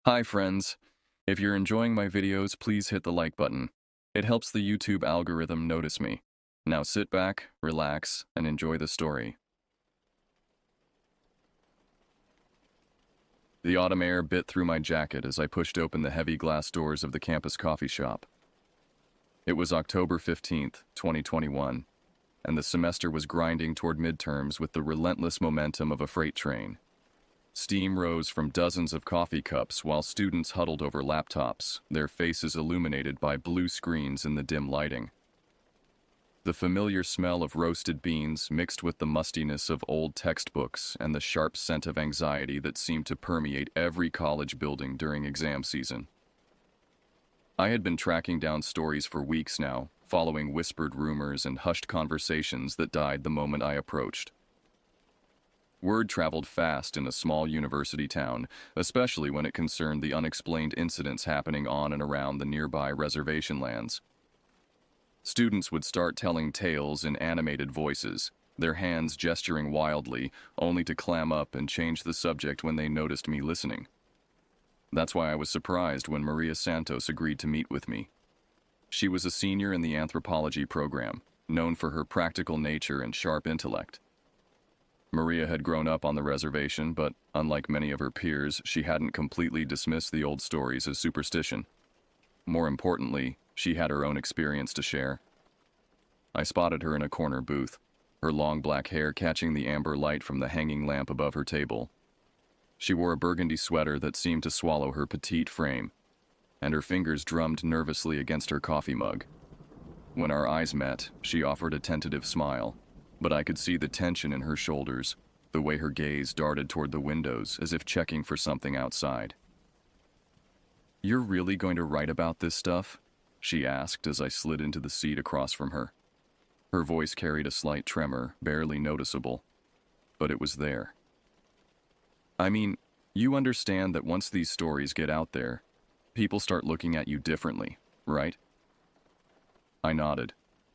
Hi friends. If you're enjoying my videos, please hit the like button. It helps the YouTube algorithm notice me. Now sit back, relax, and enjoy the story. The autumn air bit through my jacket as I pushed open the heavy glass doors of the campus coffee shop. It was October 15th, 2021, and the semester was grinding toward midterms with the relentless momentum of a freight train. Steam rose from dozens of coffee cups while students huddled over laptops, their faces illuminated by blue screens in the dim lighting. The familiar smell of roasted beans mixed with the mustiness of old textbooks and the sharp scent of anxiety that seemed to permeate every college building during exam season. I had been tracking down stories for weeks now, following whispered rumors and hushed conversations that died the moment I approached. Word traveled fast in a small university town, especially when it concerned the unexplained incidents happening on and around the nearby reservation lands. Students would start telling tales in animated voices, their hands gesturing wildly, only to clam up and change the subject when they noticed me listening. That's why I was surprised when Maria Santos agreed to meet with me. She was a senior in the anthropology program, known for her practical nature and sharp intellect. Maria had grown up on the reservation, but unlike many of her peers, she hadn't completely dismissed the old stories as superstition. More importantly, she had her own experience to share. I spotted her in a corner booth, her long black hair catching the amber light from the hanging lamp above her table. She wore a burgundy sweater that seemed to swallow her petite frame, and her fingers drummed nervously against her coffee mug. When our eyes met, she offered a tentative smile, but I could see the tension in her shoulders, the way her gaze darted toward the windows as if checking for something outside. "You're really going to write about this stuff?" she asked as I slid into the seat across from her. Her voice carried a slight tremor, barely noticeable, but it was there. "I mean, you understand that once these stories get out there, people start looking at you differently, right?" I nodded,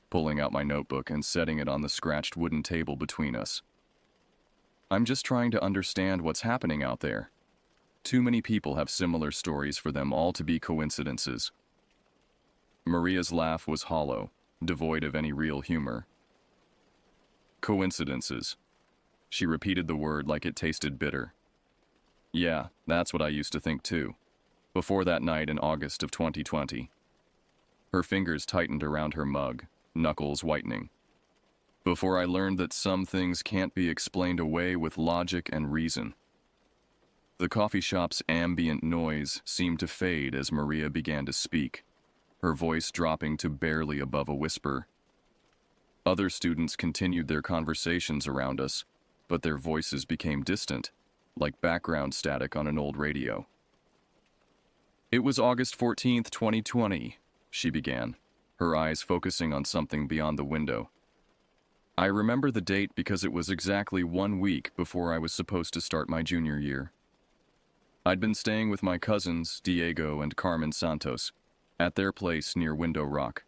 pulling out my notebook and setting it on the scratched wooden table between us. "I'm just trying to understand what's happening out there. Too many people have similar stories for them all to be coincidences." Maria's laugh was hollow, devoid of any real humor. "Coincidences." She repeated the word like it tasted bitter. "Yeah, that's what I used to think too, before that night in August of 2020. Her fingers tightened around her mug, knuckles whitening. "Before I learned that some things can't be explained away with logic and reason." The coffee shop's ambient noise seemed to fade as Maria began to speak, her voice dropping to barely above a whisper. Other students continued their conversations around us, but their voices became distant, like background static on an old radio. "It was August 14th, 2020, she began, her eyes focusing on something beyond the window. "I remember the date because it was exactly 1 week before I was supposed to start my junior year. I'd been staying with my cousins, Diego and Carmen Santos, at their place near Window Rock.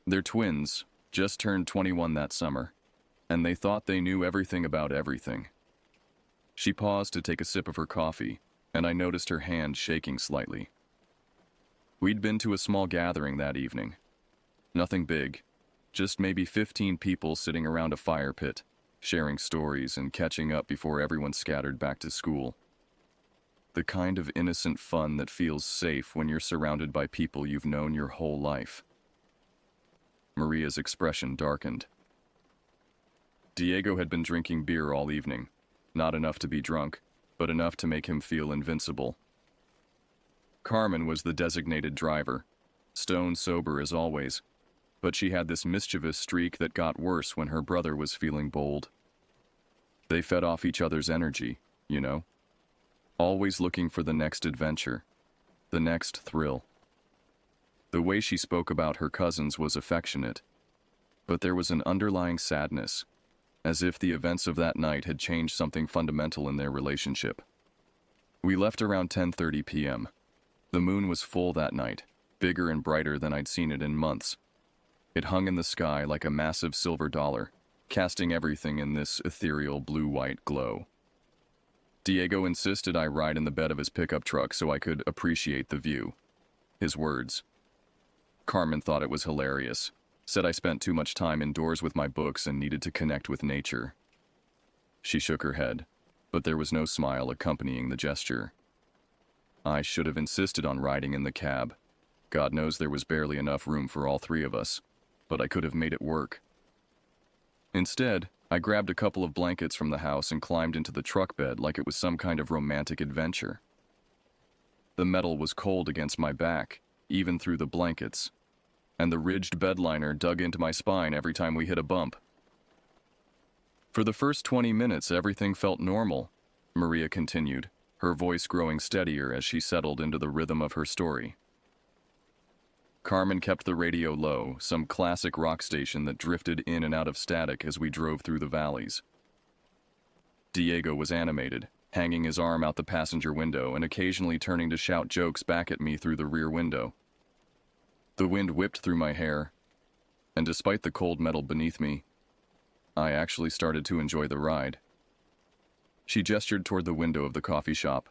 They're twins, just turned 21 that summer, and they thought they knew everything about everything." She paused to take a sip of her coffee, and I noticed her hand shaking slightly. We'd been to a small gathering that evening. Nothing big, just maybe 15 people sitting around a fire pit, sharing stories and catching up before everyone scattered back to school. The kind of innocent fun that feels safe when you're surrounded by people you've known your whole life. Maria's expression darkened. Diego had been drinking beer all evening, not enough to be drunk, but enough to make him feel invincible. Carmen was the designated driver, stone sober as always, but she had this mischievous streak that got worse when her brother was feeling bold. They fed off each other's energy, you know? Always looking for the next adventure, the next thrill. The way she spoke about her cousins was affectionate, but there was an underlying sadness, as if the events of that night had changed something fundamental in their relationship. We left around 10:30 p.m. The moon was full that night, bigger and brighter than I'd seen it in months. It hung in the sky like a massive silver dollar, casting everything in this ethereal blue-white glow. Diego insisted I ride in the bed of his pickup truck so I could appreciate the view. His words. Carmen thought it was hilarious, said I spent too much time indoors with my books and needed to connect with nature. She shook her head, but there was no smile accompanying the gesture. I should have insisted on riding in the cab. God knows there was barely enough room for all three of us, but I could have made it work. Instead, I grabbed a couple of blankets from the house and climbed into the truck bed like it was some kind of romantic adventure. The metal was cold against my back, even through the blankets, and the ridged bed liner dug into my spine every time we hit a bump. For the first 20 minutes, everything felt normal, Maria continued, her voice growing steadier as she settled into the rhythm of her story. Carmen kept the radio low, some classic rock station that drifted in and out of static as we drove through the valleys. Diego was animated, hanging his arm out the passenger window and occasionally turning to shout jokes back at me through the rear window. The wind whipped through my hair, and despite the cold metal beneath me, I actually started to enjoy the ride. She gestured toward the window of the coffee shop,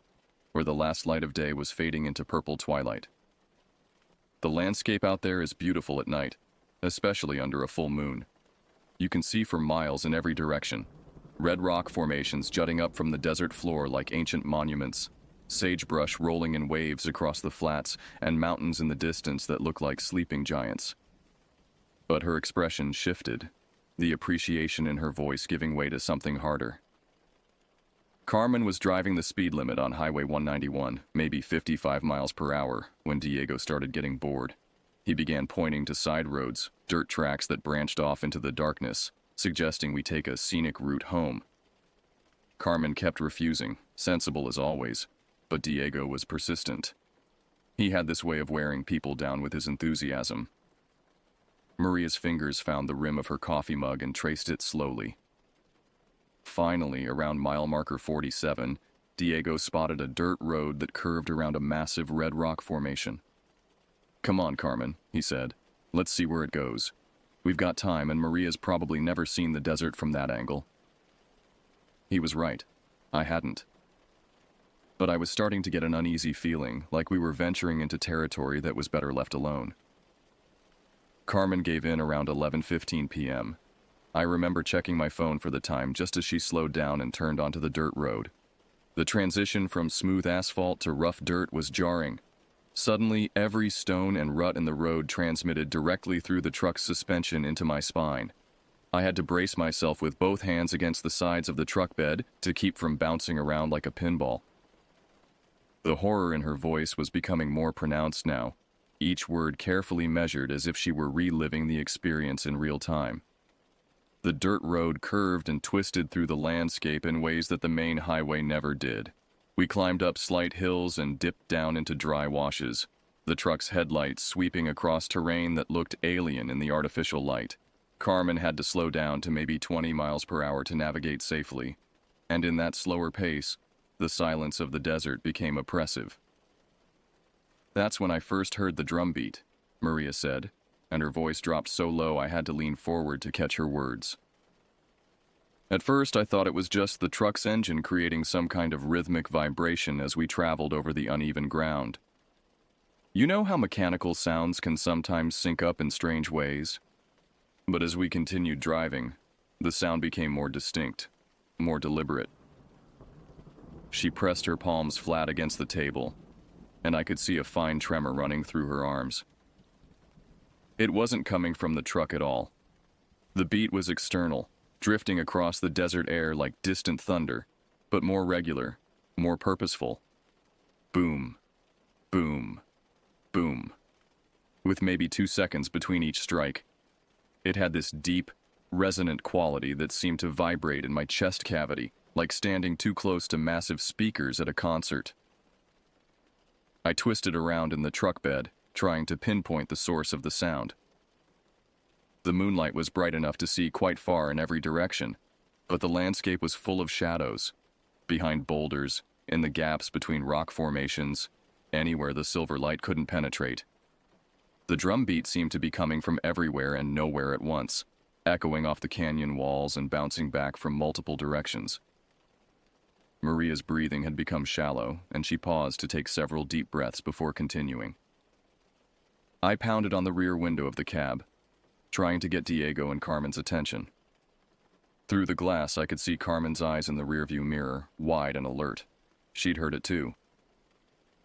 where the last light of day was fading into purple twilight. The landscape out there is beautiful at night, especially under a full moon. You can see for miles in every direction. Red rock formations jutting up from the desert floor like ancient monuments, sagebrush rolling in waves across the flats, and mountains in the distance that look like sleeping giants. But her expression shifted, the appreciation in her voice giving way to something harder. Carmen was driving the speed limit on Highway 191, maybe 55 miles per hour, when Diego started getting bored. He began pointing to side roads, dirt tracks that branched off into the darkness, suggesting we take a scenic route home. Carmen kept refusing, sensible as always, but Diego was persistent. He had this way of wearing people down with his enthusiasm. Maria's fingers found the rim of her coffee mug and traced it slowly. Finally, around mile marker 47, Diego spotted a dirt road that curved around a massive red rock formation. "Come on, Carmen," he said. "Let's see where it goes. We've got time, and Maria's probably never seen the desert from that angle." He was right. I hadn't. But I was starting to get an uneasy feeling, like we were venturing into territory that was better left alone. Carmen gave in around 11:15 p.m., I remember checking my phone for the time just as she slowed down and turned onto the dirt road. The transition from smooth asphalt to rough dirt was jarring. Suddenly, every stone and rut in the road transmitted directly through the truck's suspension into my spine. I had to brace myself with both hands against the sides of the truck bed to keep from bouncing around like a pinball. The horror in her voice was becoming more pronounced now, each word carefully measured as if she were reliving the experience in real time. The dirt road curved and twisted through the landscape in ways that the main highway never did. We climbed up slight hills and dipped down into dry washes, the truck's headlights sweeping across terrain that looked alien in the artificial light. Carmen had to slow down to maybe 20 miles per hour to navigate safely, and in that slower pace, the silence of the desert became oppressive. "That's when I first heard the drum beat," Maria said, and her voice dropped so low I had to lean forward to catch her words. At first, I thought it was just the truck's engine creating some kind of rhythmic vibration as we traveled over the uneven ground. You know how mechanical sounds can sometimes sync up in strange ways? But as we continued driving, the sound became more distinct, more deliberate. She pressed her palms flat against the table, and I could see a fine tremor running through her arms. It wasn't coming from the truck at all. The beat was external, drifting across the desert air like distant thunder, but more regular, more purposeful. Boom, boom, boom, with maybe 2 seconds between each strike. It had this deep, resonant quality that seemed to vibrate in my chest cavity, like standing too close to massive speakers at a concert. I twisted around in the truck bed, trying to pinpoint the source of the sound. The moonlight was bright enough to see quite far in every direction, but the landscape was full of shadows, behind boulders, in the gaps between rock formations, anywhere the silver light couldn't penetrate. The drum beat seemed to be coming from everywhere and nowhere at once, echoing off the canyon walls and bouncing back from multiple directions. Maria's breathing had become shallow, and she paused to take several deep breaths before continuing. I pounded on the rear window of the cab, trying to get Diego and Carmen's attention. Through the glass, I could see Carmen's eyes in the rearview mirror, wide and alert. She'd heard it too.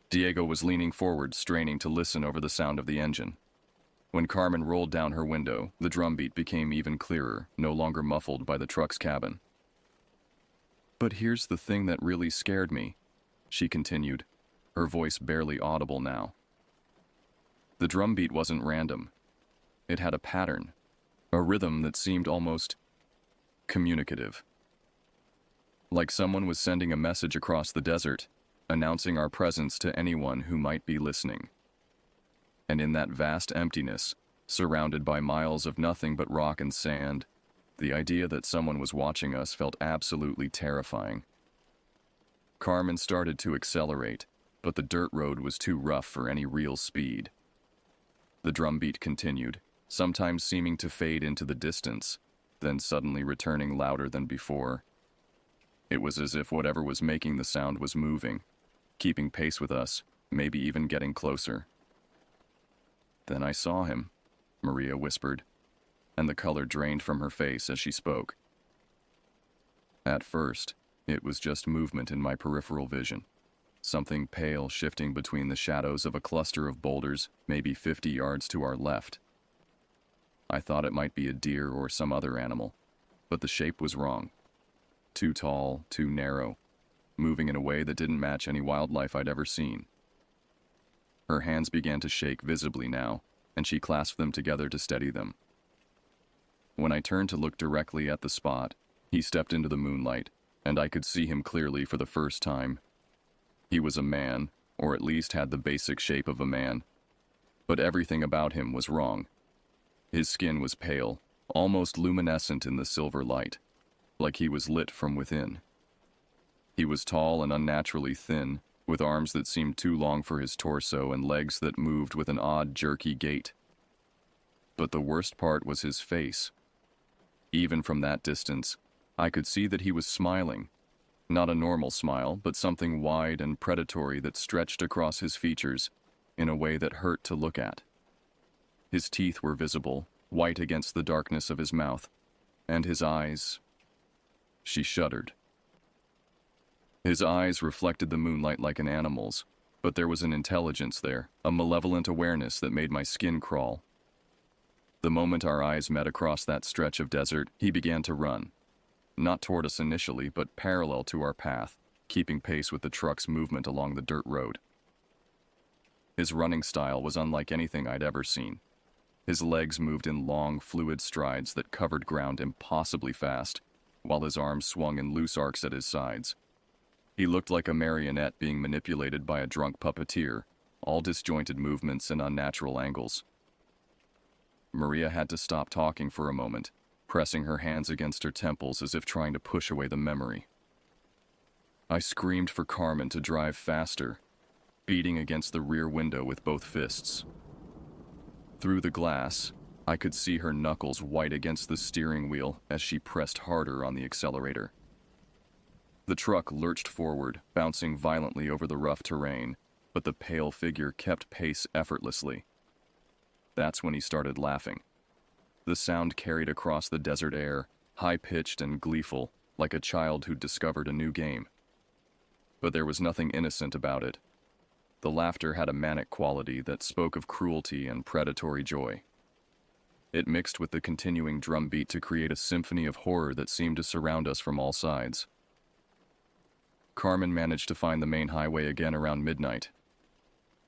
Diego was leaning forward, straining to listen over the sound of the engine. When Carmen rolled down her window, the drumbeat became even clearer, no longer muffled by the truck's cabin. "But here's the thing that really scared me," she continued, her voice barely audible now. The drumbeat wasn't random. It had a pattern, a rhythm that seemed almost communicative. Like someone was sending a message across the desert, announcing our presence to anyone who might be listening. And in that vast emptiness, surrounded by miles of nothing but rock and sand, the idea that someone was watching us felt absolutely terrifying. Carmen started to accelerate, but the dirt road was too rough for any real speed. The drumbeat continued, sometimes seeming to fade into the distance, then suddenly returning louder than before. It was as if whatever was making the sound was moving, keeping pace with us, maybe even getting closer. "Then I saw him," Maria whispered, and the color drained from her face as she spoke. At first, it was just movement in my peripheral vision. Something pale shifting between the shadows of a cluster of boulders, maybe 50 yards to our left. I thought it might be a deer or some other animal, but the shape was wrong. Too tall, too narrow, moving in a way that didn't match any wildlife I'd ever seen. Her hands began to shake visibly now, and she clasped them together to steady them. When I turned to look directly at the spot, he stepped into the moonlight, and I could see him clearly for the first time. He was a man, or at least had the basic shape of a man. But everything about him was wrong. His skin was pale, almost luminescent in the silver light, like he was lit from within. He was tall and unnaturally thin, with arms that seemed too long for his torso and legs that moved with an odd, jerky gait. But the worst part was his face. Even from that distance, I could see that he was smiling. Not a normal smile, but something wide and predatory that stretched across his features in a way that hurt to look at. His teeth were visible, white against the darkness of his mouth, and his eyes... She shuddered. His eyes reflected the moonlight like an animal's, but there was an intelligence there, a malevolent awareness that made my skin crawl. The moment our eyes met across that stretch of desert, he began to run. Not toward us initially, but parallel to our path, keeping pace with the truck's movement along the dirt road. His running style was unlike anything I'd ever seen. His legs moved in long, fluid strides that covered ground impossibly fast, while his arms swung in loose arcs at his sides. He looked like a marionette being manipulated by a drunk puppeteer, all disjointed movements and unnatural angles. Maria had to stop talking for a moment, pressing her hands against her temples as if trying to push away the memory. I screamed for Carmen to drive faster, beating against the rear window with both fists. Through the glass, I could see her knuckles white against the steering wheel as she pressed harder on the accelerator. The truck lurched forward, bouncing violently over the rough terrain, but the pale figure kept pace effortlessly. That's when he started laughing. The sound carried across the desert air, high-pitched and gleeful, like a child who'd discovered a new game. But there was nothing innocent about it. The laughter had a manic quality that spoke of cruelty and predatory joy. It mixed with the continuing drumbeat to create a symphony of horror that seemed to surround us from all sides. Carmen managed to find the main highway again around midnight.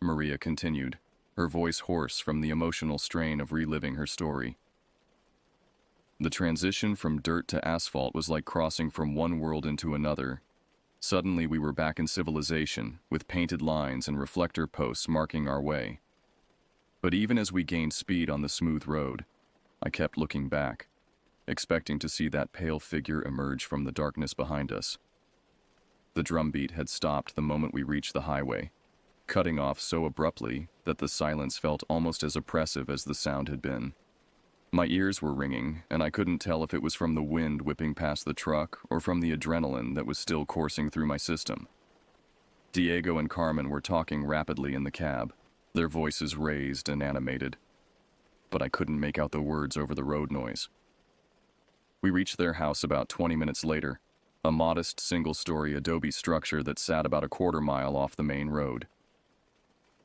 Maria continued, her voice hoarse from the emotional strain of reliving her story. The transition from dirt to asphalt was like crossing from one world into another. Suddenly we were back in civilization, with painted lines and reflector posts marking our way. But even as we gained speed on the smooth road, I kept looking back, expecting to see that pale figure emerge from the darkness behind us. The drumbeat had stopped the moment we reached the highway, cutting off so abruptly that the silence felt almost as oppressive as the sound had been. My ears were ringing, and I couldn't tell if it was from the wind whipping past the truck or from the adrenaline that was still coursing through my system. Diego and Carmen were talking rapidly in the cab, their voices raised and animated, but I couldn't make out the words over the road noise. We reached their house about 20 minutes later, a modest single-story adobe structure that sat about a quarter-mile off the main road.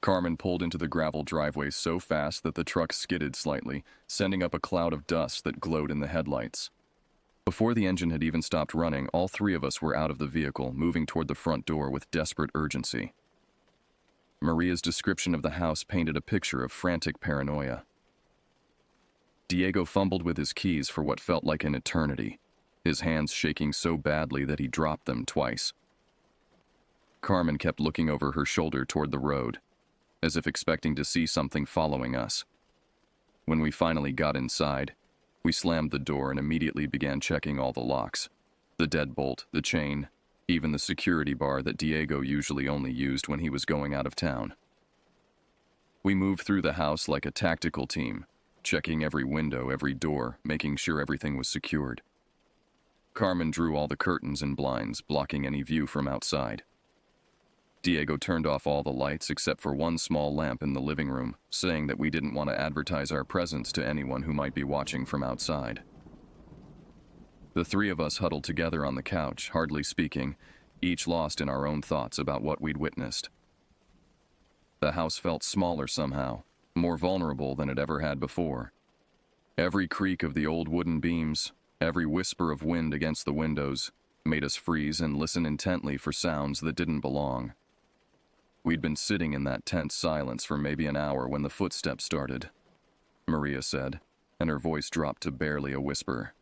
Carmen pulled into the gravel driveway so fast that the truck skidded slightly, sending up a cloud of dust that glowed in the headlights. Before the engine had even stopped running, all three of us were out of the vehicle, moving toward the front door with desperate urgency. Maria's description of the house painted a picture of frantic paranoia. Diego fumbled with his keys for what felt like an eternity, his hands shaking so badly that he dropped them twice. Carmen kept looking over her shoulder toward the road, as if expecting to see something following us. When we finally got inside, we slammed the door and immediately began checking all the locks, the deadbolt, the chain, even the security bar that Diego usually only used when he was going out of town. We moved through the house like a tactical team, checking every window, every door, making sure everything was secured. Carmen drew all the curtains and blinds, blocking any view from outside. Diego turned off all the lights except for one small lamp in the living room, saying that we didn't want to advertise our presence to anyone who might be watching from outside. The three of us huddled together on the couch, hardly speaking, each lost in our own thoughts about what we'd witnessed. The house felt smaller somehow, more vulnerable than it ever had before. Every creak of the old wooden beams, every whisper of wind against the windows, made us freeze and listen intently for sounds that didn't belong. We'd been sitting in that tense silence for maybe an hour when the footsteps started, Maria said, and her voice dropped to barely a whisper.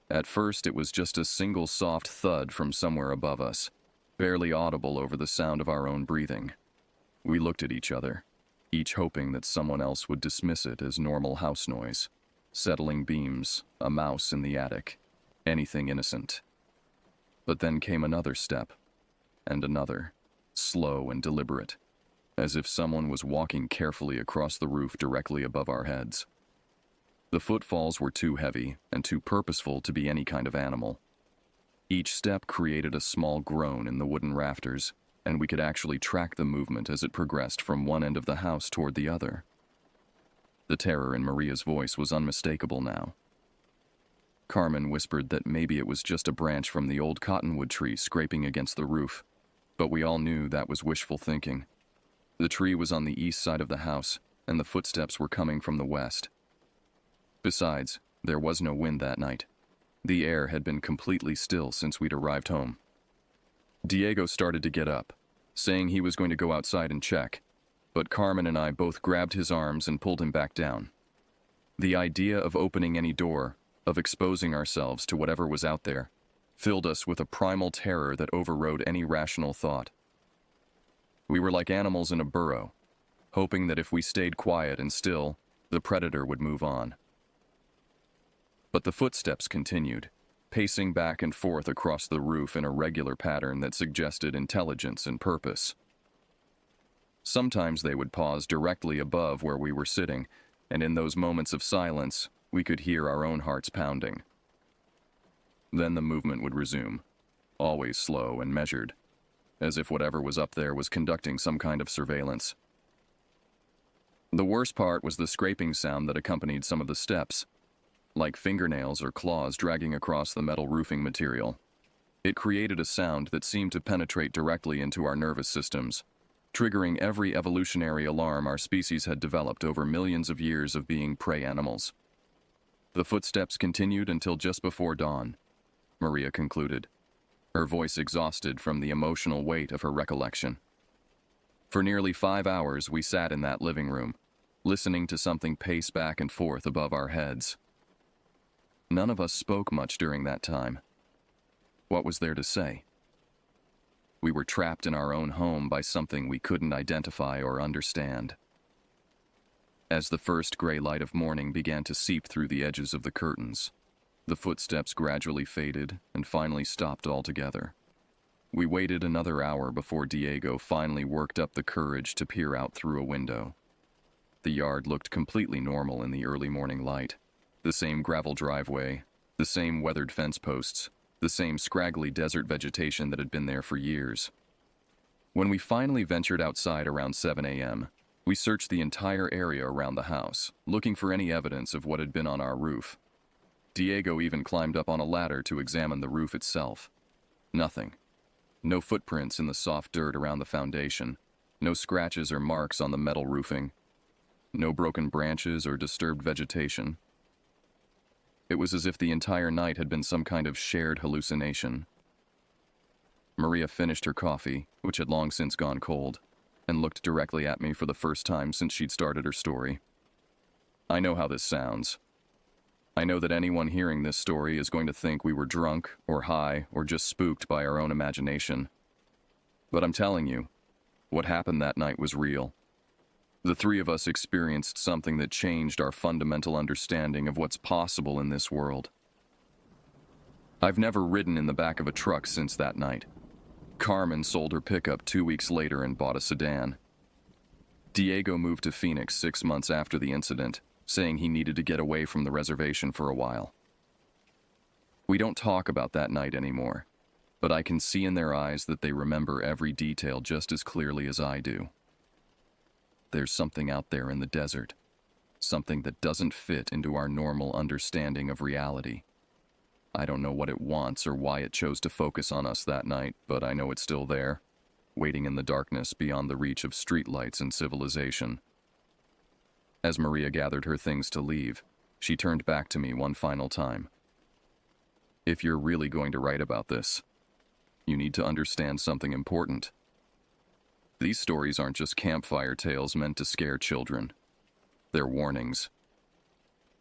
At first, it was just a single soft thud from somewhere above us, barely audible over the sound of our own breathing. We looked at each other, each hoping that someone else would dismiss it as normal house noise. Settling beams, a mouse in the attic, anything innocent. But then came another step, and another, slow and deliberate, as if someone was walking carefully across the roof directly above our heads. The footfalls were too heavy and too purposeful to be any kind of animal. Each step created a small groan in the wooden rafters, and we could actually track the movement as it progressed from one end of the house toward the other. The terror in Maria's voice was unmistakable now. Carmen whispered that maybe it was just a branch from the old cottonwood tree scraping against the roof, but we all knew that was wishful thinking. The tree was on the east side of the house, and the footsteps were coming from the west. Besides, there was no wind that night. The air had been completely still since we'd arrived home. Diego started to get up, saying he was going to go outside and check, but Carmen and I both grabbed his arms and pulled him back down. The idea of opening any door, of exposing ourselves to whatever was out there, filled us with a primal terror that overrode any rational thought. We were like animals in a burrow, hoping that if we stayed quiet and still, the predator would move on. But the footsteps continued, pacing back and forth across the roof in a regular pattern that suggested intelligence and purpose. Sometimes they would pause directly above where we were sitting, and in those moments of silence, we could hear our own hearts pounding. Then the movement would resume, always slow and measured, as if whatever was up there was conducting some kind of surveillance. The worst part was the scraping sound that accompanied some of the steps, like fingernails or claws dragging across the metal roofing material. It created a sound that seemed to penetrate directly into our nervous systems, triggering every evolutionary alarm our species had developed over millions of years of being prey animals. The footsteps continued until just before dawn, Maria concluded, her voice exhausted from the emotional weight of her recollection. For nearly 5 hours, we sat in that living room, listening to something pace back and forth above our heads. None of us spoke much during that time. What was there to say? We were trapped in our own home by something we couldn't identify or understand. As the first gray light of morning began to seep through the edges of the curtains, the footsteps gradually faded and finally stopped altogether. We waited another hour before Diego finally worked up the courage to peer out through a window. The yard looked completely normal in the early morning light. The same gravel driveway, the same weathered fence posts, the same scraggly desert vegetation that had been there for years. When we finally ventured outside around 7 a.m., we searched the entire area around the house, looking for any evidence of what had been on our roof. Diego even climbed up on a ladder to examine the roof itself. Nothing. No footprints in the soft dirt around the foundation, no scratches or marks on the metal roofing, no broken branches or disturbed vegetation. It was as if the entire night had been some kind of shared hallucination. Maria finished her coffee, which had long since gone cold, and looked directly at me for the first time since she'd started her story. I know how this sounds. I know that anyone hearing this story is going to think we were drunk or high or just spooked by our own imagination. But I'm telling you, what happened that night was real. The three of us experienced something that changed our fundamental understanding of what's possible in this world. I've never ridden in the back of a truck since that night. Carmen sold her pickup 2 weeks later and bought a sedan. Diego moved to Phoenix 6 months after the incident, saying he needed to get away from the reservation for a while. We don't talk about that night anymore, but I can see in their eyes that they remember every detail just as clearly as I do. There's something out there in the desert, something that doesn't fit into our normal understanding of reality. I don't know what it wants or why it chose to focus on us that night, but I know it's still there, waiting in the darkness beyond the reach of streetlights and civilization. As Maria gathered her things to leave, she turned back to me one final time. If you're really going to write about this, you need to understand something important. These stories aren't just campfire tales meant to scare children. They're warnings.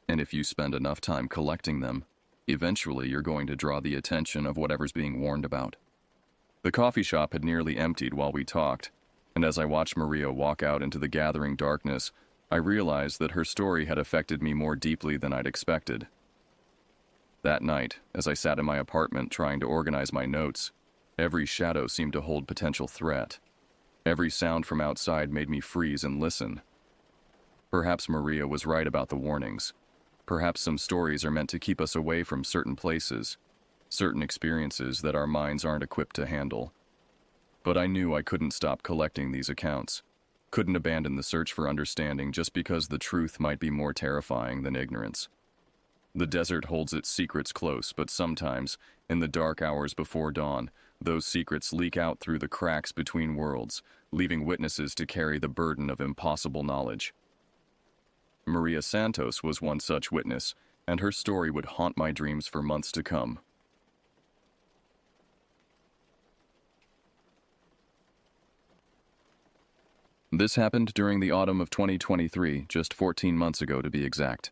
And if you spend enough time collecting them, eventually you're going to draw the attention of whatever's being warned about. The coffee shop had nearly emptied while we talked, and as I watched Maria walk out into the gathering darkness, I realized that her story had affected me more deeply than I'd expected. That night, as I sat in my apartment trying to organize my notes, every shadow seemed to hold potential threat. Every sound from outside made me freeze and listen. Perhaps Maria was right about the warnings. Perhaps some stories are meant to keep us away from certain places, certain experiences that our minds aren't equipped to handle. But I knew I couldn't stop collecting these accounts, couldn't abandon the search for understanding just because the truth might be more terrifying than ignorance. The desert holds its secrets close, but sometimes, in the dark hours before dawn, those secrets leak out through the cracks between worlds, leaving witnesses to carry the burden of impossible knowledge. Maria Santos was one such witness, and her story would haunt my dreams for months to come. This happened during the autumn of 2023, just 14 months ago to be exact.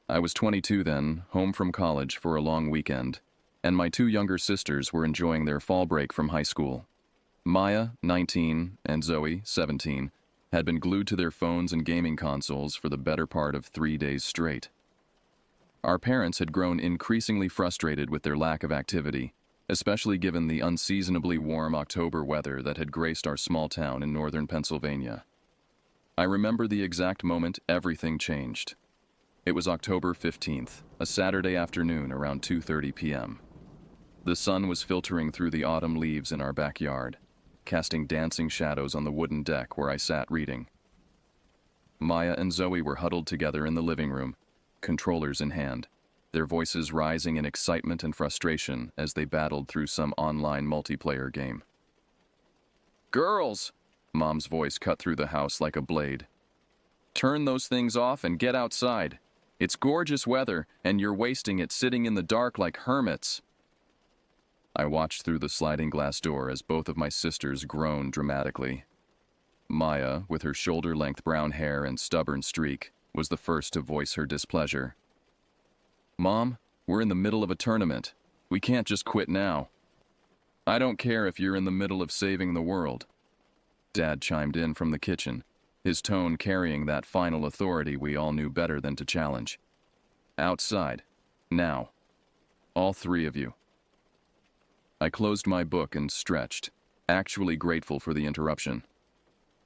I was 22 then, home from college for a long weekend, and my two younger sisters were enjoying their fall break from high school. Maya, 19, and Zoe, 17, had been glued to their phones and gaming consoles for the better part of 3 days straight. Our parents had grown increasingly frustrated with their lack of activity, especially given the unseasonably warm October weather that had graced our small town in northern Pennsylvania. I remember the exact moment everything changed. It was October 15th, a Saturday afternoon around 2:30 p.m. The sun was filtering through the autumn leaves in our backyard, casting dancing shadows on the wooden deck where I sat reading. Maya and Zoe were huddled together in the living room, controllers in hand, their voices rising in excitement and frustration as they battled through some online multiplayer game. "Girls!" Mom's voice cut through the house like a blade. "Turn those things off and get outside. It's gorgeous weather, and you're wasting it sitting in the dark like hermits." I watched through the sliding glass door as both of my sisters groaned dramatically. Maya, with her shoulder-length brown hair and stubborn streak, was the first to voice her displeasure. "Mom, we're in the middle of a tournament. We can't just quit now." "I don't care if you're in the middle of saving the world." Dad chimed in from the kitchen, his tone carrying that final authority we all knew better than to challenge. "Outside. Now. All three of you." I closed my book and stretched, actually grateful for the interruption.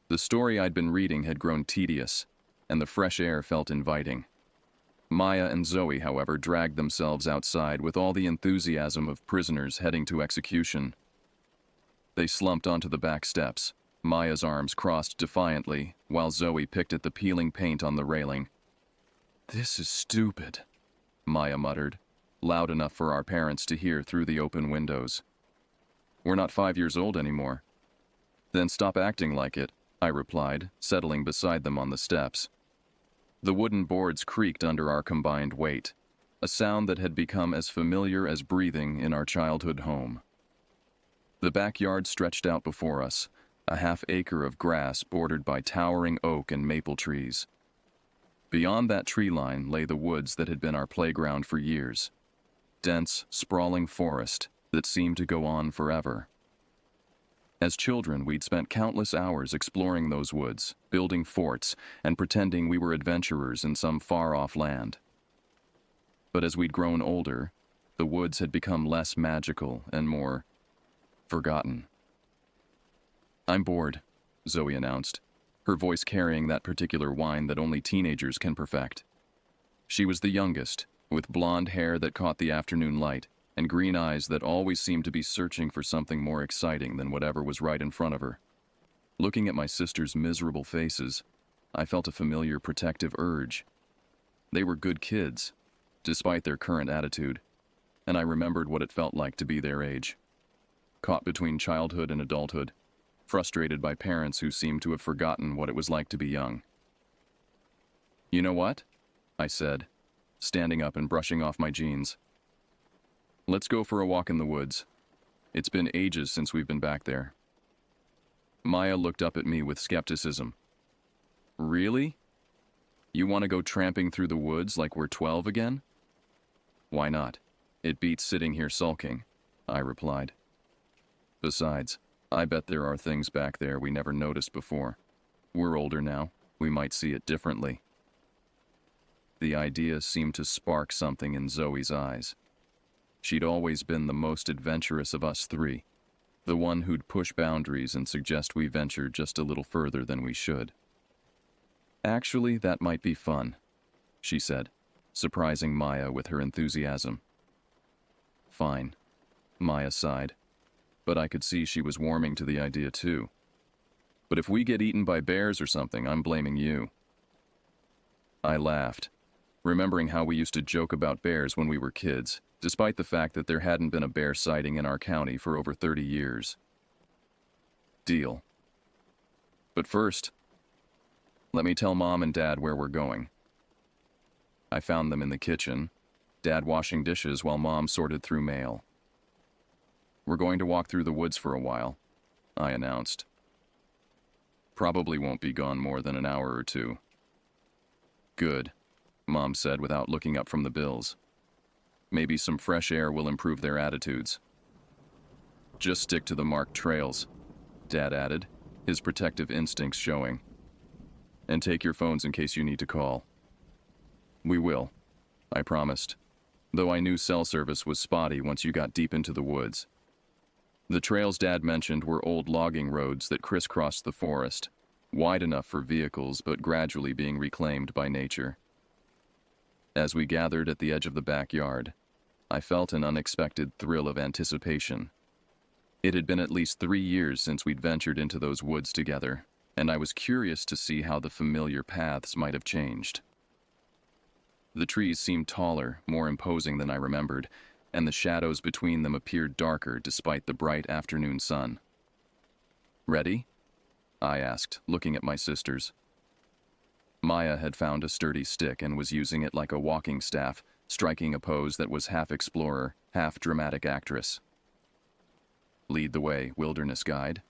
The story I'd been reading had grown tedious, and the fresh air felt inviting. Maya and Zoe, however, dragged themselves outside with all the enthusiasm of prisoners heading to execution. They slumped onto the back steps, Maya's arms crossed defiantly, while Zoe picked at the peeling paint on the railing. "This is stupid," Maya muttered, loud enough for our parents to hear through the open windows. "We're not 5 years old anymore." "Then stop acting like it," I replied, settling beside them on the steps. The wooden boards creaked under our combined weight, a sound that had become as familiar as breathing in our childhood home. The backyard stretched out before us, a half-acre of grass bordered by towering oak and maple trees. Beyond that tree line lay the woods that had been our playground for years. Dense, sprawling forest that seemed to go on forever. As children, we'd spent countless hours exploring those woods, building forts, and pretending we were adventurers in some far-off land. But as we'd grown older, the woods had become less magical and more forgotten. "I'm bored," Zoe announced, her voice carrying that particular whine that only teenagers can perfect. She was the youngest, with blonde hair that caught the afternoon light, and green eyes that always seemed to be searching for something more exciting than whatever was right in front of her. Looking at my sisters' miserable faces, I felt a familiar protective urge. They were good kids, despite their current attitude, and I remembered what it felt like to be their age. Caught between childhood and adulthood, frustrated by parents who seemed to have forgotten what it was like to be young. "You know what?" I said, standing up and brushing off my jeans. "Let's go for a walk in the woods. It's been ages since we've been back there." Maya looked up at me with skepticism. "Really? You want to go tramping through the woods like we're 12 again?" "Why not? It beats sitting here sulking," I replied. "Besides, I bet there are things back there we never noticed before. We're older now, we might see it differently." The idea seemed to spark something in Zoe's eyes. She'd always been the most adventurous of us three, the one who'd push boundaries and suggest we venture just a little further than we should. "Actually, that might be fun," she said, surprising Maya with her enthusiasm. "Fine," Maya sighed, but I could see she was warming to the idea too. "But if we get eaten by bears or something, I'm blaming you." I laughed, remembering how we used to joke about bears when we were kids, despite the fact that there hadn't been a bear sighting in our county for over 30 years. "Deal. But first, let me tell Mom and Dad where we're going." I found them in the kitchen, Dad washing dishes while Mom sorted through mail. "We're going to walk through the woods for a while," I announced. "Probably won't be gone more than an hour or two." "Good," Mom said without looking up from the bills. "Maybe some fresh air will improve their attitudes." "Just stick to the marked trails," Dad added, his protective instincts showing. "And take your phones in case you need to call." "We will," I promised, though I knew cell service was spotty once you got deep into the woods. The trails Dad mentioned were old logging roads that crisscrossed the forest, wide enough for vehicles but gradually being reclaimed by nature. As we gathered at the edge of the backyard, I felt an unexpected thrill of anticipation. It had been at least 3 years since we'd ventured into those woods together, and I was curious to see how the familiar paths might have changed. The trees seemed taller, more imposing than I remembered, and the shadows between them appeared darker despite the bright afternoon sun. "Ready?" I asked, looking at my sisters. Maya had found a sturdy stick and was using it like a walking staff, striking a pose that was half explorer, half dramatic actress. "Lead the way, wilderness guide."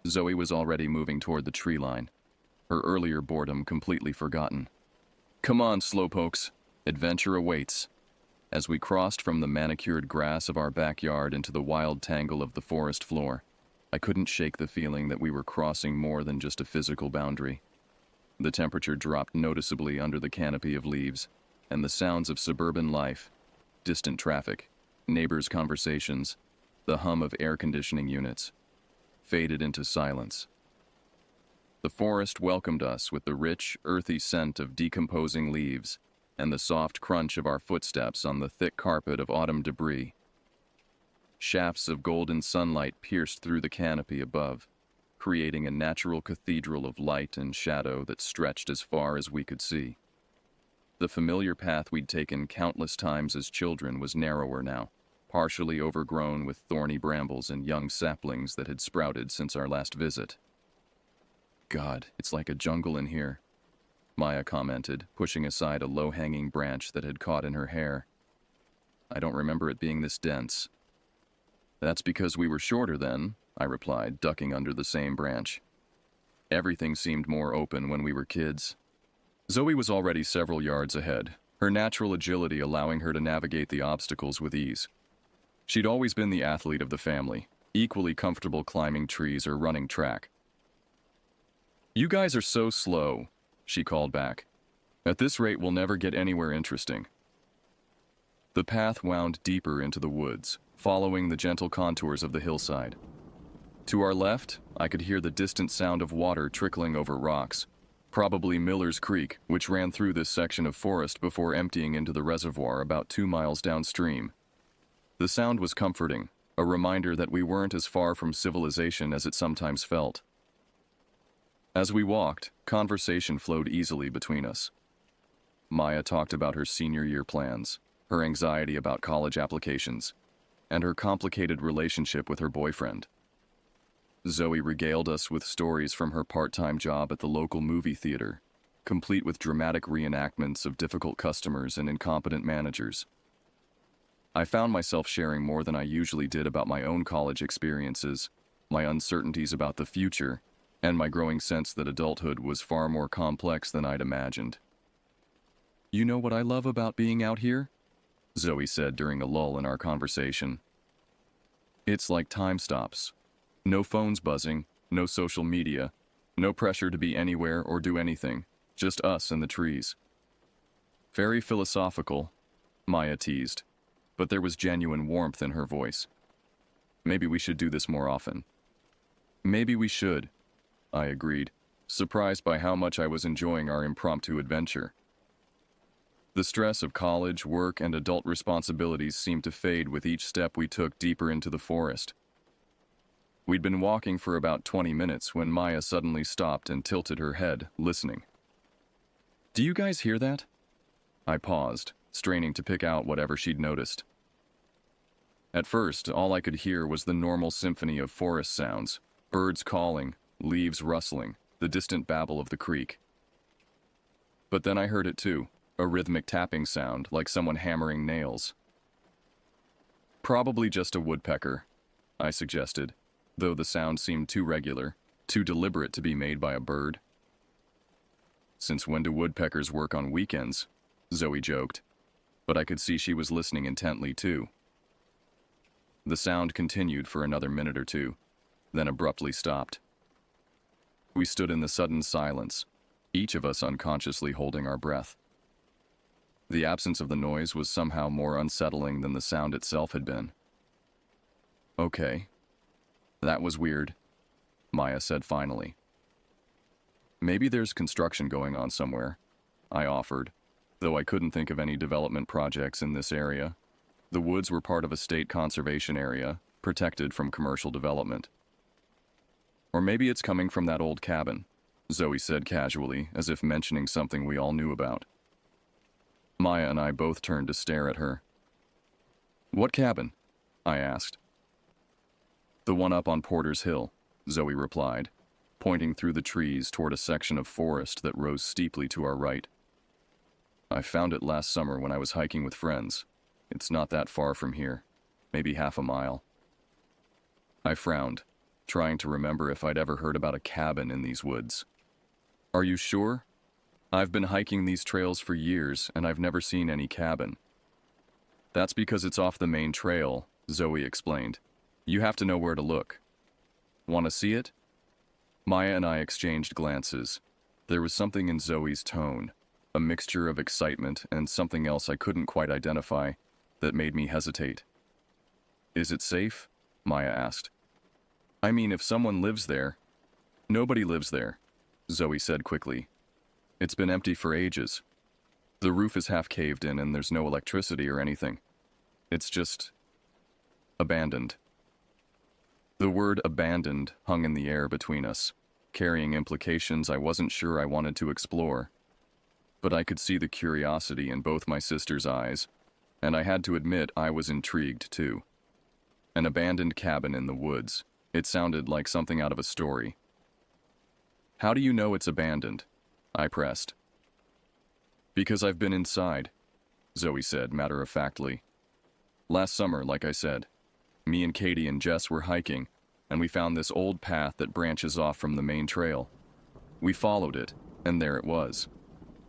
Zoe was already moving toward the tree line, her earlier boredom completely forgotten. "Come on, slowpokes, adventure awaits." As we crossed from the manicured grass of our backyard into the wild tangle of the forest floor, I couldn't shake the feeling that we were crossing more than just a physical boundary. The temperature dropped noticeably under the canopy of leaves, and the sounds of suburban life, distant traffic, neighbors' conversations, the hum of air conditioning units, faded into silence. The The forest welcomed us with the rich, earthy scent of decomposing leaves and the soft crunch of our footsteps on the thick carpet of autumn debris. Shafts of golden sunlight pierced through the canopy above, creating a natural cathedral of light and shadow that stretched as far as we could see. The familiar path we'd taken countless times as children was narrower now, partially overgrown with thorny brambles and young saplings that had sprouted since our last visit. God, it's like a jungle in here, Maya commented, pushing aside a low-hanging branch that had caught in her hair. I don't remember it being this dense. That's because we were shorter then, I replied, ducking under the same branch. Everything seemed more open when we were kids. Zoe was already several yards ahead, her natural agility allowing her to navigate the obstacles with ease. She'd always been the athlete of the family, equally comfortable climbing trees or running track. You guys are so slow, she called back. At this rate, we'll never get anywhere interesting. The path wound deeper into the woods, following the gentle contours of the hillside. To our left, I could hear the distant sound of water trickling over rocks, probably Miller's Creek, which ran through this section of forest before emptying into the reservoir about 2 miles downstream. The sound was comforting, a reminder that we weren't as far from civilization as it sometimes felt. As we walked, conversation flowed easily between us. Maya talked about her senior year plans, her anxiety about college applications, and her complicated relationship with her boyfriend. Zoe regaled us with stories from her part-time job at the local movie theater, complete with dramatic reenactments of difficult customers and incompetent managers. I found myself sharing more than I usually did about my own college experiences, my uncertainties about the future, and my growing sense that adulthood was far more complex than I'd imagined. You know what I love about being out here? Zoe said during a lull in our conversation. It's like time stops. No phones buzzing, no social media, no pressure to be anywhere or do anything, just us and the trees. Very philosophical, Maya teased, but there was genuine warmth in her voice. Maybe we should do this more often. Maybe we should, I agreed, surprised by how much I was enjoying our impromptu adventure. The stress of college, work, and adult responsibilities seemed to fade with each step we took deeper into the forest. We'd been walking for about 20 minutes when Maya suddenly stopped and tilted her head, listening. Do you guys hear that? I paused, straining to pick out whatever she'd noticed. At first, all I could hear was the normal symphony of forest sounds, birds calling, leaves rustling, the distant babble of the creek. But then I heard it too, a rhythmic tapping sound like someone hammering nails. Probably just a woodpecker, I suggested, though the sound seemed too regular, too deliberate to be made by a bird. Since when do woodpeckers work on weekends? Zoe joked, but I could see she was listening intently too. The sound continued for another minute or two, then abruptly stopped. We stood in the sudden silence, each of us unconsciously holding our breath. The absence of the noise was somehow more unsettling than the sound itself had been. Okay. That was weird, Maya said finally. Maybe there's construction going on somewhere, I offered, though I couldn't think of any development projects in this area. The woods were part of a state conservation area, protected from commercial development. Or maybe it's coming from that old cabin, Zoe said casually, as if mentioning something we all knew about. Maya and I both turned to stare at her. What cabin? I asked. The one up on Porter's Hill, Zoe replied, pointing through the trees toward a section of forest that rose steeply to our right. I found it last summer when I was hiking with friends. It's not that far from here, maybe half a mile. I frowned, trying to remember if I'd ever heard about a cabin in these woods. Are you sure? I've been hiking these trails for years, and I've never seen any cabin. That's because it's off the main trail, Zoe explained. You have to know where to look. Want to see it? Maya and I exchanged glances. There was something in Zoe's tone, a mixture of excitement and something else I couldn't quite identify, that made me hesitate. Is it safe? Maya asked. I mean, if someone lives there. Nobody lives there. Zoe said quickly. It's been empty for ages. The roof is half caved in and there's no electricity or anything. It's just abandoned. The word abandoned hung in the air between us, carrying implications I wasn't sure I wanted to explore. But I could see the curiosity in both my sister's eyes, and I had to admit I was intrigued too. An abandoned cabin in the woods. It sounded like something out of a story. How do you know it's abandoned? I pressed. Because I've been inside, Zoe said matter-of-factly. Last summer, like I said, me and Katie and Jess were hiking, and we found this old path that branches off from the main trail. We followed it, and there it was,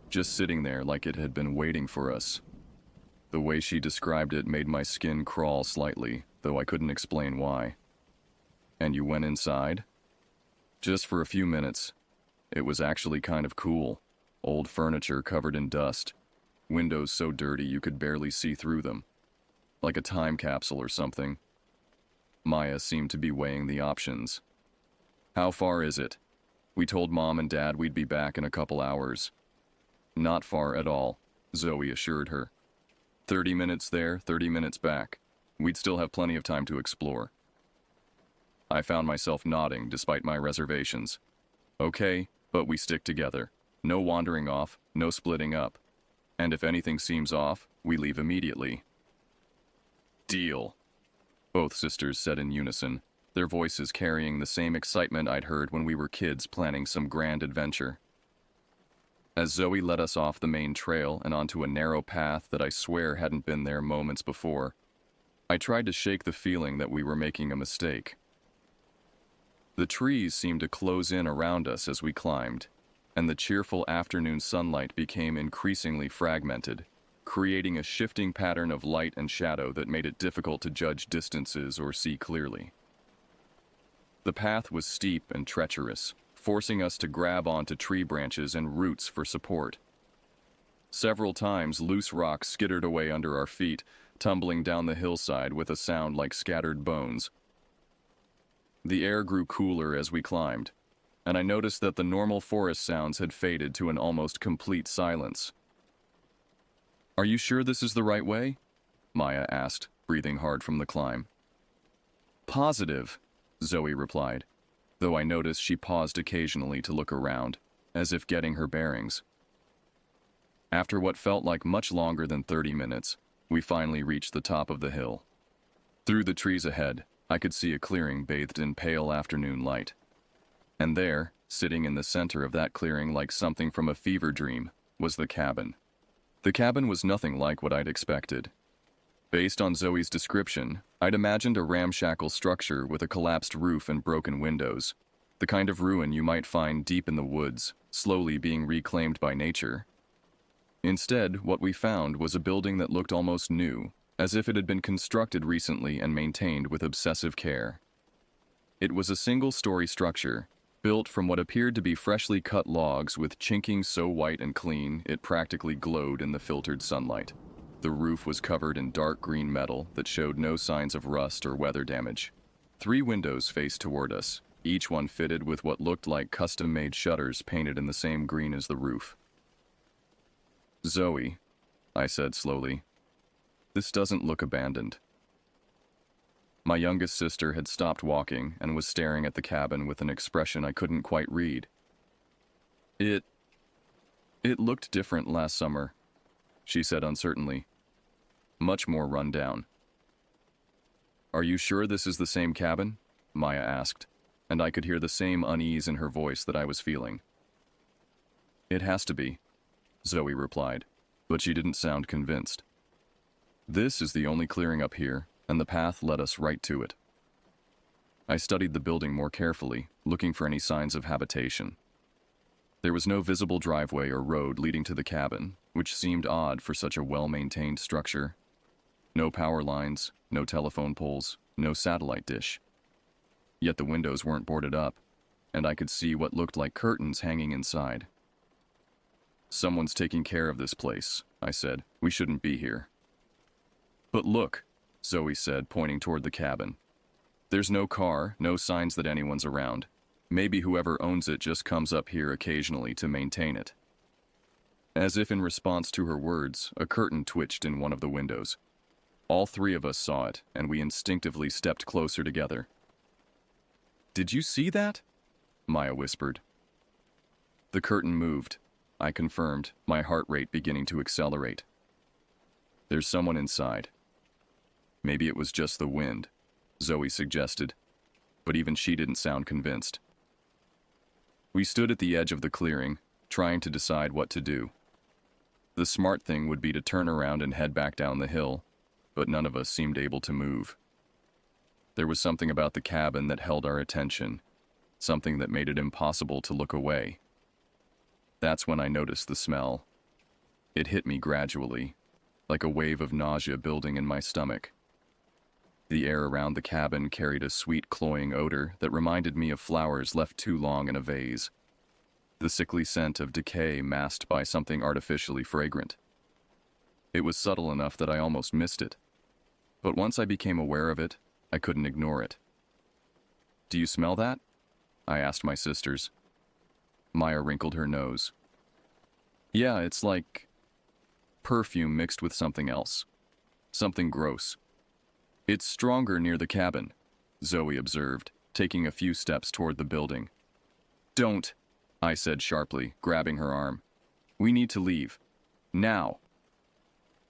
just sitting there like it had been waiting for us. The way she described it made my skin crawl slightly, though I couldn't explain why. And you went inside? Just for a few minutes. It was actually kind of cool. Old furniture covered in dust. Windows so dirty you could barely see through them. Like a time capsule or something. Maya seemed to be weighing the options. How far is it? We told Mom and Dad we'd be back in a couple hours. Not far at all, Zoe assured her. 30 minutes there, 30 minutes back. We'd still have plenty of time to explore. I found myself nodding despite my reservations. Okay, but we stick together. No wandering off, no splitting up. And if anything seems off, we leave immediately. Deal, both sisters said in unison, their voices carrying the same excitement I'd heard when we were kids planning some grand adventure. As Zoe led us off the main trail and onto a narrow path that I swear hadn't been there moments before, I tried to shake the feeling that we were making a mistake. The trees seemed to close in around us as we climbed, and the cheerful afternoon sunlight became increasingly fragmented, creating a shifting pattern of light and shadow that made it difficult to judge distances or see clearly. The path was steep and treacherous, forcing us to grab onto tree branches and roots for support. Several times, loose rocks skittered away under our feet, tumbling down the hillside with a sound like scattered bones. The air grew cooler as we climbed, and I noticed that the normal forest sounds had faded to an almost complete silence. Are you sure this is the right way? Maya asked, breathing hard from the climb. Positive, Zoe replied, though I noticed she paused occasionally to look around, as if getting her bearings. After what felt like much longer than 30 minutes, we finally reached the top of the hill. Through the trees ahead, I could see a clearing bathed in pale afternoon light. And there, sitting in the center of that clearing like something from a fever dream, was the cabin. The cabin was nothing like what I'd expected. Based on Zoe's description, I'd imagined a ramshackle structure with a collapsed roof and broken windows, the kind of ruin you might find deep in the woods, slowly being reclaimed by nature. Instead, what we found was a building that looked almost new, as if it had been constructed recently and maintained with obsessive care. It was a single-story structure, built from what appeared to be freshly cut logs with chinking so white and clean it practically glowed in the filtered sunlight. The roof was covered in dark green metal that showed no signs of rust or weather damage. 3 windows faced toward us, each one fitted with what looked like custom-made shutters painted in the same green as the roof. Zoe, I said slowly, this doesn't look abandoned. My youngest sister had stopped walking and was staring at the cabin with an expression I couldn't quite read. It looked different last summer, she said uncertainly. Much more run down. Are you sure this is the same cabin? Maya asked, and I could hear the same unease in her voice that I was feeling. It has to be, Zoe replied, but she didn't sound convinced. This is the only clearing up here, and the path led us right to it. I studied the building more carefully, looking for any signs of habitation. There was no visible driveway or road leading to the cabin, which seemed odd for such a well-maintained structure. No power lines, no telephone poles, no satellite dish. Yet the windows weren't boarded up, and I could see what looked like curtains hanging inside. Someone's taking care of this place, I said. We shouldn't be here. But look, Zoe said, pointing toward the cabin. There's no car, no signs that anyone's around. Maybe whoever owns it just comes up here occasionally to maintain it. As if in response to her words, a curtain twitched in one of the windows. All three of us saw it, and we instinctively stepped closer together. "Did you see that?" Maya whispered. The curtain moved. I confirmed, my heart rate beginning to accelerate. "There's someone inside." "Maybe it was just the wind," Zoe suggested, but even she didn't sound convinced. We stood at the edge of the clearing, trying to decide what to do. The smart thing would be to turn around and head back down the hill, but none of us seemed able to move. There was something about the cabin that held our attention, something that made it impossible to look away. That's when I noticed the smell. It hit me gradually, like a wave of nausea building in my stomach. The air around the cabin carried a sweet, cloying odor that reminded me of flowers left too long in a vase. The sickly scent of decay masked by something artificially fragrant. It was subtle enough that I almost missed it. But once I became aware of it, I couldn't ignore it. "Do you smell that?" I asked my sisters. Maya wrinkled her nose. "Yeah, it's like perfume mixed with something else. Something gross. It's stronger near the cabin," Zoe observed, taking a few steps toward the building. "Don't," I said sharply, grabbing her arm. "We need to leave. Now."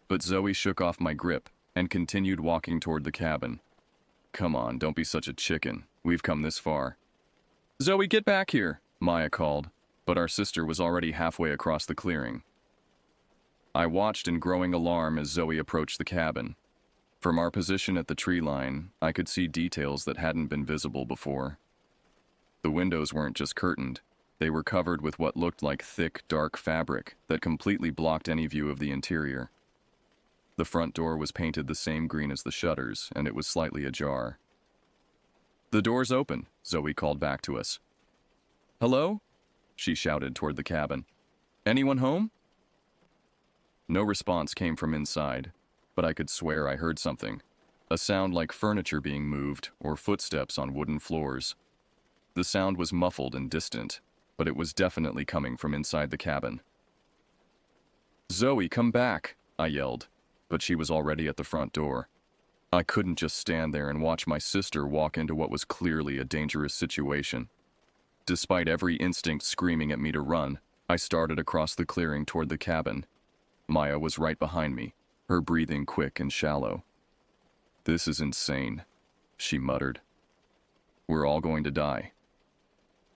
But Zoe shook off my grip and continued walking toward the cabin. "Come on, don't be such a chicken. We've come this far." "Zoe, get back here," Maya called, but our sister was already halfway across the clearing. I watched in growing alarm as Zoe approached the cabin. From our position at the tree line, I could see details that hadn't been visible before. The windows weren't just curtained. They were covered with what looked like thick, dark fabric that completely blocked any view of the interior. The front door was painted the same green as the shutters, and it was slightly ajar. "The door's open," Zoe called back to us. "Hello?" she shouted toward the cabin. "Anyone home?" No response came from inside, but I could swear I heard something. A sound like furniture being moved or footsteps on wooden floors. The sound was muffled and distant, but it was definitely coming from inside the cabin. "Zoe, come back," I yelled, but she was already at the front door. I couldn't just stand there and watch my sister walk into what was clearly a dangerous situation. Despite every instinct screaming at me to run, I started across the clearing toward the cabin. Maya was right behind me, her breathing quick and shallow. "This is insane," she muttered. "We're all going to die."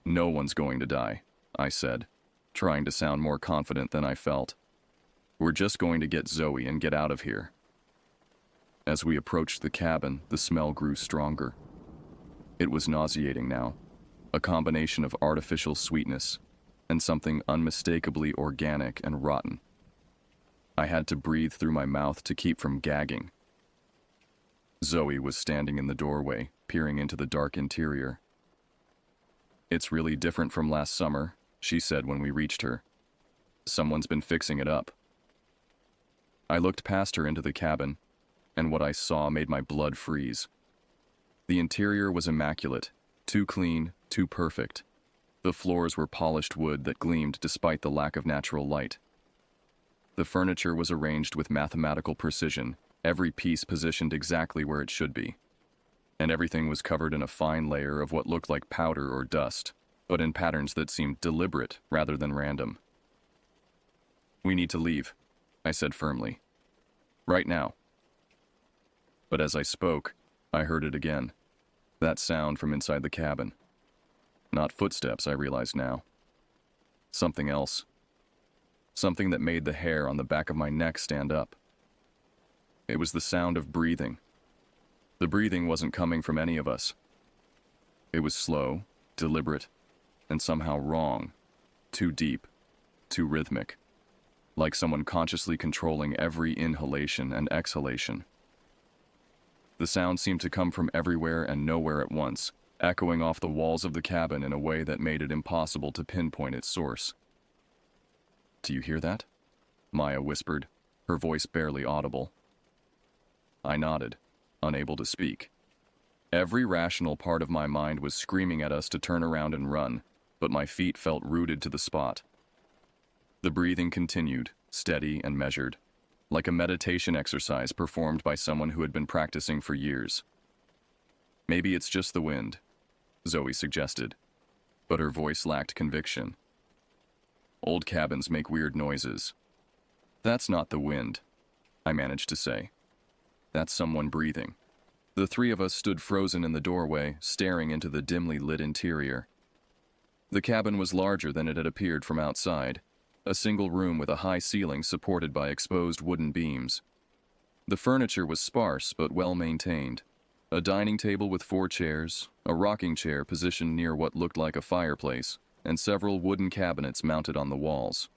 "No one's going to die," I said, trying to sound more confident than I felt. "We're just going to get Zoe and get out of here." As we approached the cabin, the smell grew stronger. It was nauseating now, a combination of artificial sweetness and something unmistakably organic and rotten. I had to breathe through my mouth to keep from gagging. Zoe was standing in the doorway, peering into the dark interior. "It's really different from last summer," she said when we reached her. "Someone's been fixing it up." I looked past her into the cabin, and what I saw made my blood freeze. The interior was immaculate, too clean, too perfect. The floors were polished wood that gleamed despite the lack of natural light. The furniture was arranged with mathematical precision, every piece positioned exactly where it should be. And everything was covered in a fine layer of what looked like powder or dust, but in patterns that seemed deliberate rather than random. "We need to leave," I said firmly. "Right now." But as I spoke, I heard it again. That sound from inside the cabin. Not footsteps, I realized now. Something else. Something that made the hair on the back of my neck stand up. It was the sound of breathing. The breathing wasn't coming from any of us. It was slow, deliberate, and somehow wrong. Too deep, too rhythmic. Like someone consciously controlling every inhalation and exhalation. The sound seemed to come from everywhere and nowhere at once, echoing off the walls of the cabin in a way that made it impossible to pinpoint its source. "Do you hear that?" Maya whispered, her voice barely audible. I nodded, unable to speak. Every rational part of my mind was screaming at us to turn around and run, but my feet felt rooted to the spot. The breathing continued, steady and measured, like a meditation exercise performed by someone who had been practicing for years. Maybe it's just the wind, Zoe suggested, but her voice lacked conviction. Old cabins make weird noises. That's not the wind, I managed to say. That's someone breathing. The three of us stood frozen in the doorway, staring into the dimly lit interior. The cabin was larger than it had appeared from outside, a single room with a high ceiling supported by exposed wooden beams. The furniture was sparse but well maintained. A dining table with 4 chairs, a rocking chair positioned near what looked like a fireplace, and several wooden cabinets mounted on the walls.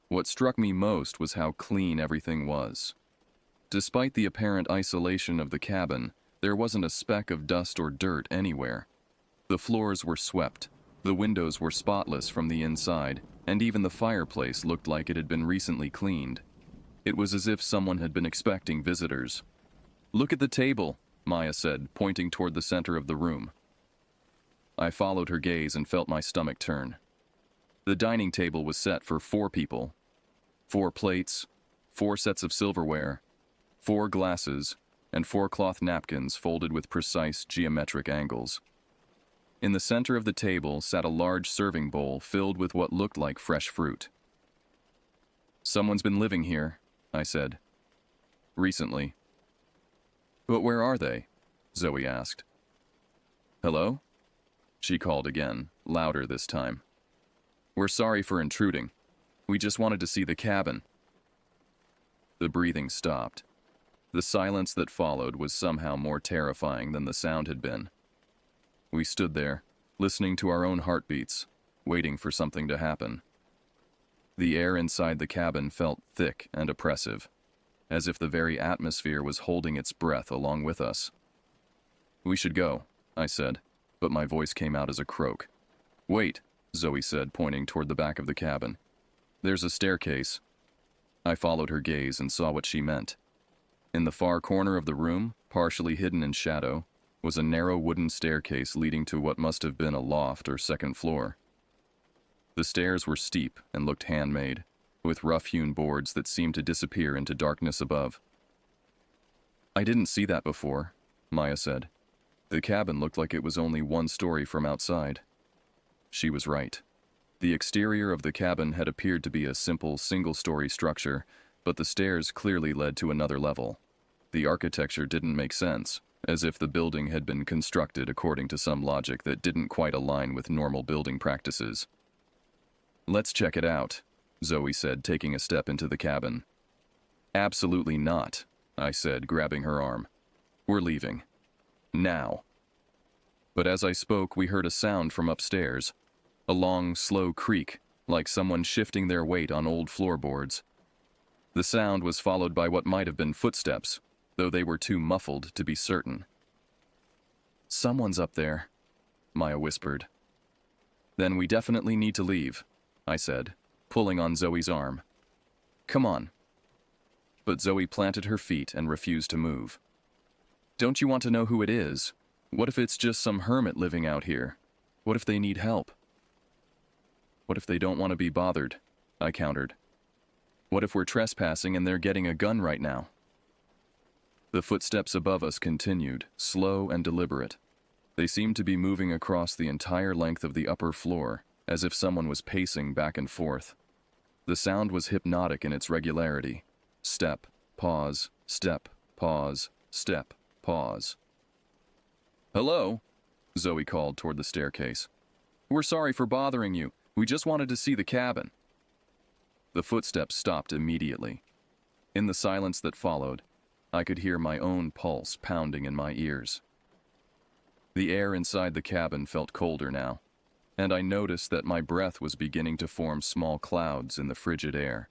What struck me most was how clean everything was. Despite the apparent isolation of the cabin, there wasn't a speck of dust or dirt anywhere. The floors were swept, the windows were spotless from the inside, and even the fireplace looked like it had been recently cleaned. It was as if someone had been expecting visitors. "Look at the table," Maya said, pointing toward the center of the room. I followed her gaze and felt my stomach turn. The dining table was set for 4 people. 4 plates, 4 sets of silverware, 4 glasses, and 4 cloth napkins folded with precise geometric angles. In the center of the table sat a large serving bowl filled with what looked like fresh fruit. "Someone's been living here," I said. "Recently." "But where are they?" Zoe asked. "Hello?" She called again, louder this time. "We're sorry for intruding. We just wanted to see the cabin." The breathing stopped. The silence that followed was somehow more terrifying than the sound had been. We stood there, listening to our own heartbeats, waiting for something to happen. The air inside the cabin felt thick and oppressive, as if the very atmosphere was holding its breath along with us. "We should go," I said, but my voice came out as a croak. "Wait," Zoe said, pointing toward the back of the cabin. "There's a staircase." I followed her gaze and saw what she meant. In the far corner of the room, partially hidden in shadow, was a narrow wooden staircase leading to what must have been a loft or second floor. The stairs were steep and looked handmade, with rough-hewn boards that seemed to disappear into darkness above. "I didn't see that before," Maya said. "The cabin looked like it was only 1 story from outside." She was right. The exterior of the cabin had appeared to be a simple single-story structure, but the stairs clearly led to another level. The architecture didn't make sense, as if the building had been constructed according to some logic that didn't quite align with normal building practices. "Let's check it out," Zoe said, taking a step into the cabin. "Absolutely not," I said, grabbing her arm. "We're leaving. Now." But as I spoke, we heard a sound from upstairs, a long, slow creak, like someone shifting their weight on old floorboards. The sound was followed by what might have been footsteps, though they were too muffled to be certain. "Someone's up there," Maya whispered. "Then we definitely need to leave," I said, pulling on Zoe's arm. "Come on." But Zoe planted her feet and refused to move. "Don't you want to know who it is? What if it's just some hermit living out here? What if they need help?" "What if they don't want to be bothered?" I countered. "What if we're trespassing and they're getting a gun right now?" The footsteps above us continued, slow and deliberate. They seemed to be moving across the entire length of the upper floor, as if someone was pacing back and forth. The sound was hypnotic in its regularity. Step, pause, step, pause, step, pause. "Hello?" Zoe called toward the staircase. "We're sorry for bothering you. We just wanted to see the cabin." The footsteps stopped immediately. In the silence that followed, I could hear my own pulse pounding in my ears. The air inside the cabin felt colder now, and I noticed that my breath was beginning to form small clouds in the frigid air.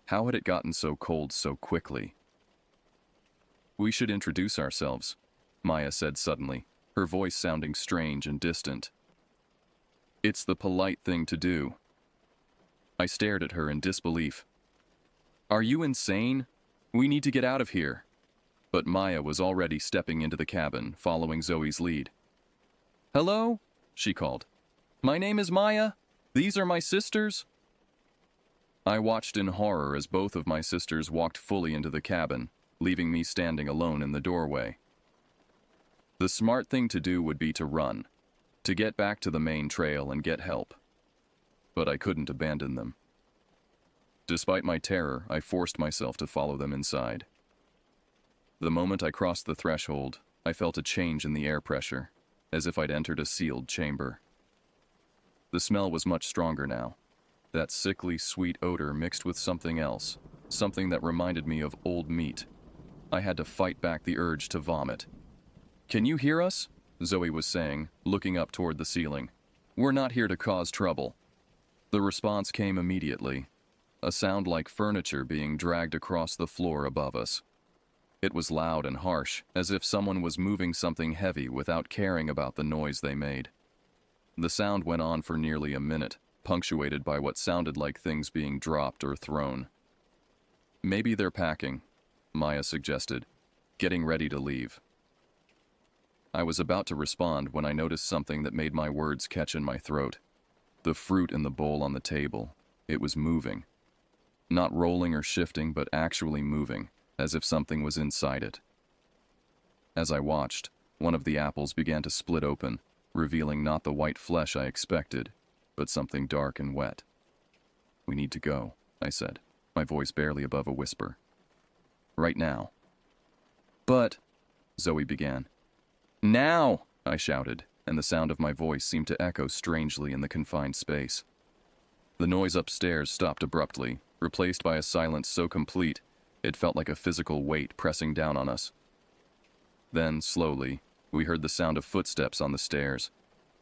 How had it gotten so cold so quickly? "We should introduce ourselves," Maya said suddenly, her voice sounding strange and distant. "It's the polite thing to do." I stared at her in disbelief. "Are you insane? We need to get out of here." but Maya was already stepping into the cabin, following Zoe's lead. "Hello?" she called. "My name is Maya. These are my sisters." I watched in horror as both of my sisters walked fully into the cabin, leaving me standing alone in the doorway. The smart thing to do would be to run, to get back to the main trail and get help. But I couldn't abandon them. Despite my terror, I forced myself to follow them inside. The moment I crossed the threshold, I felt a change in the air pressure, as if I'd entered a sealed chamber. The smell was much stronger now. That sickly, sweet odor mixed with something else, something that reminded me of old meat. I had to fight back the urge to vomit. "Can you hear us?" Zoe was saying, looking up toward the ceiling. "We're not here to cause trouble." The response came immediately, a sound like furniture being dragged across the floor above us. It was loud and harsh, as if someone was moving something heavy without caring about the noise they made. The sound went on for nearly a minute, punctuated by what sounded like things being dropped or thrown. "Maybe they're packing," Maya suggested, "getting ready to leave." I was about to respond when I noticed something that made my words catch in my throat. The fruit in the bowl on the table. It was moving. Not rolling or shifting, but actually moving, as if something was inside it. As I watched, one of the apples began to split open, revealing not the white flesh I expected, but something dark and wet. "We need to go," I said, my voice barely above a whisper. "Right now." "But," Zoe began. "Now!" I shouted, and the sound of my voice seemed to echo strangely in the confined space. The noise upstairs stopped abruptly, replaced by a silence so complete it felt like a physical weight pressing down on us. Then, slowly, we heard the sound of footsteps on the stairs.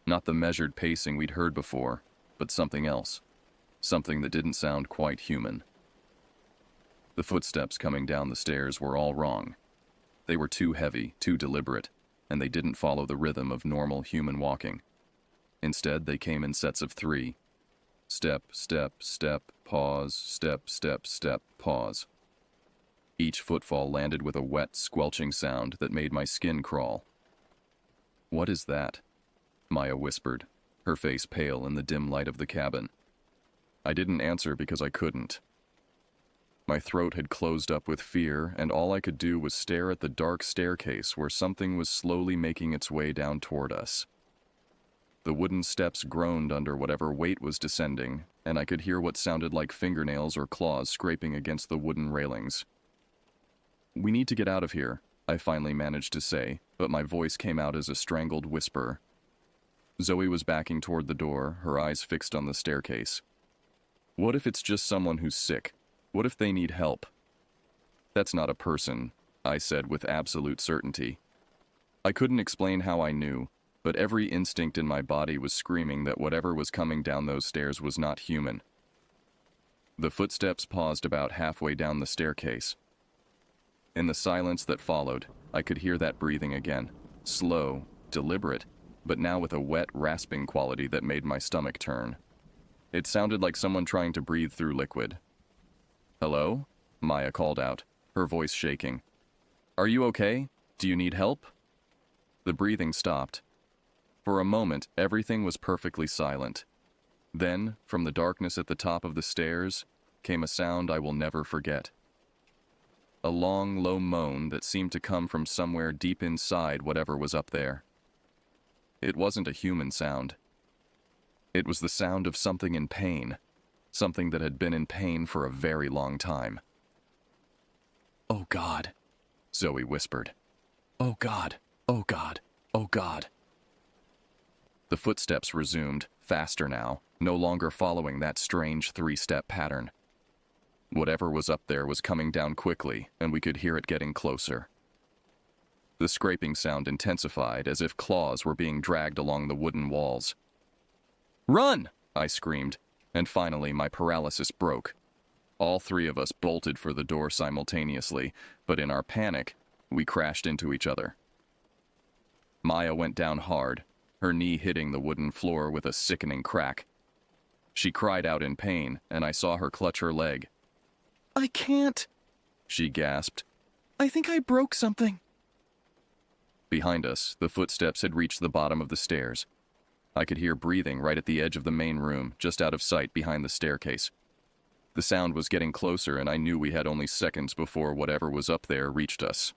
Not the measured pacing we'd heard before, but something else. Something that didn't sound quite human. The footsteps coming down the stairs were all wrong. They were too heavy, too deliberate, and they didn't follow the rhythm of normal human walking. Instead, they came in sets of 3. Step, step, step, pause, step, step, step, pause. Each footfall landed with a wet, squelching sound that made my skin crawl. "What is that?" Maya whispered, her face pale in the dim light of the cabin. I didn't answer because I couldn't. My throat had closed up with fear, and all I could do was stare at the dark staircase where something was slowly making its way down toward us. The wooden steps groaned under whatever weight was descending, and I could hear what sounded like fingernails or claws scraping against the wooden railings. "We need to get out of here," I finally managed to say, but my voice came out as a strangled whisper. Zoe was backing toward the door, her eyes fixed on the staircase. "What if it's just someone who's sick? What if they need help?" "That's not a person," I said with absolute certainty. I couldn't explain how I knew, but every instinct in my body was screaming that whatever was coming down those stairs was not human. The footsteps paused about halfway down the staircase. In the silence that followed, I could hear that breathing again, slow, deliberate, but now with a wet, rasping quality that made my stomach turn. It sounded like someone trying to breathe through liquid. "Hello?" Maya called out, her voice shaking. "Are you okay? Do you need help?" The breathing stopped. For a moment, everything was perfectly silent. Then, from the darkness at the top of the stairs, came a sound I will never forget. A long, low moan that seemed to come from somewhere deep inside whatever was up there. It wasn't a human sound. It was the sound of something in pain, something that had been in pain for a very long time. "Oh God," Zoe whispered. "Oh God, oh God, oh God." The footsteps resumed, faster now, no longer following that strange 3-step pattern. Whatever was up there was coming down quickly, and we could hear it getting closer. The scraping sound intensified as if claws were being dragged along the wooden walls. "Run!" I screamed, and finally my paralysis broke. All 3 of us bolted for the door simultaneously, but in our panic, we crashed into each other. Maya went down hard, her knee hitting the wooden floor with a sickening crack. She cried out in pain, and I saw her clutch her leg. "I can't," she gasped. I think I broke something. Behind us, the footsteps had reached the bottom of the stairs. I could hear breathing right at the edge of the main room, just out of sight behind the staircase. The sound was getting closer, and I knew we had only seconds before whatever was up there reached us.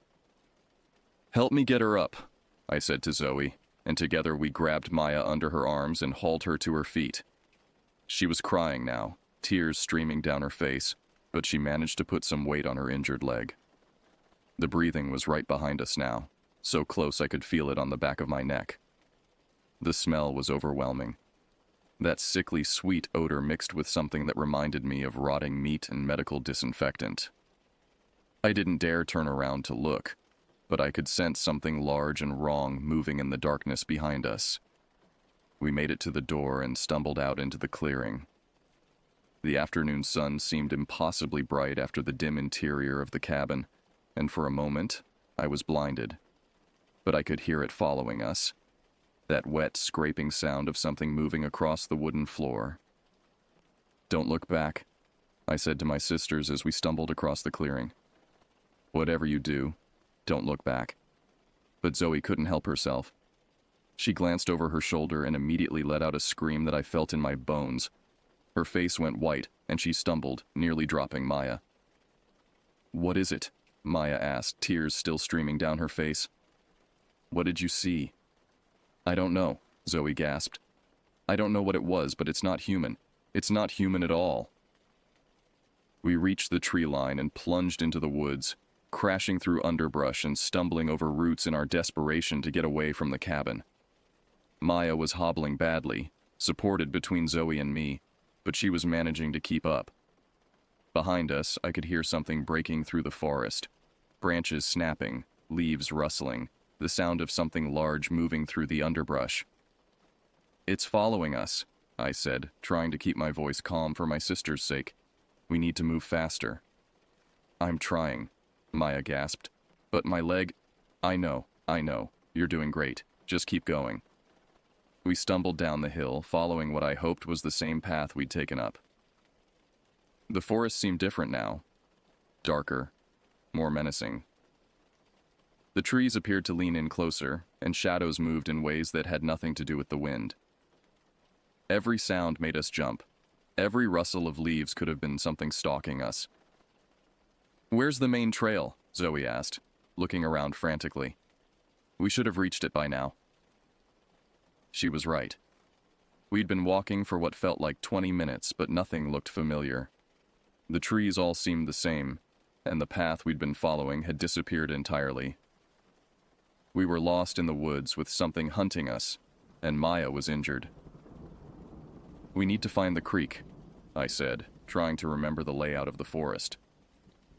"Help me get her up," I said to Zoe, and together we grabbed Maya under her arms and hauled her to her feet. She was crying now, tears streaming down her face, but she managed to put some weight on her injured leg. The breathing was right behind us now, so close I could feel it on the back of my neck. The smell was overwhelming. That sickly sweet odor mixed with something that reminded me of rotting meat and medical disinfectant. I didn't dare turn around to look, but I could sense something large and wrong moving in the darkness behind us. We made it to the door and stumbled out into the clearing. The afternoon sun seemed impossibly bright after the dim interior of the cabin, and for a moment, I was blinded. But I could hear it following us. That wet, scraping sound of something moving across the wooden floor. "Don't look back," I said to my sisters as we stumbled across the clearing. "Whatever you do, don't look back." But Zoe couldn't help herself. She glanced over her shoulder and immediately let out a scream that I felt in my bones. Her face went white, and she stumbled, nearly dropping Maya. "What is it?" Maya asked, tears still streaming down her face. "What did you see?" "I don't know," Zoe gasped. "I don't know what it was, but it's not human. It's not human at all." We reached the tree line and plunged into the woods, crashing through underbrush and stumbling over roots in our desperation to get away from the cabin. Maya was hobbling badly, supported between Zoe and me, but she was managing to keep up. Behind us, I could hear something breaking through the forest. Branches snapping, leaves rustling, the sound of something large moving through the underbrush. "It's following us," I said, trying to keep my voice calm for my sister's sake. "We need to move faster." "I'm trying," Maya gasped. "But my leg—" I know. You're doing great. Just keep going." We stumbled down the hill, following what I hoped was the same path we'd taken up. The forest seemed different now. Darker, more menacing. The trees appeared to lean in closer, and shadows moved in ways that had nothing to do with the wind. Every sound made us jump. Every rustle of leaves could have been something stalking us. "Where's the main trail?" Zoe asked, looking around frantically. "We should have reached it by now." She was right. We'd been walking for what felt like 20 minutes, but nothing looked familiar. The trees all seemed the same, and the path we'd been following had disappeared entirely. We were lost in the woods with something hunting us, and Maya was injured. "We need to find the creek," I said, trying to remember the layout of the forest.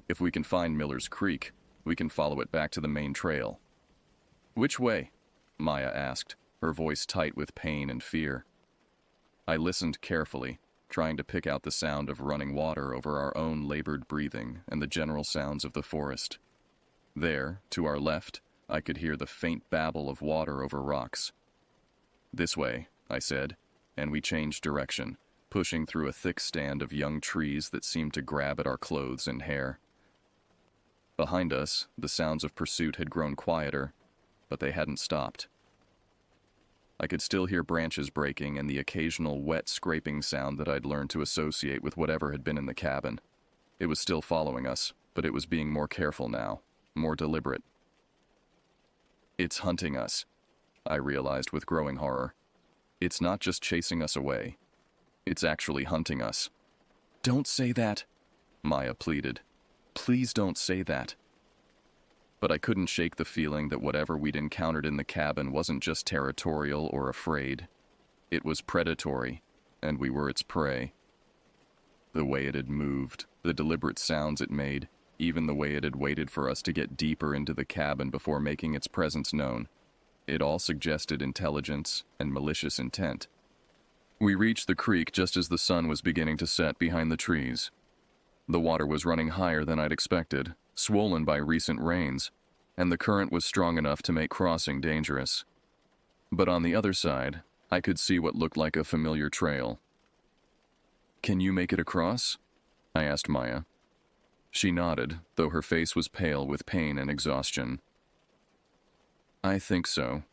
"If we can find Miller's Creek, we can follow it back to the main trail." "Which way?" Maya asked, her voice tight with pain and fear. I listened carefully, trying to pick out the sound of running water over our own labored breathing and the general sounds of the forest. There, to our left, I could hear the faint babble of water over rocks. "This way," I said, and we changed direction, pushing through a thick stand of young trees that seemed to grab at our clothes and hair. Behind us, the sounds of pursuit had grown quieter, but they hadn't stopped. I could still hear branches breaking and the occasional wet scraping sound that I'd learned to associate with whatever had been in the cabin. It was still following us, but it was being more careful now, more deliberate. "It's hunting us," I realized with growing horror. "It's not just chasing us away. It's actually hunting us." "Don't say that," Maya pleaded. "Please don't say that." But I couldn't shake the feeling that whatever we'd encountered in the cabin wasn't just territorial or afraid. It was predatory, and we were its prey. The way it had moved, the deliberate sounds it made, even the way it had waited for us to get deeper into the cabin before making its presence known. It all suggested intelligence and malicious intent. We reached the creek just as the sun was beginning to set behind the trees. The water was running higher than I'd expected, swollen by recent rains, and the current was strong enough to make crossing dangerous. But on the other side, I could see what looked like a familiar trail. "Can you make it across?" I asked Maya. She nodded, though her face was pale with pain and exhaustion. I think so.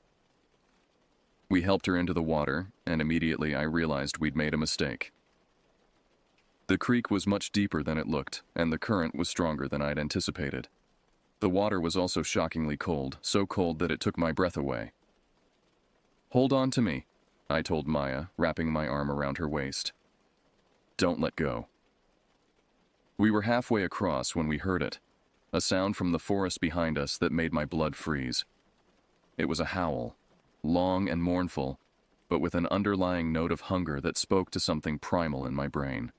We helped her into the water, and immediately I realized we'd made a mistake. The creek was much deeper than it looked, and the current was stronger than I'd anticipated. The water was also shockingly cold, so cold that it took my breath away. Hold on to me, I told Maya, wrapping my arm around her waist. Don't let go. We were halfway across when we heard it, a sound from the forest behind us that made my blood freeze. It was a howl, long and mournful, but with an underlying note of hunger that spoke to something primal in my brain.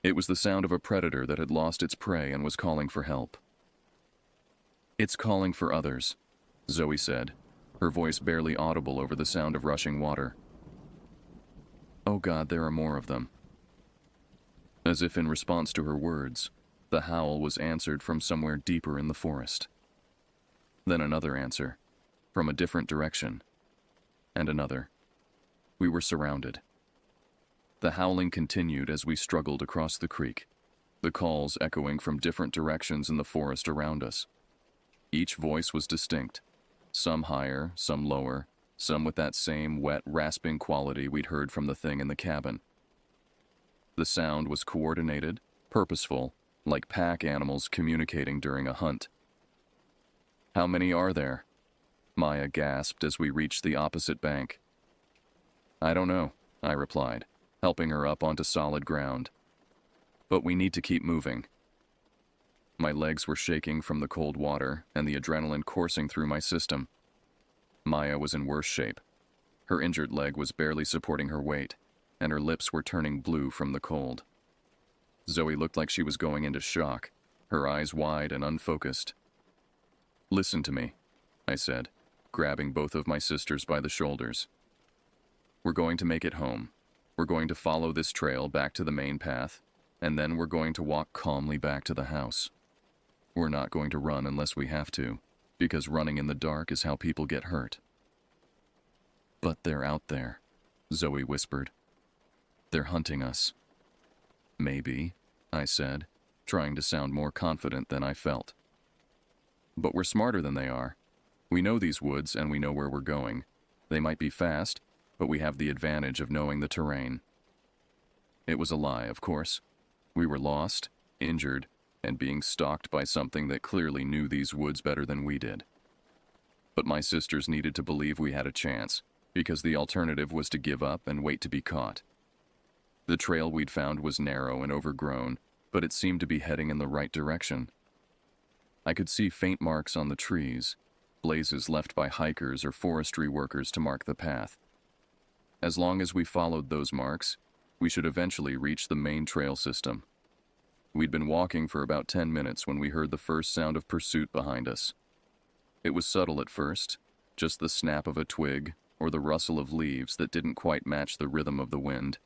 It was the sound of a predator that had lost its prey and was calling for help. It's calling for others, Zoe said, her voice barely audible over the sound of rushing water. Oh God, there are more of them. As if in response to her words, the howl was answered from somewhere deeper in the forest. Then another answer, from a different direction, and another. We were surrounded. The howling continued as we struggled across the creek, the calls echoing from different directions in the forest around us. Each voice was distinct, some higher, some lower, some with that same wet, rasping quality we'd heard from the thing in the cabin. The sound was coordinated, purposeful, like pack animals communicating during a hunt. How many are there? Maya gasped as we reached the opposite bank. I don't know, I replied, helping her up onto solid ground. But we need to keep moving. My legs were shaking from the cold water and the adrenaline coursing through my system. Maya was in worse shape. Her injured leg was barely supporting her weight, and her lips were turning blue from the cold. Zoe looked like she was going into shock, her eyes wide and unfocused. Listen to me, I said, grabbing both of my sisters by the shoulders. We're going to make it home. We're going to follow this trail back to the main path, and then we're going to walk calmly back to the house. We're not going to run unless we have to, because running in the dark is how people get hurt. But they're out there, Zoe whispered. They're hunting us. Maybe, I said, trying to sound more confident than I felt. But we're smarter than they are. We know these woods and we know where we're going. They might be fast, but we have the advantage of knowing the terrain. It was a lie, of course. We were lost, injured, and being stalked by something that clearly knew these woods better than we did. But my sisters needed to believe we had a chance, because the alternative was to give up and wait to be caught. The trail we'd found was narrow and overgrown, but it seemed to be heading in the right direction. I could see faint marks on the trees, blazes left by hikers or forestry workers to mark the path. As long as we followed those marks, we should eventually reach the main trail system. We'd been walking for about 10 minutes when we heard the first sound of pursuit behind us. It was subtle at first, just the snap of a twig or the rustle of leaves that didn't quite match the rhythm of the wind.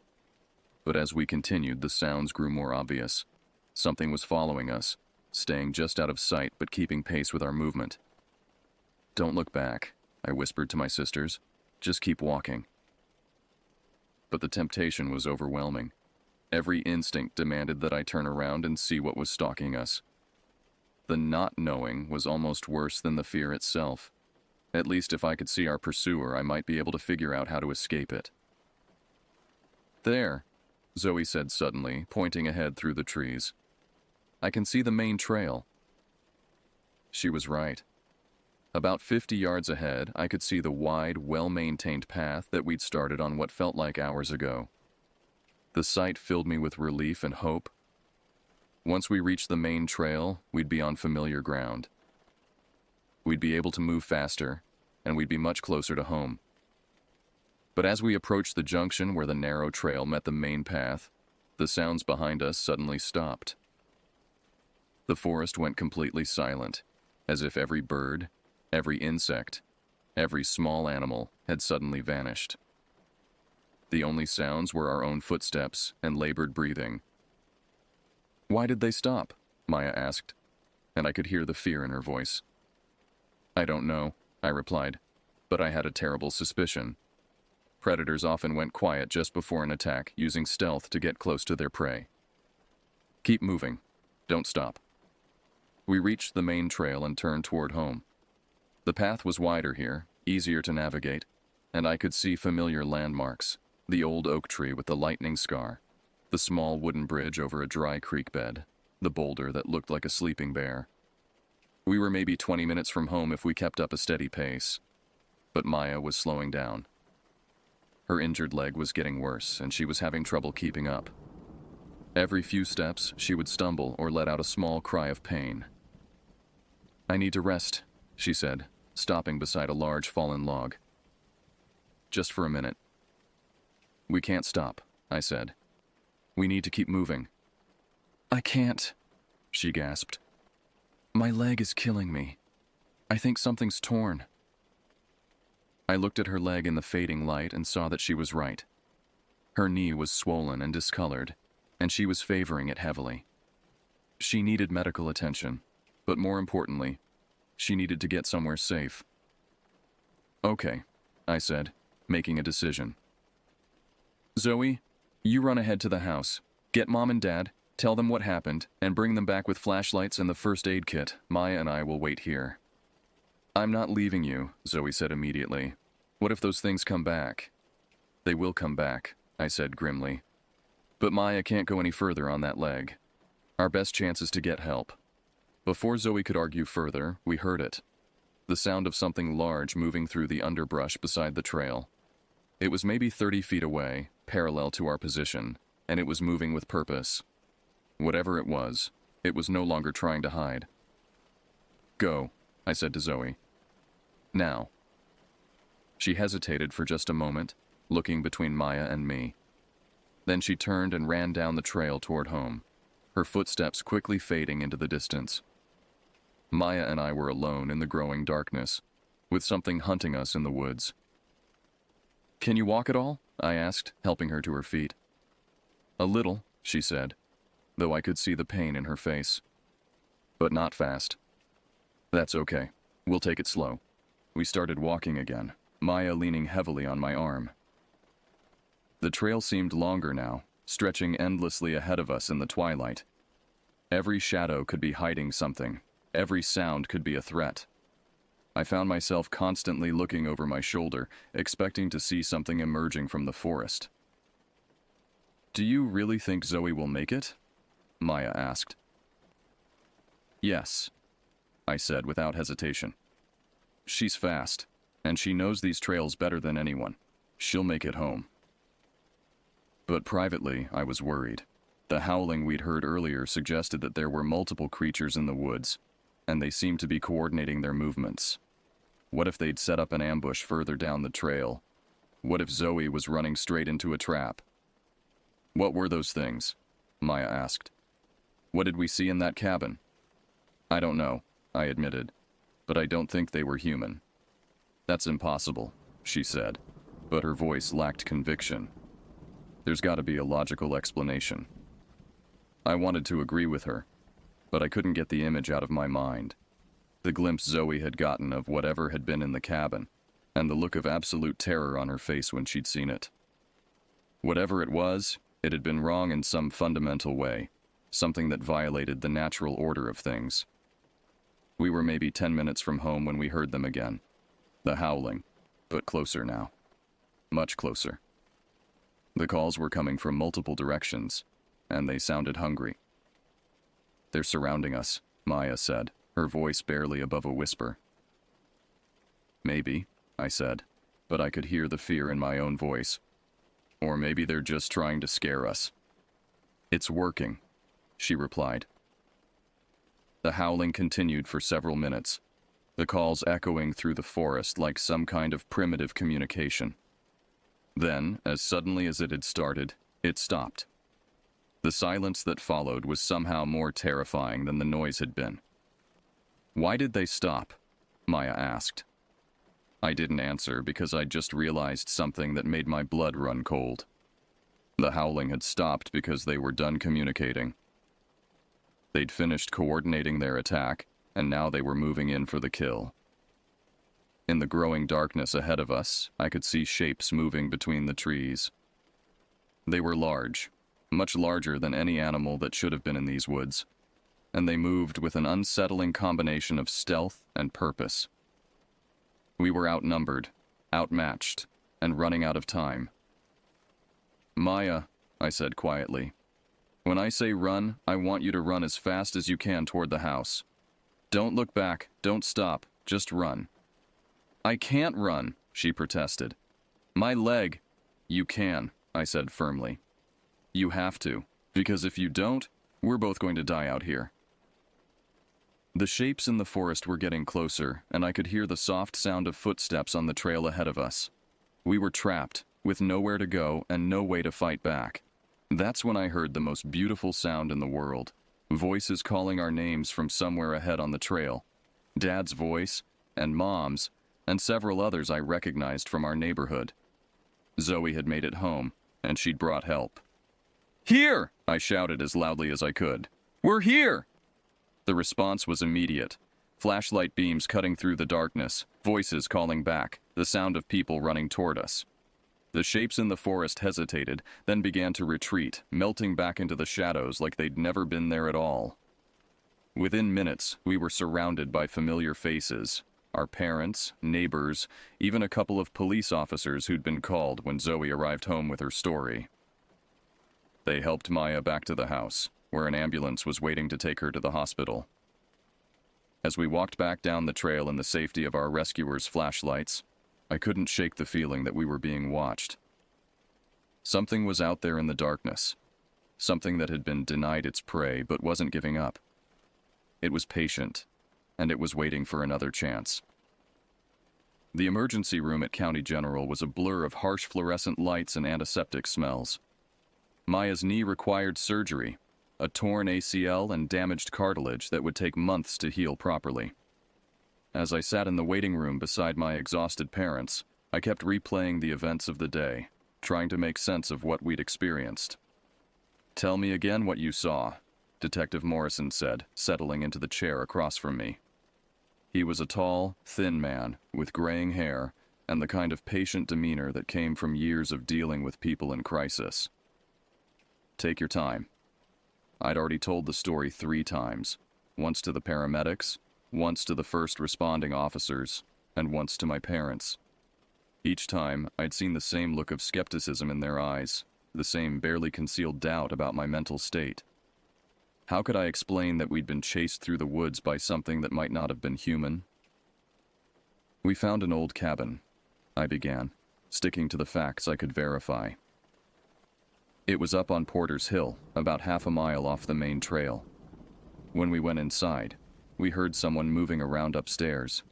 But as we continued, the sounds grew more obvious. Something was following us, staying just out of sight but keeping pace with our movement. Don't look back, I whispered to my sisters. Just keep walking. But the temptation was overwhelming. Every instinct demanded that I turn around and see what was stalking us. The not knowing was almost worse than the fear itself. At least if I could see our pursuer, I might be able to figure out how to escape it. There, Zoe said suddenly, pointing ahead through the trees. I can see the main trail. She was right. About 50 yards ahead, I could see the wide, well-maintained path that we'd started on what felt like hours ago. The sight filled me with relief and hope. Once we reached the main trail, we'd be on familiar ground. We'd be able to move faster, and we'd be much closer to home. But as we approached the junction where the narrow trail met the main path, the sounds behind us suddenly stopped. The forest went completely silent, as if every bird, every insect, every small animal had suddenly vanished. The only sounds were our own footsteps and labored breathing. Why did they stop? Maya asked, and I could hear the fear in her voice. I don't know, I replied, but I had a terrible suspicion. Predators often went quiet just before an attack, using stealth to get close to their prey. Keep moving, Don't stop. We reached the main trail and turned toward home. The path was wider here, easier to navigate, and I could see familiar landmarks: the old oak tree with the lightning scar, the small wooden bridge over a dry creek bed, the boulder that looked like a sleeping bear. We were maybe 20 minutes from home if we kept up a steady pace, but Maya was slowing down. Her injured leg was getting worse, and she was having trouble keeping up. Every few steps, she would stumble or let out a small cry of pain. "I need to rest," she said, stopping beside a large fallen log. "Just for a minute." "We can't stop," I said. "We need to keep moving." "I can't," she gasped. "My leg is killing me. I think something's torn." I looked at her leg in the fading light and saw that she was right. Her knee was swollen and discolored, and she was favoring it heavily. She needed medical attention, but more importantly, she needed to get somewhere safe. "Okay," I said, making a decision. "Zoe, you run ahead to the house. Get Mom and Dad, tell them what happened, and bring them back with flashlights and the first aid kit. Maya and I will wait here." "I'm not leaving you," Zoe said immediately. "What if those things come back?" "They will come back," I said grimly. "But Maya can't go any further on that leg. Our best chance is to get help." Before Zoe could argue further, we heard it. The sound of something large moving through the underbrush beside the trail. It was maybe 30 feet away, parallel to our position, and it was moving with purpose. Whatever it was no longer trying to hide. "Go," I said to Zoe. "Now." She hesitated for just a moment, looking between Maya and me. Then she turned and ran down the trail toward home, her footsteps quickly fading into the distance. Maya and I were alone in the growing darkness, with something hunting us in the woods. "Can you walk at all?" I asked, helping her to her feet. "A little," she said, though I could see the pain in her face. "But not fast." "That's okay. We'll take it slow." We started walking again, Maya leaning heavily on my arm. The trail seemed longer now, stretching endlessly ahead of us in the twilight. Every shadow could be hiding something. Every sound could be a threat. I found myself constantly looking over my shoulder, expecting to see something emerging from the forest. "Do you really think Zoe will make it?" Maya asked. "Yes," I said without hesitation. "She's fast, and she knows these trails better than anyone. She'll make it home." But privately, I was worried. The howling we'd heard earlier suggested that there were multiple creatures in the woods, and they seemed to be coordinating their movements. What if they'd set up an ambush further down the trail? What if Zoe was running straight into a trap? "What were those things?" Maya asked. "What did we see in that cabin?" "I don't know," I admitted, "but I don't think they were human." "That's impossible," she said, but her voice lacked conviction. "There's got to be a logical explanation." I wanted to agree with her, but I couldn't get the image out of my mind. The glimpse Zoe had gotten of whatever had been in the cabin, and the look of absolute terror on her face when she'd seen it. Whatever it was, it had been wrong in some fundamental way, something that violated the natural order of things. We were maybe 10 minutes from home when we heard them again. The howling, but closer now. Much closer. The calls were coming from multiple directions, and they sounded hungry. "They're surrounding us," Maya said, her voice barely above a whisper. "Maybe," I said, but I could hear the fear in my own voice. "Or maybe they're just trying to scare us." "It's working," she replied. The howling continued for several minutes, the calls echoing through the forest like some kind of primitive communication. Then, as suddenly as it had started, it stopped. The silence that followed was somehow more terrifying than the noise had been. "Why did they stop?" Maya asked. I didn't answer because I'd just realized something that made my blood run cold. The howling had stopped because they were done communicating. They'd finished coordinating their attack, and now they were moving in for the kill. In the growing darkness ahead of us, I could see shapes moving between the trees. They were large, much larger than any animal that should have been in these woods. and they moved with an unsettling combination of stealth and purpose. We were outnumbered, outmatched, and running out of time. "Maya," I said quietly, "when I say run, I want you to run as fast as you can toward the house. Don't look back, don't stop, just run." "I can't run," she protested. "My leg." "You can," I said firmly. "You have to, because if you don't, we're both going to die out here." The shapes in the forest were getting closer, and I could hear the soft sound of footsteps on the trail ahead of us. We were trapped, with nowhere to go and no way to fight back. That's when I heard the most beautiful sound in the world. Voices calling our names from somewhere ahead on the trail. Dad's voice, and Mom's, and several others I recognized from our neighborhood. Zoe had made it home, and she'd brought help. "Here!" I shouted as loudly as I could. "We're here!" The response was immediate. Flashlight beams cutting through the darkness, voices calling back, the sound of people running toward us. The shapes in the forest hesitated, then began to retreat, melting back into the shadows like they'd never been there at all. Within minutes, we were surrounded by familiar faces. Our parents, neighbors, even a couple of police officers who'd been called when Zoe arrived home with her story. They helped Maya back to the house, where an ambulance was waiting to take her to the hospital. As we walked back down the trail in the safety of our rescuers' flashlights, I couldn't shake the feeling that we were being watched. Something was out there in the darkness, something that had been denied its prey but wasn't giving up. It was patient, and it was waiting for another chance. The emergency room at County General was a blur of harsh fluorescent lights and antiseptic smells. Maya's knee required surgery, a torn ACL and damaged cartilage that would take months to heal properly. As I sat in the waiting room beside my exhausted parents, I kept replaying the events of the day, trying to make sense of what we'd experienced. "Tell me again what you saw," Detective Morrison said, settling into the chair across from me. He was a tall, thin man with graying hair and the kind of patient demeanor that came from years of dealing with people in crisis. "Take your time." I'd already told the story 3 times, once to the paramedics, once to the first responding officers, and once to my parents. Each time, I'd seen the same look of skepticism in their eyes, the same barely concealed doubt about my mental state. How could I explain that we'd been chased through the woods by something that might not have been human? "We found an old cabin," I began, sticking to the facts I could verify. It was up on Porter's Hill, about half a mile off the main trail. When we went inside, we heard someone moving around upstairs.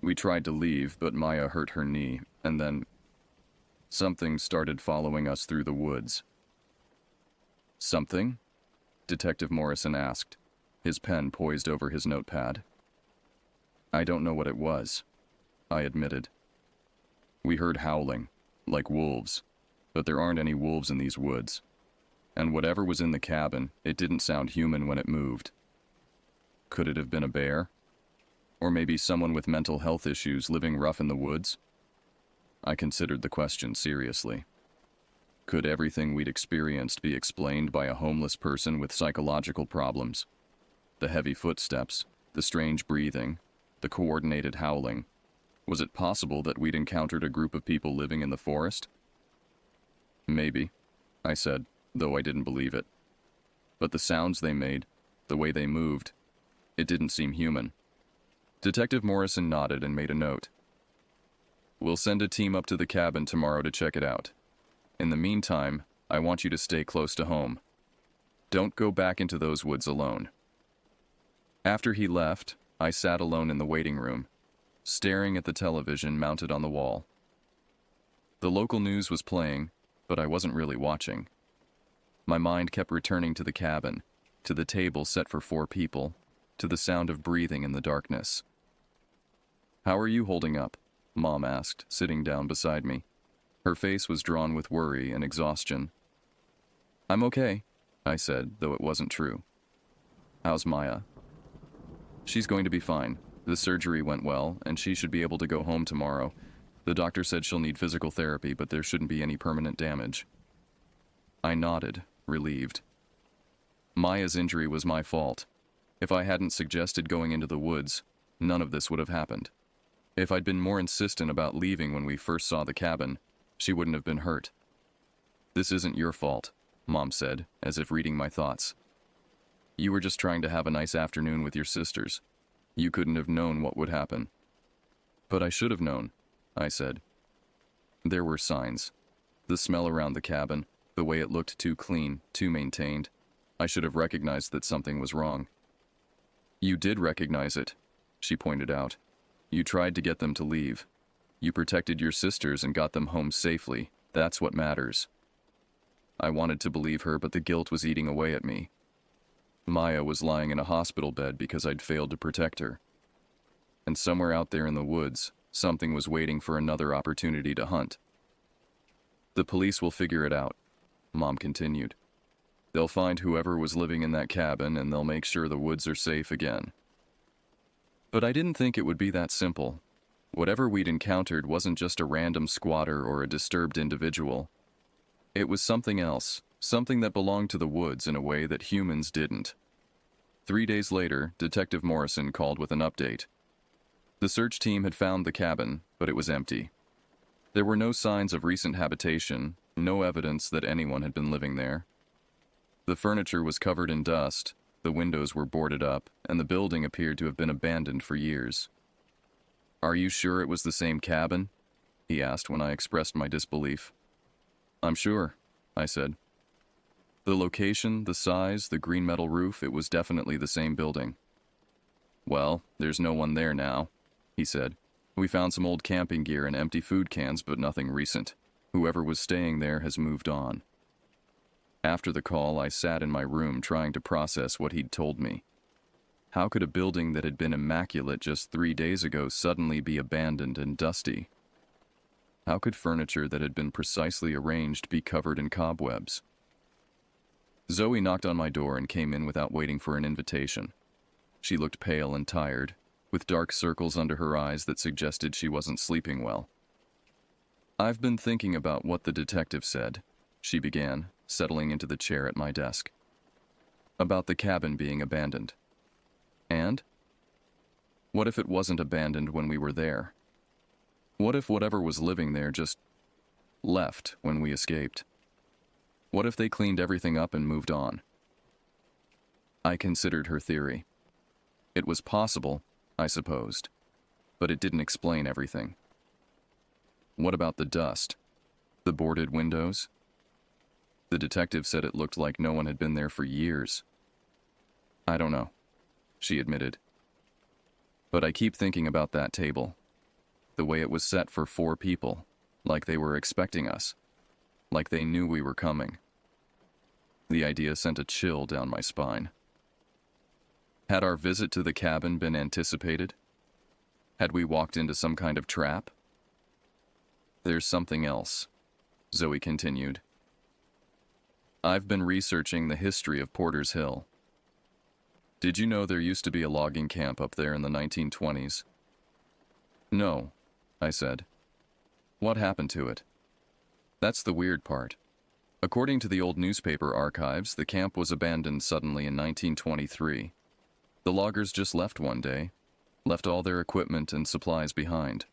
We tried to leave, but Maya hurt her knee, and then something started following us through the woods. "Something?" Detective Morrison asked, his pen poised over his notepad. "I don't know what it was," I admitted. "We heard howling, like wolves, but there aren't any wolves in these woods. And whatever was in the cabin, it didn't sound human when it moved. Could it have been a bear? Or maybe someone with mental health issues living rough in the woods?" I considered the question seriously. Could everything we'd experienced be explained by a homeless person with psychological problems? The heavy footsteps, the strange breathing, the coordinated howling. Was it possible that we'd encountered a group of people living in the forest? "Maybe," I said, though I didn't believe it. But the sounds they made, the way they moved, it didn't seem human. Detective Morrison nodded and made a note. "We'll send a team up to the cabin tomorrow to check it out. In the meantime, I want you to stay close to home. Don't go back into those woods alone." After he left, I sat alone in the waiting room, staring at the television mounted on the wall. The local news was playing, but I wasn't really watching. My mind kept returning to the cabin, to the table set for 4 people, to the sound of breathing in the darkness. "How are you holding up?" Mom asked, sitting down beside me. Her face was drawn with worry and exhaustion. "I'm okay," I said, though it wasn't true. "How's Maya?" "She's going to be fine. The surgery went well, and she should be able to go home tomorrow. The doctor said she'll need physical therapy, but there shouldn't be any permanent damage." I nodded, relieved. Maya's injury was my fault. If I hadn't suggested going into the woods, none of this would have happened. If I'd been more insistent about leaving when we first saw the cabin, she wouldn't have been hurt. "This isn't your fault," Mom said, as if reading my thoughts. "You were just trying to have a nice afternoon with your sisters. You couldn't have known what would happen." "But I should have known," I said. There were signs. The smell around the cabin, the way it looked too clean, too maintained. I should have recognized that something was wrong. "You did recognize it," she pointed out. "You tried to get them to leave. You protected your sisters and got them home safely. That's what matters." I wanted to believe her, but the guilt was eating away at me. Maya was lying in a hospital bed because I'd failed to protect her. And somewhere out there in the woods, something was waiting for another opportunity to hunt. "The police will figure it out," Mom continued. "They'll find whoever was living in that cabin and they'll make sure the woods are safe again." But I didn't think it would be that simple. Whatever we'd encountered wasn't just a random squatter or a disturbed individual. It was something else, something that belonged to the woods in a way that humans didn't. 3 days later, Detective Morrison called with an update. The search team had found the cabin, but it was empty. There were no signs of recent habitation, no evidence that anyone had been living there. The furniture was covered in dust, the windows were boarded up, and the building appeared to have been abandoned for years. "Are you sure it was the same cabin?" he asked when I expressed my disbelief. "I'm sure," I said. "The location, the size, the green metal roof, it was definitely the same building." "Well, there's no one there now," he said. "We found some old camping gear and empty food cans, but nothing recent. Whoever was staying there has moved on." After the call, I sat in my room trying to process what he'd told me. How could a building that had been immaculate just 3 days ago suddenly be abandoned and dusty? How could furniture that had been precisely arranged be covered in cobwebs? Zoe knocked on my door and came in without waiting for an invitation. She looked pale and tired, with dark circles under her eyes that suggested she wasn't sleeping well. "I've been thinking about what the detective said," she began, settling into the chair at my desk. "About the cabin being abandoned. And? What if it wasn't abandoned when we were there? What if whatever was living there just left when we escaped? What if they cleaned everything up and moved on?" I considered her theory. It was possible, I supposed, but it didn't explain everything. What about the dust? The boarded windows? The detective said it looked like no one had been there for years. "I don't know," she admitted. "But I keep thinking about that table. The way it was set for 4 people, like they were expecting us, like they knew we were coming." The idea sent a chill down my spine. Had our visit to the cabin been anticipated? Had we walked into some kind of trap? "There's something else," Zoe continued. "I've been researching the history of Porter's Hill. Did you know there used to be a logging camp up there in the 1920s? "No," I said. "What happened to it?" "That's the weird part. According to the old newspaper archives, the camp was abandoned suddenly in 1923. The loggers just left one day, left all their equipment and supplies behind.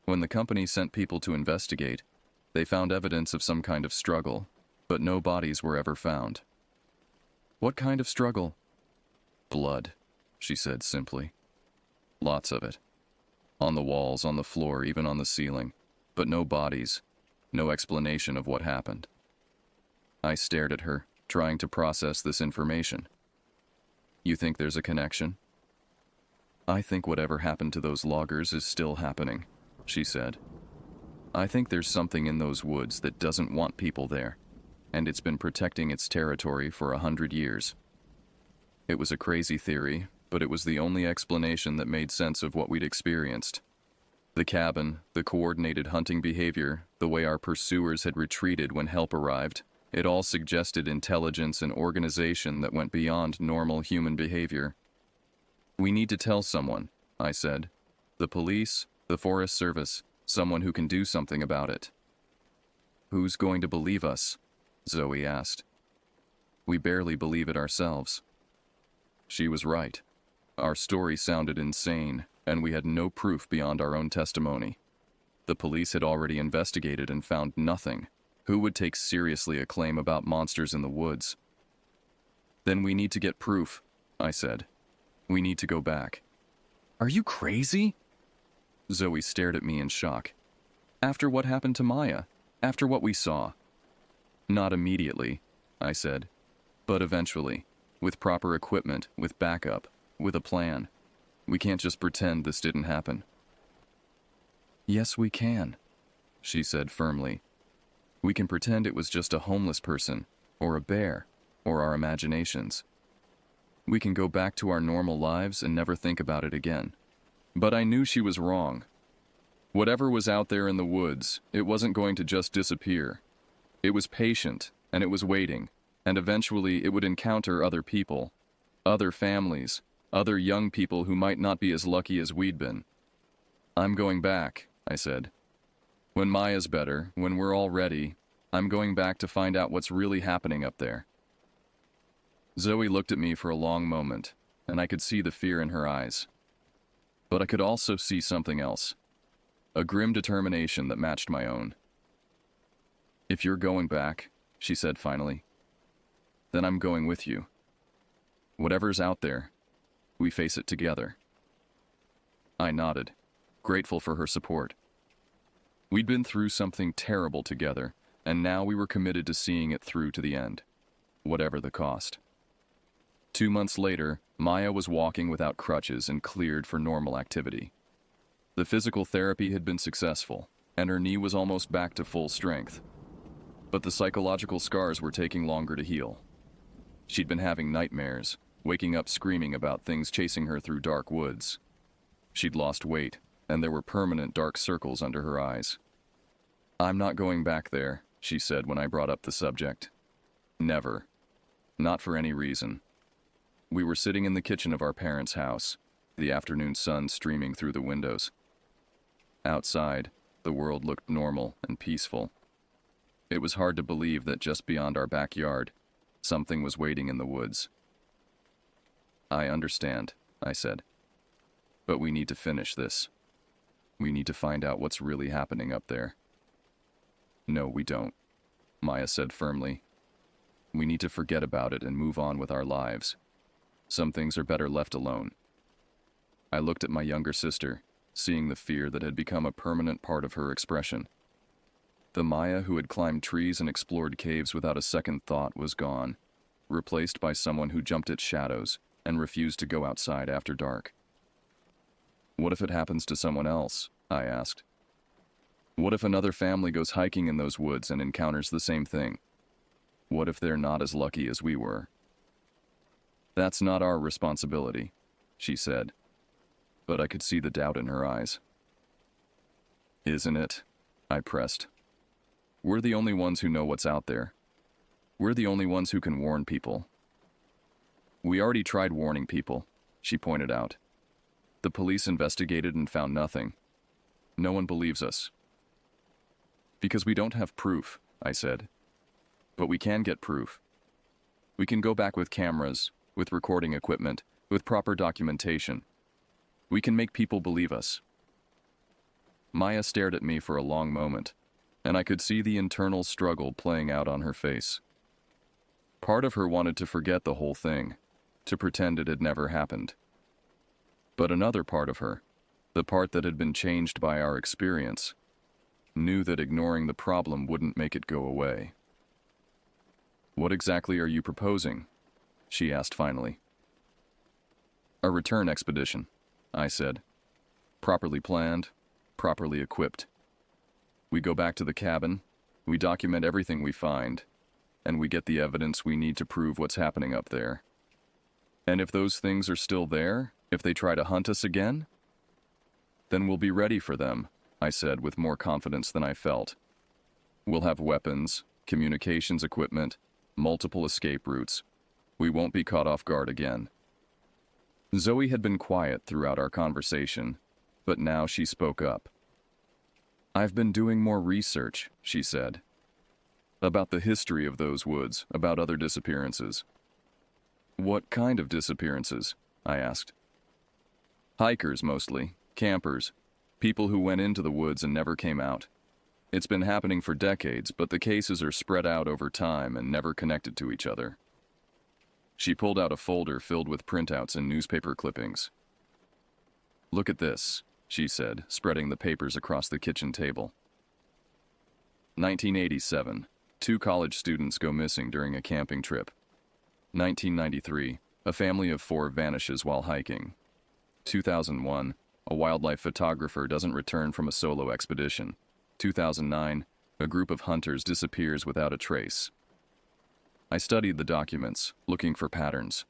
When the company sent people to investigate, they found evidence of some kind of struggle, but no bodies were ever found." "What kind of struggle?" "Blood," she said simply. "Lots of it. On the walls, on the floor, even on the ceiling. But no bodies, no explanation of what happened." I stared at her, trying to process this information. "You think there's a connection?" "I think whatever happened to those loggers is still happening," she said. "I think there's something in those woods that doesn't want people there, and it's been protecting its territory for 100 years. It was a crazy theory, but it was the only explanation that made sense of what we'd experienced. The cabin, the coordinated hunting behavior, the way our pursuers had retreated when help arrived, it all suggested intelligence and organization that went beyond normal human behavior. "We need to tell someone," I said. "The police, the Forest Service, someone who can do something about it." "Who's going to believe us?" Zoe asked. "We barely believe it ourselves." She was right. Our story sounded insane, and we had no proof beyond our own testimony. The police had already investigated and found nothing. Who would take seriously a claim about monsters in the woods? Then we need to get proof, I said. We need to go back. Are you crazy? Zoe stared at me in shock. After what happened to Maya? After what we saw? Not immediately, I said. But eventually, with proper equipment, with backup, with a plan. We can't just pretend this didn't happen. Yes, we can, she said firmly. We can pretend it was just a homeless person, or a bear, or our imaginations. We can go back to our normal lives and never think about it again. But I knew she was wrong. Whatever was out there in the woods, it wasn't going to just disappear. It was patient, and it was waiting, and eventually it would encounter other people, other families, other young people who might not be as lucky as we'd been. I'm going back, I said. When Maya's better, when we're all ready, I'm going back to find out what's really happening up there. Zoe looked at me for a long moment, and I could see the fear in her eyes. But I could also see something else, a grim determination that matched my own. If you're going back, she said finally, then I'm going with you. Whatever's out there, we face it together. I nodded, grateful for her support. We'd been through something terrible together, and now we were committed to seeing it through to the end, whatever the cost. 2 months later, Maya was walking without crutches and cleared for normal activity. The physical therapy had been successful, and her knee was almost back to full strength. But the psychological scars were taking longer to heal. She'd been having nightmares, waking up screaming about things chasing her through dark woods. She'd lost weight, and there were permanent dark circles under her eyes. I'm not going back there, she said when I brought up the subject. Never. Not for any reason. We were sitting in the kitchen of our parents' house, the afternoon sun streaming through the windows. Outside, the world looked normal and peaceful. It was hard to believe that just beyond our backyard, something was waiting in the woods. I understand, I said. But we need to finish this. We need to find out what's really happening up there. No, we don't, Maya said firmly. We need to forget about it and move on with our lives. Some things are better left alone. I looked at my younger sister, seeing the fear that had become a permanent part of her expression. The Maya who had climbed trees and explored caves without a second thought was gone, replaced by someone who jumped at shadows and refused to go outside after dark. What if it happens to someone else? I asked. What if another family goes hiking in those woods and encounters the same thing? What if they're not as lucky as we were? That's not our responsibility, she said, but I could see the doubt in her eyes. Isn't it? I pressed. We're the only ones who know what's out there. We're the only ones who can warn people. We already tried warning people, she pointed out. The police investigated and found nothing. No one believes us. Because we don't have proof, I said. But we can get proof. We can go back with cameras, with recording equipment, with proper documentation. We can make people believe us. Maya stared at me for a long moment, and I could see the internal struggle playing out on her face. Part of her wanted to forget the whole thing, to pretend it had never happened. But another part of her, the part that had been changed by our experience, knew that ignoring the problem wouldn't make it go away. What exactly are you proposing? She asked finally. A return expedition, I said. Properly planned, properly equipped. We go back to the cabin, we document everything we find, and we get the evidence we need to prove what's happening up there. And if those things are still there, if they try to hunt us again, then we'll be ready for them, I said with more confidence than I felt. We'll have weapons, communications equipment, multiple escape routes. We won't be caught off guard again. Zoe had been quiet throughout our conversation, but now she spoke up. I've been doing more research, she said, about the history of those woods, about other disappearances. What kind of disappearances? I asked. Hikers mostly, campers, people who went into the woods and never came out. It's been happening for decades, but the cases are spread out over time and never connected to each other. She pulled out a folder filled with printouts and newspaper clippings. Look at this, she said, spreading the papers across the kitchen table. 1987. 2 college students go missing during a camping trip. 1993. A family of 4 vanishes while hiking. 2001. A wildlife photographer doesn't return from a solo expedition. 2009. A group of hunters disappears without a trace. I studied the documents, looking for patterns.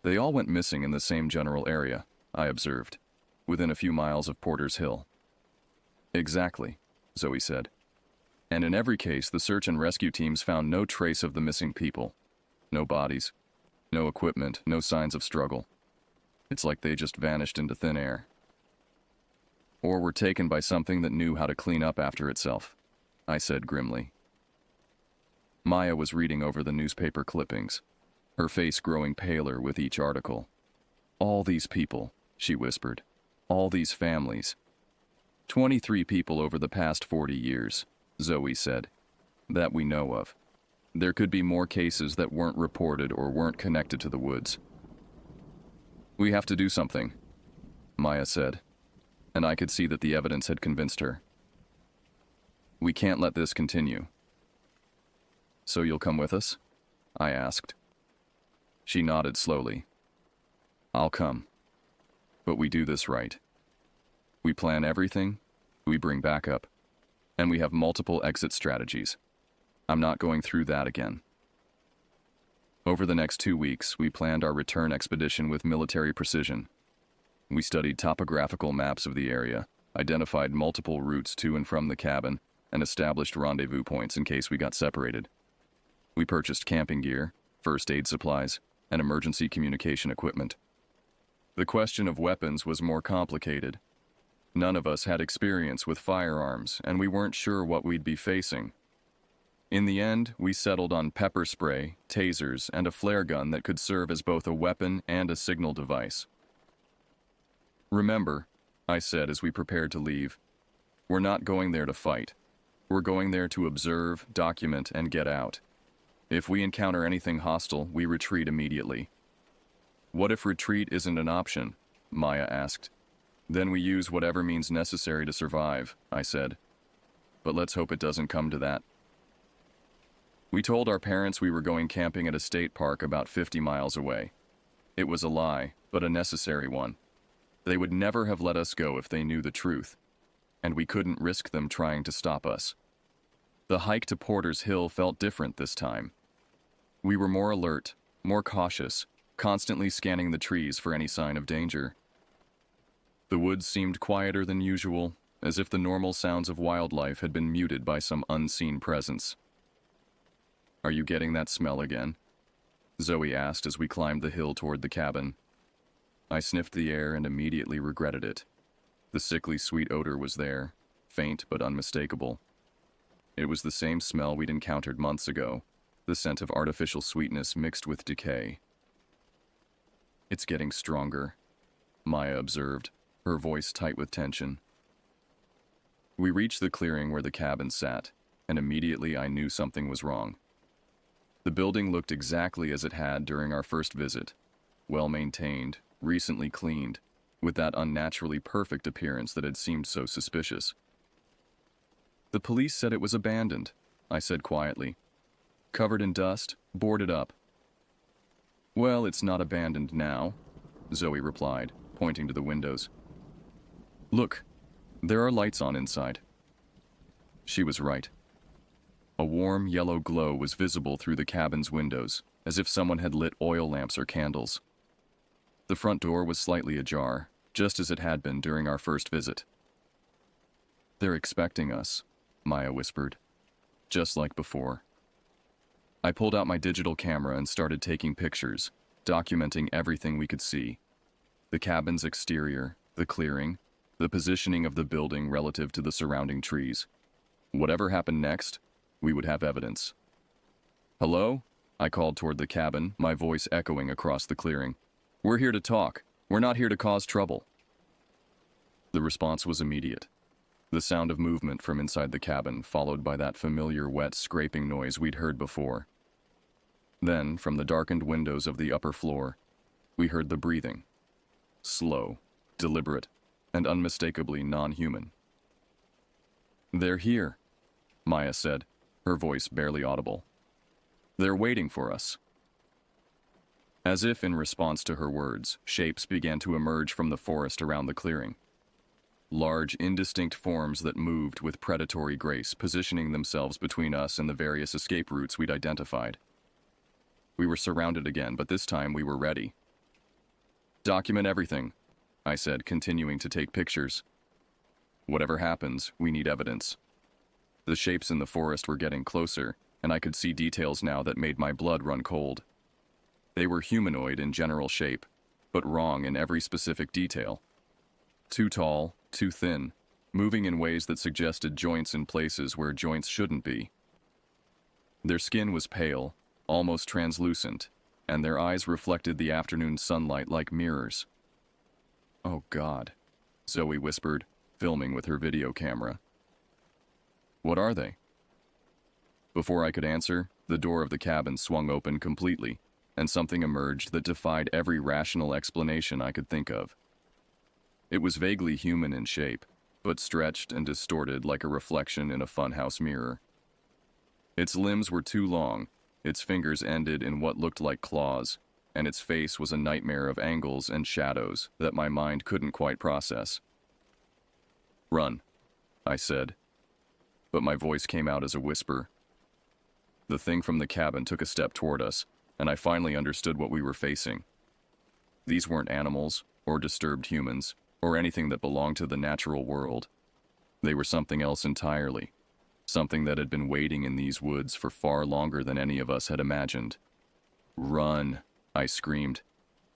They all went missing in the same general area, I observed, within a few miles of Porter's Hill. Exactly, Zoe said. And in every case, the search and rescue teams found no trace of the missing people. No bodies, no equipment, no signs of struggle. It's like they just vanished into thin air. Or were taken by something that knew how to clean up after itself, I said grimly. Maya was reading over the newspaper clippings, her face growing paler with each article. All these people, she whispered. All these families. 23 people over the past 40 years, Zoe said, that we know of. There could be more cases that weren't reported or weren't connected to the woods. We have to do something, Maya said, and I could see that the evidence had convinced her. We can't let this continue. So you'll come with us? I asked. She nodded slowly. I'll come. But we do this right. We plan everything, we bring backup, and we have multiple exit strategies. I'm not going through that again. Over the next 2 weeks, we planned our return expedition with military precision. We studied topographical maps of the area, identified multiple routes to and from the cabin, and established rendezvous points in case we got separated. We purchased camping gear, first aid supplies, and emergency communication equipment. The question of weapons was more complicated. None of us had experience with firearms, and we weren't sure what we'd be facing. In the end, we settled on pepper spray, tasers, and a flare gun that could serve as both a weapon and a signal device. Remember, I said as we prepared to leave, we're not going there to fight. We're going there to observe, document, and get out. If we encounter anything hostile, we retreat immediately. What if retreat isn't an option? Maya asked. Then we use whatever means necessary to survive, I said. But let's hope it doesn't come to that. We told our parents we were going camping at a state park about 50 miles away. It was a lie, but a necessary one. They would never have let us go if they knew the truth, and we couldn't risk them trying to stop us. The hike to Porter's Hill felt different this time. We were more alert, more cautious, constantly scanning the trees for any sign of danger. The woods seemed quieter than usual, as if the normal sounds of wildlife had been muted by some unseen presence. Are you getting that smell again? Zoe asked as we climbed the hill toward the cabin. I sniffed the air and immediately regretted it. The sickly sweet odor was there, faint but unmistakable. It was the same smell we'd encountered months ago, the scent of artificial sweetness mixed with decay. It's getting stronger, Maya observed, her voice tight with tension. We reached the clearing where the cabin sat, and immediately I knew something was wrong. The building looked exactly as it had during our first visit, well-maintained, recently cleaned, with that unnaturally perfect appearance that had seemed so suspicious. The police said it was abandoned, I said quietly. Covered in dust, boarded up. Well, it's not abandoned now, Zoe replied, pointing to the windows. Look, there are lights on inside. She was right. A warm yellow glow was visible through the cabin's windows, as if someone had lit oil lamps or candles. The front door was slightly ajar, just as it had been during our first visit. They're expecting us, Maya whispered, just like before. I pulled out my digital camera and started taking pictures, documenting everything we could see. The cabin's exterior, the clearing, the positioning of the building relative to the surrounding trees. Whatever happened next, we would have evidence. Hello? I called toward the cabin, my voice echoing across the clearing. "We're here to talk. We're not here to cause trouble." The response was immediate. The sound of movement from inside the cabin, followed by that familiar wet scraping noise we'd heard before. Then, from the darkened windows of the upper floor, we heard the breathing. Slow, deliberate, and unmistakably non-human. "They're here," Maya said, her voice barely audible. "They're waiting for us." As if in response to her words, shapes began to emerge from the forest around the clearing. Large, indistinct forms that moved with predatory grace, positioning themselves between us and the various escape routes we'd identified. We were surrounded again, but this time we were ready. "Document everything," I said, continuing to take pictures. "Whatever happens, we need evidence." The shapes in the forest were getting closer, and I could see details now that made my blood run cold. They were humanoid in general shape, but wrong in every specific detail. Too tall, too thin, moving in ways that suggested joints in places where joints shouldn't be. Their skin was pale, almost translucent, and their eyes reflected the afternoon sunlight like mirrors. "Oh God," Zoe whispered, filming with her video camera. "What are they?" Before I could answer, the door of the cabin swung open completely, and something emerged that defied every rational explanation I could think of. It was vaguely human in shape, but stretched and distorted like a reflection in a funhouse mirror. Its limbs were too long, its fingers ended in what looked like claws, and its face was a nightmare of angles and shadows that my mind couldn't quite process. "Run," I said, but my voice came out as a whisper. The thing from the cabin took a step toward us, and I finally understood what we were facing. These weren't animals, or disturbed humans, or anything that belonged to the natural world. They were something else entirely, something that had been waiting in these woods for far longer than any of us had imagined. "Run," I screamed,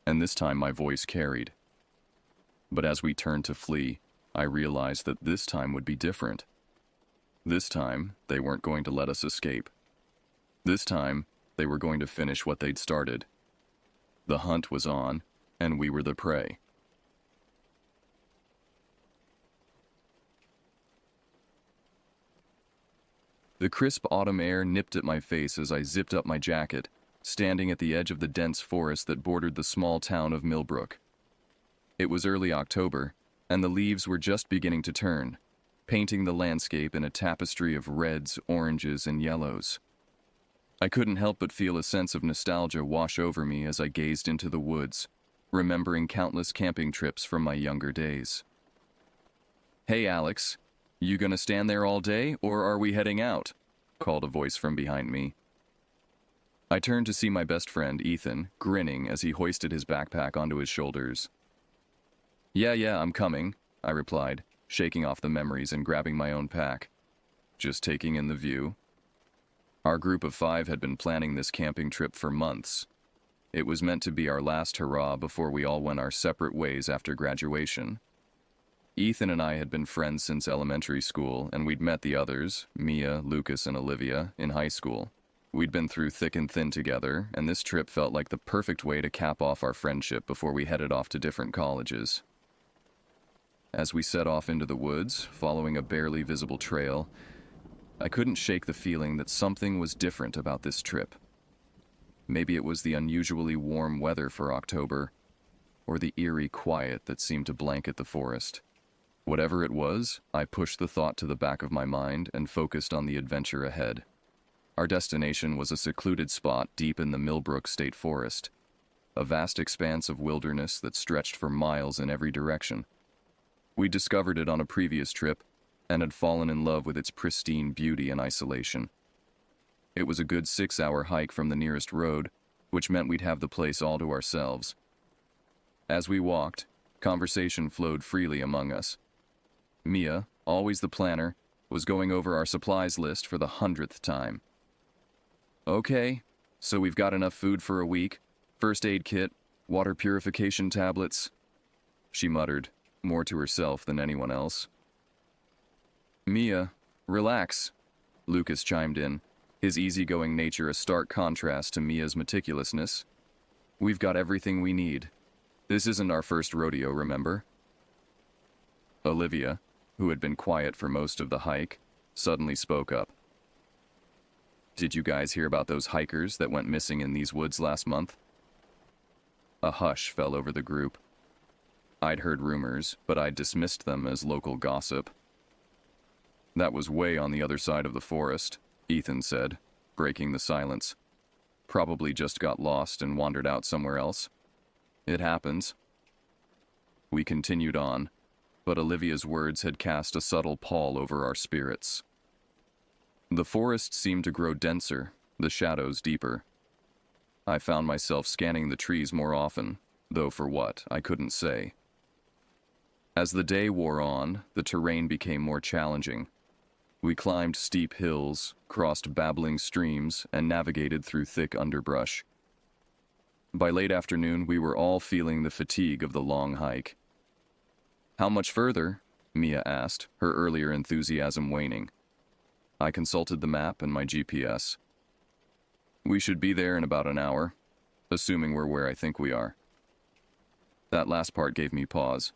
and this time my voice carried. But as we turned to flee, I realized that this time would be different. This time, they weren't going to let us escape. This time, they were going to finish what they'd started. The hunt was on, and we were the prey. The crisp autumn air nipped at my face as I zipped up my jacket, standing at the edge of the dense forest that bordered the small town of Millbrook. It was early October, and the leaves were just beginning to turn, painting the landscape in a tapestry of reds, oranges, and yellows. I couldn't help but feel a sense of nostalgia wash over me as I gazed into the woods, remembering countless camping trips from my younger days. "Hey, Alex, you gonna stand there all day, or are we heading out?" called a voice from behind me. I turned to see my best friend, Ethan, grinning as he hoisted his backpack onto his shoulders. Yeah, I'm coming," I replied, shaking off the memories and grabbing my own pack. Just taking in the view. Our group of 5 had been planning this camping trip for months. It was meant to be our last hurrah before we all went our separate ways after graduation. Ethan and I had been friends since elementary school, and we'd met the others, Mia, Lucas, and Olivia, in high school. We'd been through thick and thin together, and this trip felt like the perfect way to cap off our friendship before we headed off to different colleges. As we set off into the woods, following a barely visible trail, I couldn't shake the feeling that something was different about this trip. Maybe it was the unusually warm weather for October, or the eerie quiet that seemed to blanket the forest. Whatever it was, I pushed the thought to the back of my mind and focused on the adventure ahead. Our destination was a secluded spot deep in the Millbrook State Forest, a vast expanse of wilderness that stretched for miles in every direction. We discovered it on a previous trip and had fallen in love with its pristine beauty and isolation. It was a good 6-hour hike from the nearest road, which meant we'd have the place all to ourselves. As we walked, conversation flowed freely among us. Mia, always the planner, was going over our supplies list for the 100th time. "Okay, so we've got enough food for a week, first aid kit, water purification tablets," she muttered, more to herself than anyone else. "Mia, relax," Lucas chimed in. his easygoing nature a stark contrast to Mia's meticulousness. "We've got everything we need. This isn't our first rodeo, remember?" Olivia, who had been quiet for most of the hike, suddenly spoke up. "Did you guys hear about those hikers that went missing in these woods last month?" A hush fell over the group. I'd heard rumors, but I'd dismissed them as local gossip. "That was way on the other side of the forest," Ethan said, breaking the silence. "Probably just got lost and wandered out somewhere else. It happens." We continued on, but Olivia's words had cast a subtle pall over our spirits. The forest seemed to grow denser, the shadows deeper. I found myself scanning the trees more often, though for what, I couldn't say. As the day wore on, the terrain became more challenging. We climbed steep hills, crossed babbling streams, and navigated through thick underbrush. By late afternoon, we were all feeling the fatigue of the long hike. "How much further?" Mia asked, her earlier enthusiasm waning. I consulted the map and my GPS. "We should be there in about an hour, assuming we're where I think we are." That last part gave me pause.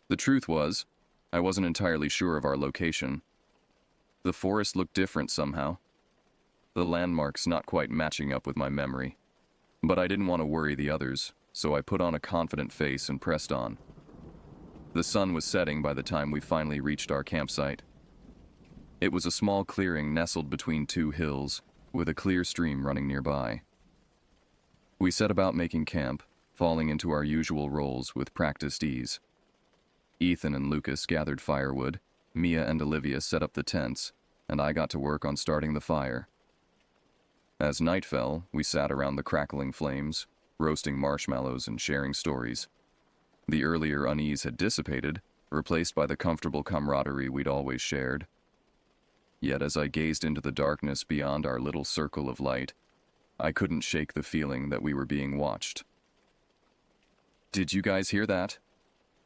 The truth was, I wasn't entirely sure of our location. The forest looked different somehow. The landmarks not quite matching up with my memory. But I didn't want to worry the others, so I put on a confident face and pressed on. The sun was setting by the time we finally reached our campsite. It was a small clearing nestled between two hills, with a clear stream running nearby. We set about making camp, falling into our usual roles with practiced ease. Ethan and Lucas gathered firewood, Mia and Olivia set up the tents, and I got to work on starting the fire. As night fell, we sat around the crackling flames, roasting marshmallows and sharing stories. The earlier unease had dissipated, replaced by the comfortable camaraderie we'd always shared. Yet as I gazed into the darkness beyond our little circle of light, I couldn't shake the feeling that we were being watched. "Did you guys hear that?"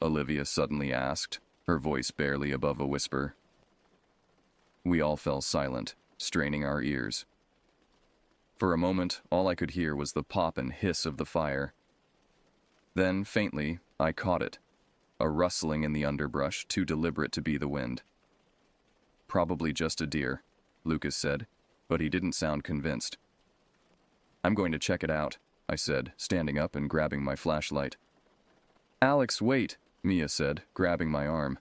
Olivia suddenly asked, her voice barely above a whisper. We all fell silent, straining our ears. For a moment, all I could hear was the pop and hiss of the fire. Then, faintly, I caught it, a rustling in the underbrush too deliberate to be the wind. "Probably just a deer," Lucas said, but he didn't sound convinced. "I'm going to check it out," I said, standing up and grabbing my flashlight. "Alex, wait," Mia said, grabbing my arm.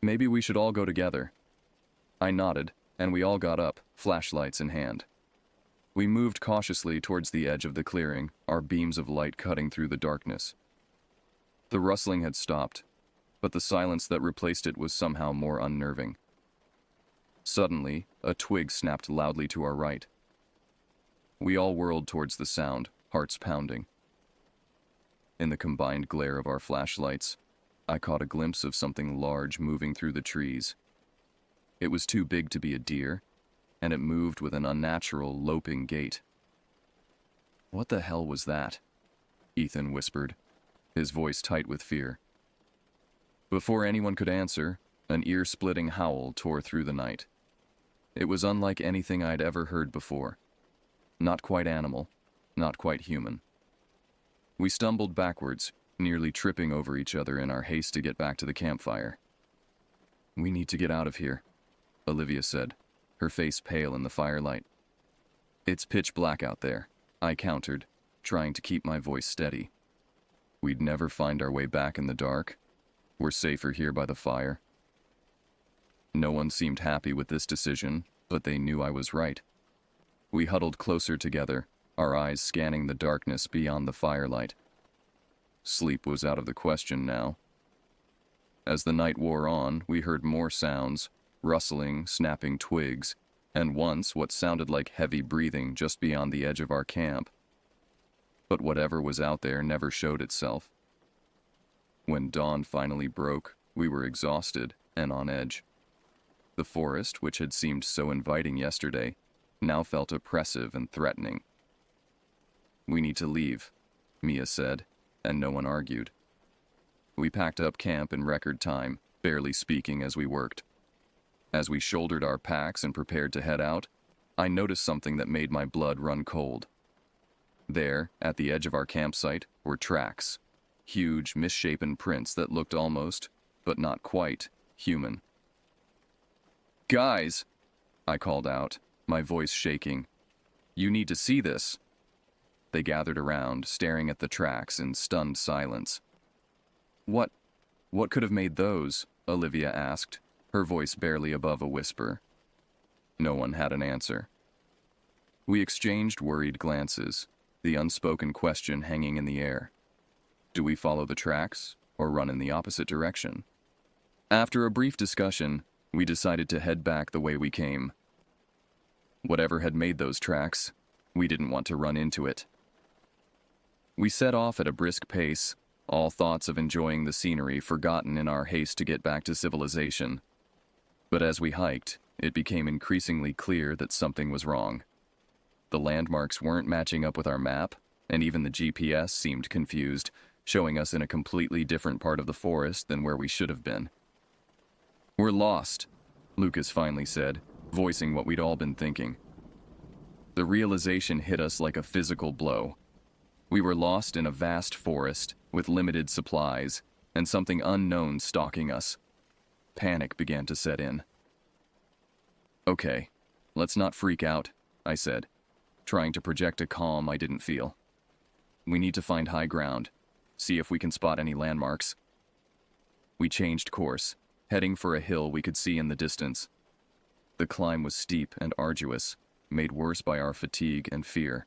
"Maybe we should all go together." I nodded, and we all got up, flashlights in hand. We moved cautiously towards the edge of the clearing, our beams of light cutting through the darkness. The rustling had stopped, but the silence that replaced it was somehow more unnerving. Suddenly, a twig snapped loudly to our right. We all whirled towards the sound, hearts pounding. In the combined glare of our flashlights, I caught a glimpse of something large moving through the trees. It was too big to be a deer, and it moved with an unnatural, loping gait. "What the hell was that?" Ethan whispered, his voice tight with fear. Before anyone could answer, an ear-splitting howl tore through the night. It was unlike anything I'd ever heard before. Not quite animal, not quite human. We stumbled backwards, nearly tripping over each other in our haste to get back to the campfire. "We need to get out of here," Olivia said, her face pale in the firelight. "It's pitch black out there," I countered, trying to keep my voice steady. "We'd never find our way back in the dark. We're safer here by the fire." No one seemed happy with this decision, but they knew I was right. We huddled closer together, our eyes scanning the darkness beyond the firelight. Sleep was out of the question now. As the night wore on, we heard more sounds, rustling, snapping twigs, and once what sounded like heavy breathing just beyond the edge of our camp. But whatever was out there never showed itself. When dawn finally broke, we were exhausted and on edge. The forest, which had seemed so inviting yesterday, now felt oppressive and threatening. "We need to leave," Mia said, and no one argued. We packed up camp in record time, barely speaking as we worked. As we shouldered our packs and prepared to head out, I noticed something that made my blood run cold. There, at the edge of our campsite, were tracks. Huge, misshapen prints that looked almost, but not quite, human. "Guys," I called out, my voice shaking. "You need to see this." They gathered around, staring at the tracks in stunned silence. What could have made those?" Olivia asked, her voice barely above a whisper. No one had an answer. We exchanged worried glances, the unspoken question hanging in the air. Do we follow the tracks or run in the opposite direction? After a brief discussion, we decided to head back the way we came. Whatever had made those tracks, we didn't want to run into it. We set off at a brisk pace, all thoughts of enjoying the scenery forgotten in our haste to get back to civilization. But as we hiked, it became increasingly clear that something was wrong. The landmarks weren't matching up with our map, and even the GPS seemed confused, showing us in a completely different part of the forest than where we should have been. "We're lost," Lucas finally said, voicing what we'd all been thinking. The realization hit us like a physical blow. We were lost in a vast forest with limited supplies and something unknown stalking us. Panic began to set in. "Okay, let's not freak out," I said, trying to project a calm I didn't feel. "We need to find high ground, see if we can spot any landmarks." We changed course, heading for a hill we could see in the distance. The climb was steep and arduous, made worse by our fatigue and fear.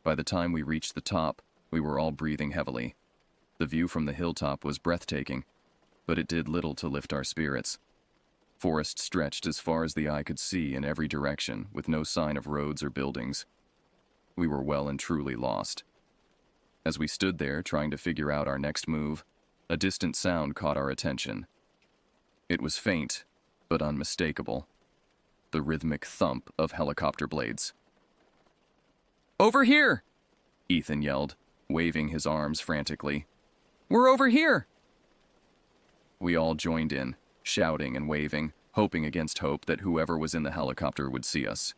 By the time we reached the top, we were all breathing heavily. The view from the hilltop was breathtaking, but it did little to lift our spirits. Forest stretched as far as the eye could see in every direction, with no sign of roads or buildings. We were well and truly lost. As we stood there trying to figure out our next move, a distant sound caught our attention. It was faint, but unmistakable. The rhythmic thump of helicopter blades. "Over here!" Ethan yelled, waving his arms frantically. "We're over here!" We all joined in, shouting and waving, hoping against hope that whoever was in the helicopter would see us.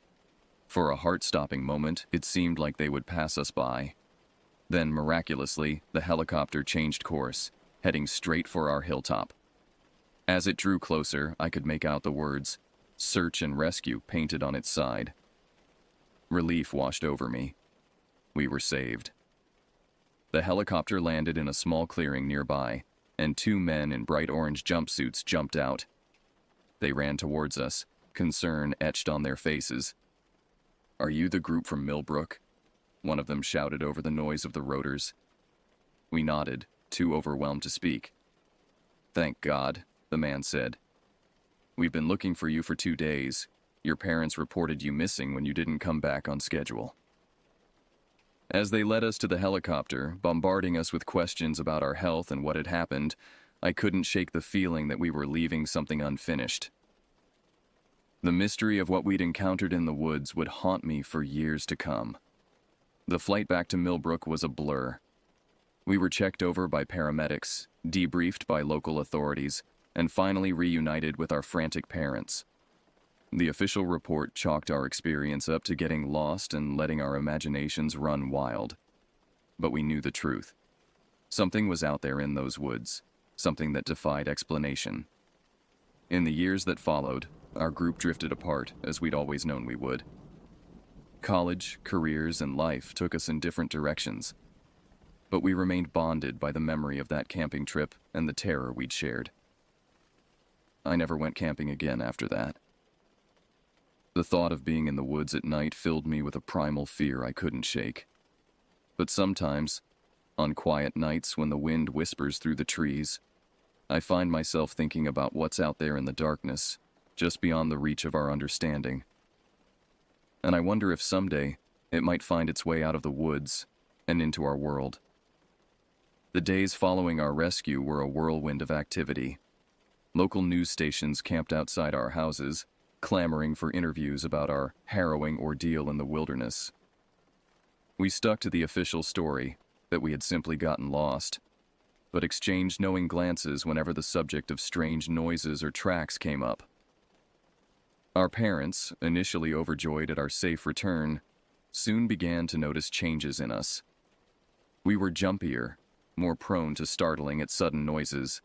For a heart-stopping moment, it seemed like they would pass us by. Then, miraculously, the helicopter changed course, heading straight for our hilltop. As it drew closer, I could make out the words, "Search and Rescue," painted on its side. Relief washed over me. We were saved. The helicopter landed in a small clearing nearby, and two men in bright orange jumpsuits jumped out. They ran towards us, concern etched on their faces. "Are you the group from Millbrook?" One of them shouted over the noise of the rotors. We nodded, too overwhelmed to speak. "Thank God," the man said. "We've been looking for you for 2 days. Your parents reported you missing when you didn't come back on schedule." As they led us to the helicopter, bombarding us with questions about our health and what had happened, I couldn't shake the feeling that we were leaving something unfinished. The mystery of what we'd encountered in the woods would haunt me for years to come. The flight back to Millbrook was a blur. We were checked over by paramedics, debriefed by local authorities, and finally reunited with our frantic parents. The official report chalked our experience up to getting lost and letting our imaginations run wild. But we knew the truth. Something was out there in those woods, something that defied explanation. In the years that followed, our group drifted apart, as we'd always known we would. College, careers, and life took us in different directions. But we remained bonded by the memory of that camping trip and the terror we'd shared. I never went camping again after that. The thought of being in the woods at night filled me with a primal fear I couldn't shake. But sometimes, on quiet nights when the wind whispers through the trees, I find myself thinking about what's out there in the darkness, just beyond the reach of our understanding. And I wonder if someday it might find its way out of the woods and into our world. The days following our rescue were a whirlwind of activity. Local news stations camped outside our houses, clamoring for interviews about our harrowing ordeal in the wilderness. We stuck to the official story, that we had simply gotten lost, but exchanged knowing glances whenever the subject of strange noises or tracks came up. Our parents, initially overjoyed at our safe return, soon began to notice changes in us. We were jumpier, more prone to startling at sudden noises.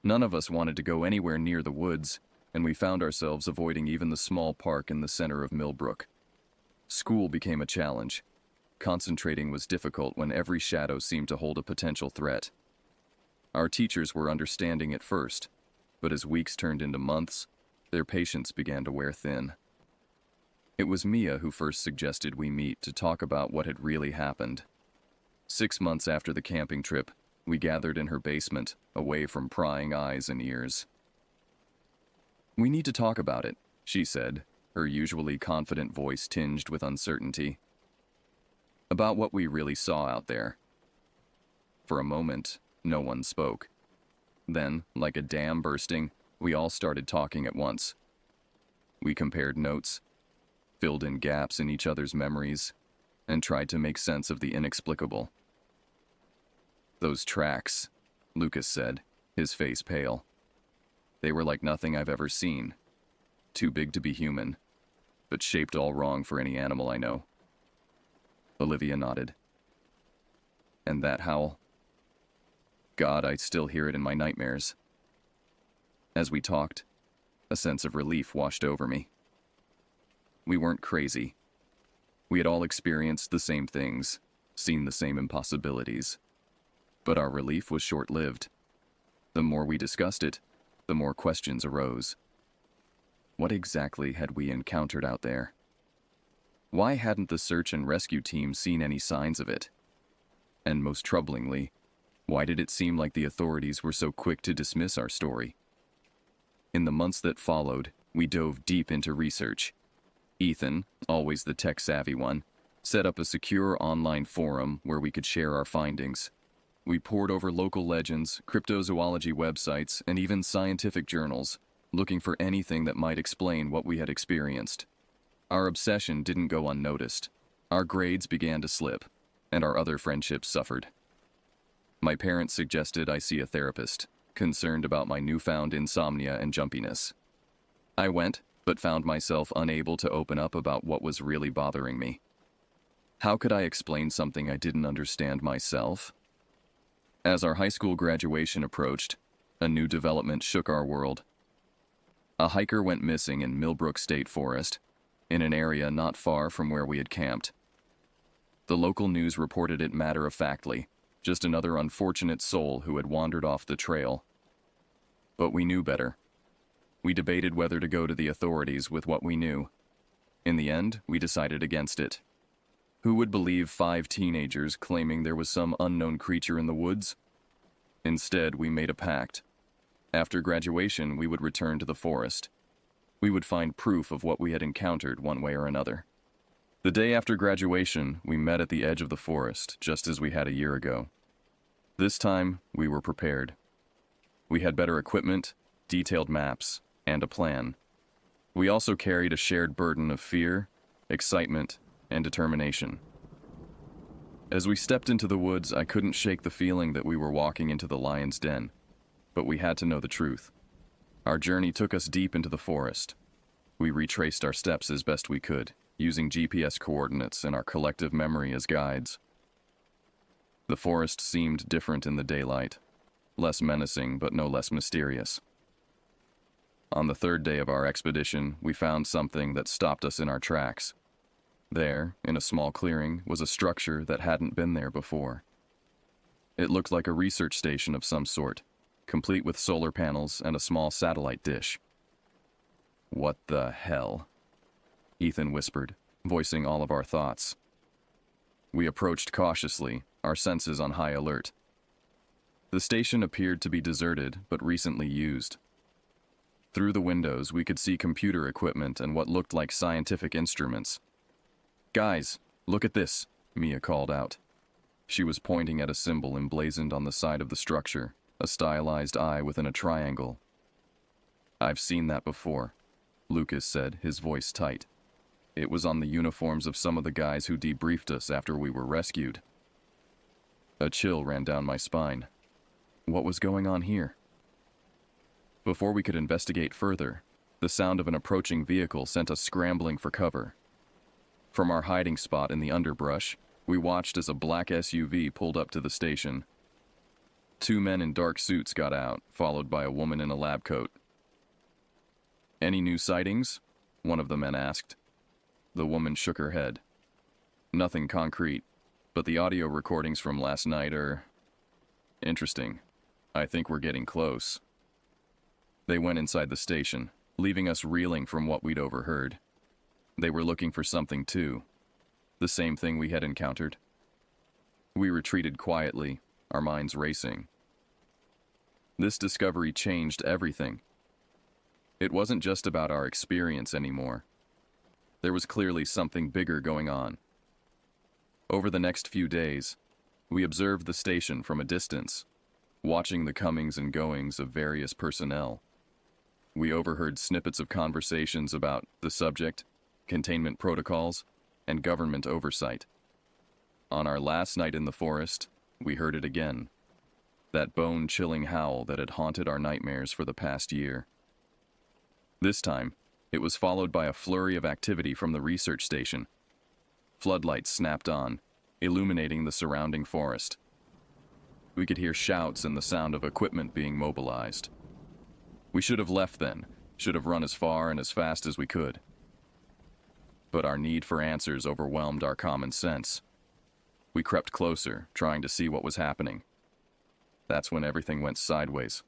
None of us wanted to go anywhere near the woods, and we found ourselves avoiding even the small park in the center of Millbrook. School became a challenge. Concentrating was difficult when every shadow seemed to hold a potential threat. Our teachers were understanding at first, but as weeks turned into months, their patience began to wear thin. It was Mia who first suggested we meet to talk about what had really happened. 6 months after the camping trip, we gathered in her basement, away from prying eyes and ears. "We need to talk about it," she said, her usually confident voice tinged with uncertainty. "About what we really saw out there." For a moment, no one spoke. Then, like a dam bursting, we all started talking at once. We compared notes, filled in gaps in each other's memories, and tried to make sense of the inexplicable. "Those tracks," Lucas said, his face pale. "They were like nothing I've ever seen. Too big to be human, but shaped all wrong for any animal I know." Olivia nodded. "And that howl? God, I still hear it in my nightmares." As we talked, a sense of relief washed over me. We weren't crazy. We had all experienced the same things, seen the same impossibilities. But our relief was short-lived. The more we discussed it, the more questions arose. What exactly had we encountered out there? Why hadn't the search and rescue team seen any signs of it? And most troublingly, why did it seem like the authorities were so quick to dismiss our story? In the months that followed, we dove deep into research. Ethan, always the tech-savvy one, set up a secure online forum where we could share our findings. We pored over local legends, cryptozoology websites, and even scientific journals, looking for anything that might explain what we had experienced. Our obsession didn't go unnoticed. Our grades began to slip, and our other friendships suffered. My parents suggested I see a therapist, concerned about my newfound insomnia and jumpiness. I went, but found myself unable to open up about what was really bothering me. How could I explain something I didn't understand myself? As our high school graduation approached, a new development shook our world. A hiker went missing in Millbrook State Forest, in an area not far from where we had camped. The local news reported it matter-of-factly, just another unfortunate soul who had wandered off the trail. But we knew better. We debated whether to go to the authorities with what we knew. In the end, we decided against it. Who would believe 5 teenagers claiming there was some unknown creature in the woods? Instead, we made a pact. After graduation, we would return to the forest. We would find proof of what we had encountered one way or another. The day after graduation, we met at the edge of the forest, just as we had a year ago. This time, we were prepared. We had better equipment, detailed maps, and a plan. We also carried a shared burden of fear, excitement, and determination. As we stepped into the woods, I couldn't shake the feeling that we were walking into the lion's den, but we had to know the truth. Our journey took us deep into the forest. We retraced our steps as best we could, using GPS coordinates and our collective memory as guides. The forest seemed different in the daylight, less menacing but no less mysterious. On the 3rd day of our expedition, we found something that stopped us in our tracks. There, in a small clearing, was a structure that hadn't been there before. It looked like a research station of some sort, complete with solar panels and a small satellite dish. "What the hell?" Ethan whispered, voicing all of our thoughts. We approached cautiously, our senses on high alert. The station appeared to be deserted, but recently used. Through the windows, we could see computer equipment and what looked like scientific instruments. "Guys, look at this," Mia called out. She was pointing at a symbol emblazoned on the side of the structure, a stylized eye within a triangle. "I've seen that before," Lucas said, his voice tight. "It was on the uniforms of some of the guys who debriefed us after we were rescued." A chill ran down my spine. What was going on here? Before we could investigate further, The sound of an approaching vehicle sent us scrambling for cover. From our hiding spot in the underbrush, we watched as a black SUV pulled up to the station. Two men in dark suits got out, followed by a woman in a lab coat. "Any new sightings?" one of the men asked. The woman shook her head. "Nothing concrete, but the audio recordings from last night are interesting. I think we're getting close." They went inside the station, leaving us reeling from what we'd overheard. They were looking for something too. The same thing we had encountered. We retreated quietly, our minds racing. This discovery changed everything. It wasn't just about our experience anymore. There was clearly something bigger going on. Over the next few days, we observed the station from a distance, watching the comings and goings of various personnel. We overheard snippets of conversations about the subject, containment protocols, and government oversight. On our last night in the forest, we heard it again. That bone-chilling howl that had haunted our nightmares for the past year. This time, it was followed by a flurry of activity from the research station. Floodlights snapped on, illuminating the surrounding forest. We could hear shouts and the sound of equipment being mobilized. We should have left then, should have run as far and as fast as we could. But our need for answers overwhelmed our common sense. We crept closer, trying to see what was happening. That's when everything went sideways.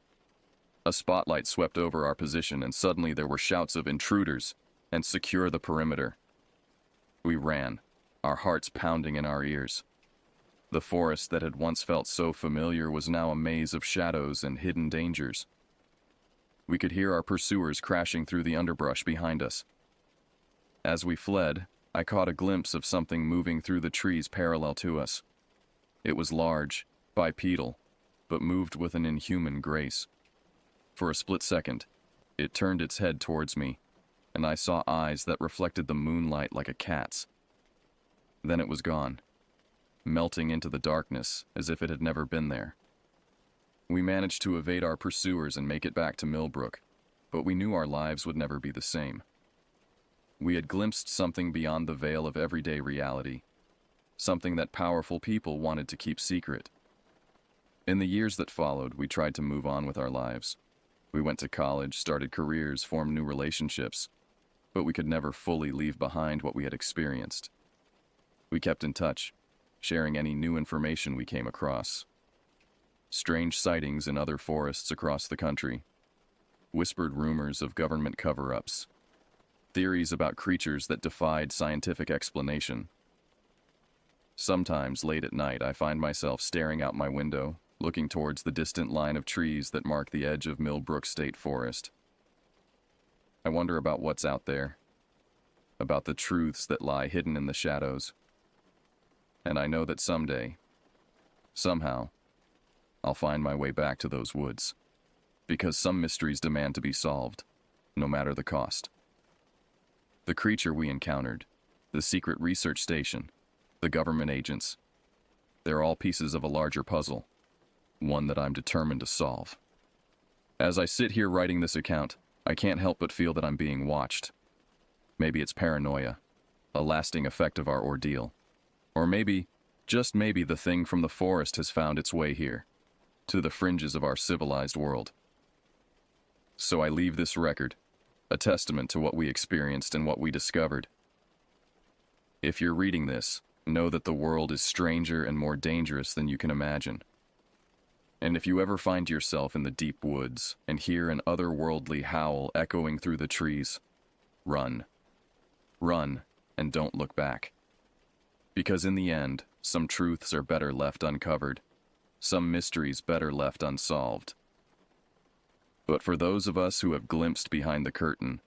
A spotlight swept over our position, and suddenly there were shouts of "intruders" and "secure the perimeter." We ran, our hearts pounding in our ears. The forest that had once felt so familiar was now a maze of shadows and hidden dangers. We could hear our pursuers crashing through the underbrush behind us. As we fled, I caught a glimpse of something moving through the trees parallel to us. It was large, bipedal, but moved with an inhuman grace. For a split second, it turned its head towards me, and I saw eyes that reflected the moonlight like a cat's. Then it was gone, melting into the darkness as if it had never been there. We managed to evade our pursuers and make it back to Millbrook, but we knew our lives would never be the same. We had glimpsed something beyond the veil of everyday reality, something that powerful people wanted to keep secret. In the years that followed, we tried to move on with our lives. We went to college, started careers, formed new relationships, but we could never fully leave behind what we had experienced. We kept in touch, sharing any new information we came across. Strange sightings in other forests across the country, whispered rumors of government cover-ups, theories about creatures that defied scientific explanation. Sometimes, late at night, I find myself staring out my window, looking towards the distant line of trees that mark the edge of Millbrook State Forest. I wonder about what's out there, about the truths that lie hidden in the shadows. And I know that someday, somehow, I'll find my way back to those woods, because some mysteries demand to be solved, no matter the cost. The creature we encountered, the secret research station, the government agents, they're all pieces of a larger puzzle, one that I'm determined to solve. As I sit here writing this account, I can't help but feel that I'm being watched. Maybe it's paranoia, a lasting effect of our ordeal. Or maybe, just maybe, the thing from the forest has found its way here, to the fringes of our civilized world. So I leave this record, a testament to what we experienced and what we discovered. If you're reading this, know that the world is stranger and more dangerous than you can imagine. And if you ever find yourself in the deep woods and hear an otherworldly howl echoing through the trees, run. Run, and don't look back. Because in the end, some truths are better left uncovered, some mysteries better left unsolved. But for those of us who have glimpsed behind the curtain,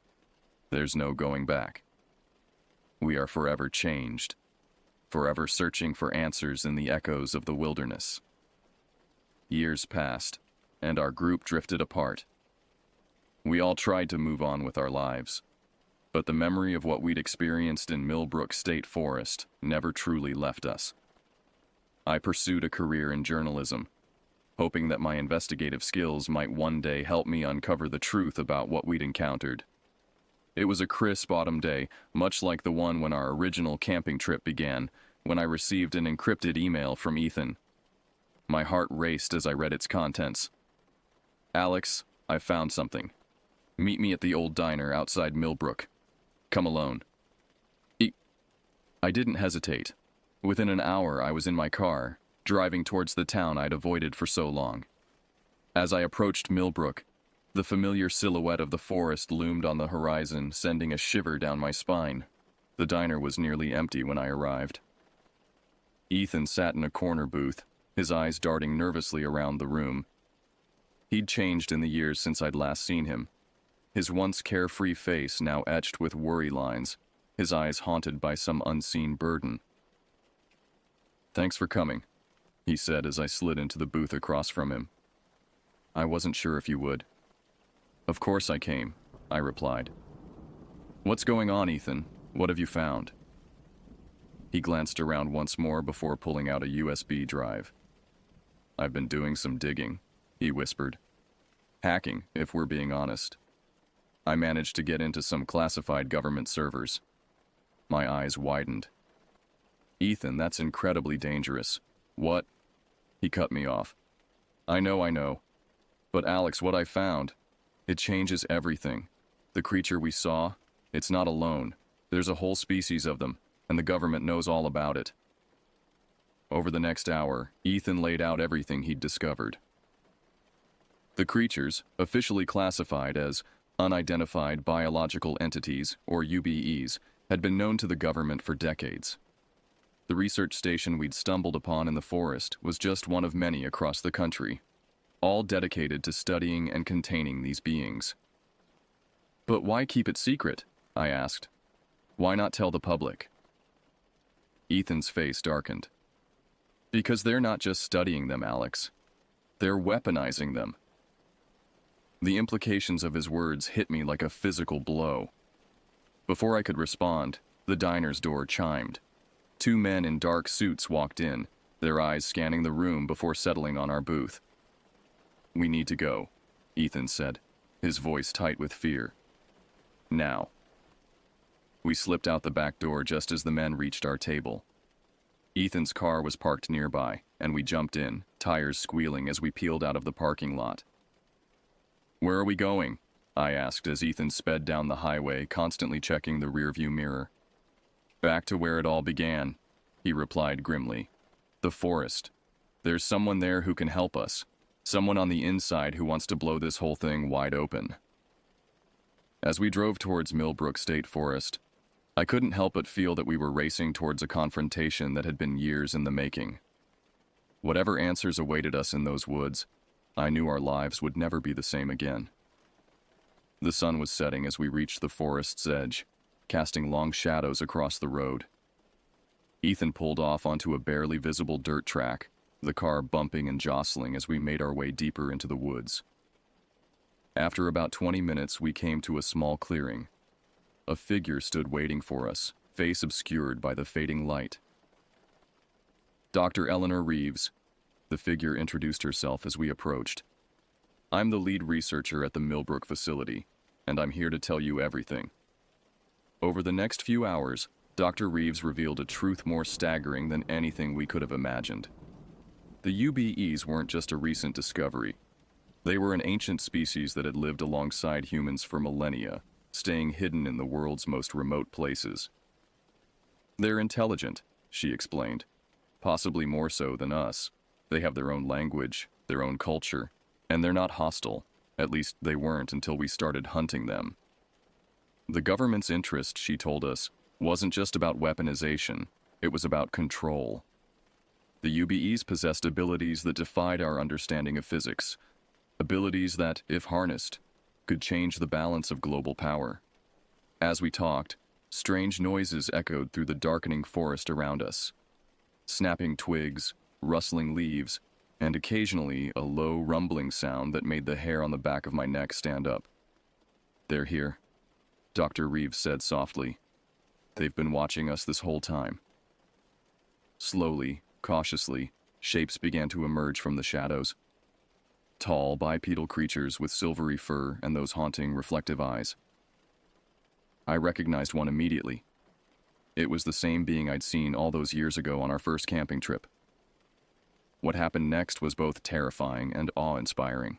there's no going back. We are forever changed, forever searching for answers in the echoes of the wilderness. Years passed, and our group drifted apart. We all tried to move on with our lives, but the memory of what we'd experienced in Millbrook State Forest never truly left us. I pursued a career in journalism, hoping that my investigative skills might one day help me uncover the truth about what we'd encountered. It was a crisp autumn day, much like the one when our original camping trip began, when I received an encrypted email from Ethan. My heart raced as I read its contents. Alex, I found something. Meet me at the old diner outside Millbrook. Come alone. I didn't hesitate. Within an hour, I was in my car, driving towards the town I'd avoided for so long. As I approached Millbrook, the familiar silhouette of the forest loomed on the horizon, sending a shiver down my spine. The diner was nearly empty when I arrived. Ethan sat in a corner booth, his eyes darting nervously around the room. He'd changed in the years since I'd last seen him. His once carefree face now etched with worry lines, his eyes haunted by some unseen burden. "Thanks for coming," he said as I slid into the booth across from him. "I wasn't sure if you would." "Of course I came," I replied. "What's going on, Ethan? What have you found?" He glanced around once more before pulling out a USB drive. "I've been doing some digging," he whispered. "Hacking, if we're being honest. I managed to get into some classified government servers." My eyes widened. "Ethan, that's incredibly dangerous." "What?" He cut me off. I know. But Alex, what I found, it changes everything. The creature we saw, it's not alone. There's a whole species of them, and the government knows all about it." Over the next hour, Ethan laid out everything he'd discovered. The creatures, officially classified as unidentified biological entities, or UBEs, had been known to the government for decades. The research station we'd stumbled upon in the forest was just one of many across the country, all dedicated to studying and containing these beings. "But why keep it secret?" I asked. "Why not tell the public?" Ethan's face darkened. "Because they're not just studying them, Alex. They're weaponizing them." The implications of his words hit me like a physical blow. Before I could respond, the diner's door chimed. 2 men in dark suits walked in, their eyes scanning the room before settling on our booth. "We need to go," Ethan said, his voice tight with fear. "Now." We slipped out the back door just as the men reached our table. Ethan's car was parked nearby, and we jumped in, tires squealing as we peeled out of the parking lot. "Where are we going?" I asked as Ethan sped down the highway, constantly checking the rearview mirror. "Back to where it all began," he replied grimly. "The forest. There's someone there who can help us. Someone on the inside who wants to blow this whole thing wide open." As we drove towards Millbrook State Forest, I couldn't help but feel that we were racing towards a confrontation that had been years in the making. Whatever answers awaited us in those woods, I knew our lives would never be the same again. The sun was setting as we reached the forest's edge, casting long shadows across the road. Ethan pulled off onto a barely visible dirt track, the car bumping and jostling as we made our way deeper into the woods. After about 20 minutes, we came to a small clearing. A figure stood waiting for us, face obscured by the fading light. "Dr. Eleanor Reeves," the figure introduced herself as we approached. "I'm the lead researcher at the Millbrook facility, and I'm here to tell you everything." Over the next few hours, Dr. Reeves revealed a truth more staggering than anything we could have imagined. The UBEs weren't just a recent discovery. They were an ancient species that had lived alongside humans for millennia, staying hidden in the world's most remote places. "They're intelligent," she explained, "possibly more so than us. They have their own language, their own culture, and they're not hostile. At least they weren't until we started hunting them. The government's interest," she told us, "wasn't just about weaponization, it was about control. The UBEs possessed abilities that defied our understanding of physics, abilities that, if harnessed, could change the balance of global power." As we talked, strange noises echoed through the darkening forest around us. Snapping twigs, rustling leaves, and occasionally a low rumbling sound that made the hair on the back of my neck stand up. "They're here," Dr. Reeves said softly. "They've been watching us this whole time." Slowly, cautiously, shapes began to emerge from the shadows. Tall, bipedal creatures with silvery fur and those haunting, reflective eyes. I recognized one immediately. It was the same being I'd seen all those years ago on our first camping trip. What happened next was both terrifying and awe-inspiring.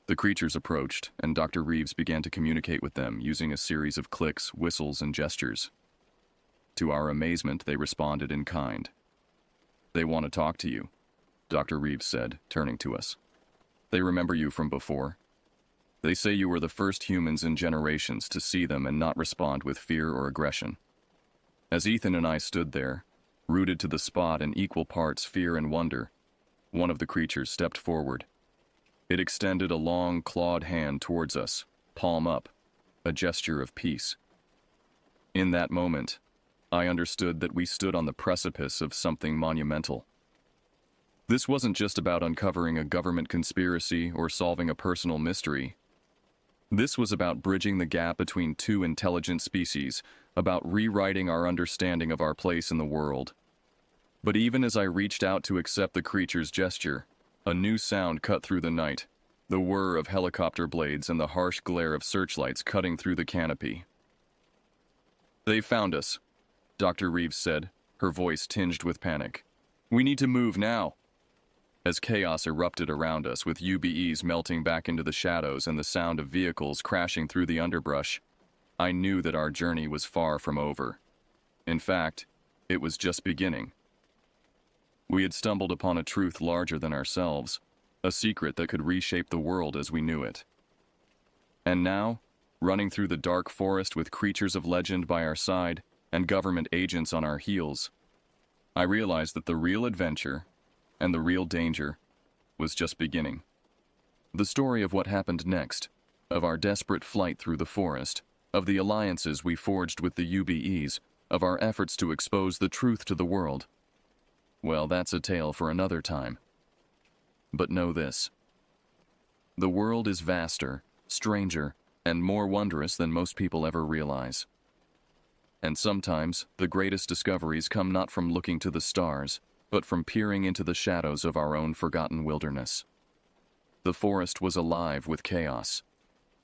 The creatures approached, and Dr. Reeves began to communicate with them using a series of clicks, whistles, and gestures. To our amazement, they responded in kind. "They want to talk to you," Dr. Reeves said, turning to us. "They remember you from before. They say you were the first humans in generations to see them and not respond with fear or aggression." As Ethan and I stood there, rooted to the spot in equal parts fear and wonder, one of the creatures stepped forward. It extended a long, clawed hand towards us, palm up, a gesture of peace. In that moment, I understood that we stood on the precipice of something monumental. This wasn't just about uncovering a government conspiracy or solving a personal mystery. This was about bridging the gap between two intelligent species, about rewriting our understanding of our place in the world. But even as I reached out to accept the creature's gesture, a new sound cut through the night, the whir of helicopter blades and the harsh glare of searchlights cutting through the canopy. "They found us," Dr. Reeves said, her voice tinged with panic. "We need to move now." As chaos erupted around us with UBEs melting back into the shadows and the sound of vehicles crashing through the underbrush, I knew that our journey was far from over. In fact, it was just beginning. We had stumbled upon a truth larger than ourselves, a secret that could reshape the world as we knew it. And now, running through the dark forest with creatures of legend by our side and government agents on our heels, I realized that the real adventure and the real danger was just beginning. The story of what happened next, of our desperate flight through the forest, of the alliances we forged with the UBEs, of our efforts to expose the truth to the world. Well, that's a tale for another time. But know this: the world is vaster, stranger, and more wondrous than most people ever realize. And sometimes, the greatest discoveries come not from looking to the stars, but from peering into the shadows of our own forgotten wilderness. The forest was alive with chaos.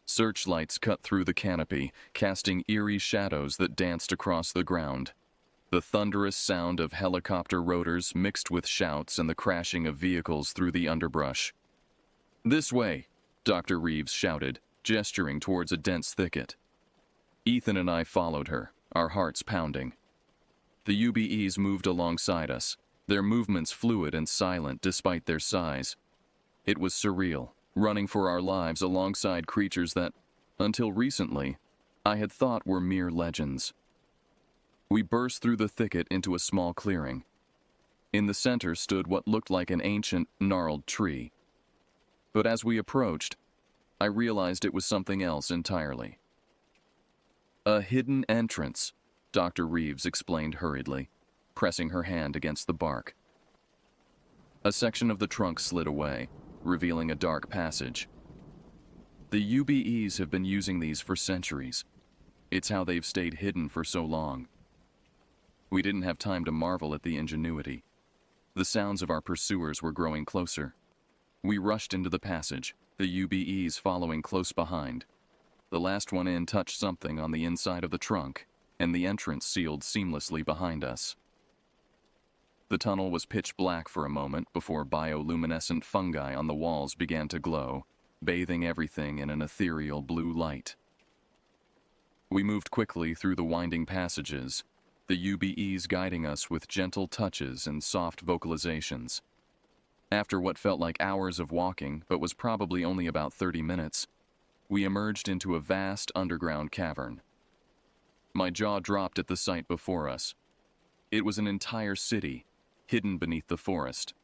Searchlights cut through the canopy, casting eerie shadows that danced across the ground. The thunderous sound of helicopter rotors mixed with shouts and the crashing of vehicles through the underbrush. "This way," Dr. Reeves shouted, gesturing towards a dense thicket. Ethan and I followed her, our hearts pounding. The UBEs moved alongside us, their movements fluid and silent despite their size. It was surreal, running for our lives alongside creatures that, until recently, I had thought were mere legends. We burst through the thicket into a small clearing. In the center stood what looked like an ancient, gnarled tree. But as we approached, I realized it was something else entirely. "A hidden entrance," Dr. Reeves explained hurriedly, pressing her hand against the bark. A section of the trunk slid away, revealing a dark passage. The UBEs have been using these for centuries. It's how they've stayed hidden for so long. We didn't have time to marvel at the ingenuity. The sounds of our pursuers were growing closer. We rushed into the passage, the UBEs following close behind. The last one in touched something on the inside of the trunk, and the entrance sealed seamlessly behind us. The tunnel was pitch black for a moment before bioluminescent fungi on the walls began to glow, bathing everything in an ethereal blue light. We moved quickly through the winding passages, the UBEs guiding us with gentle touches and soft vocalizations. After what felt like hours of walking, but was probably only about 30 minutes, we emerged into a vast underground cavern. My jaw dropped at the sight before us. It was an entire city, hidden beneath the forest.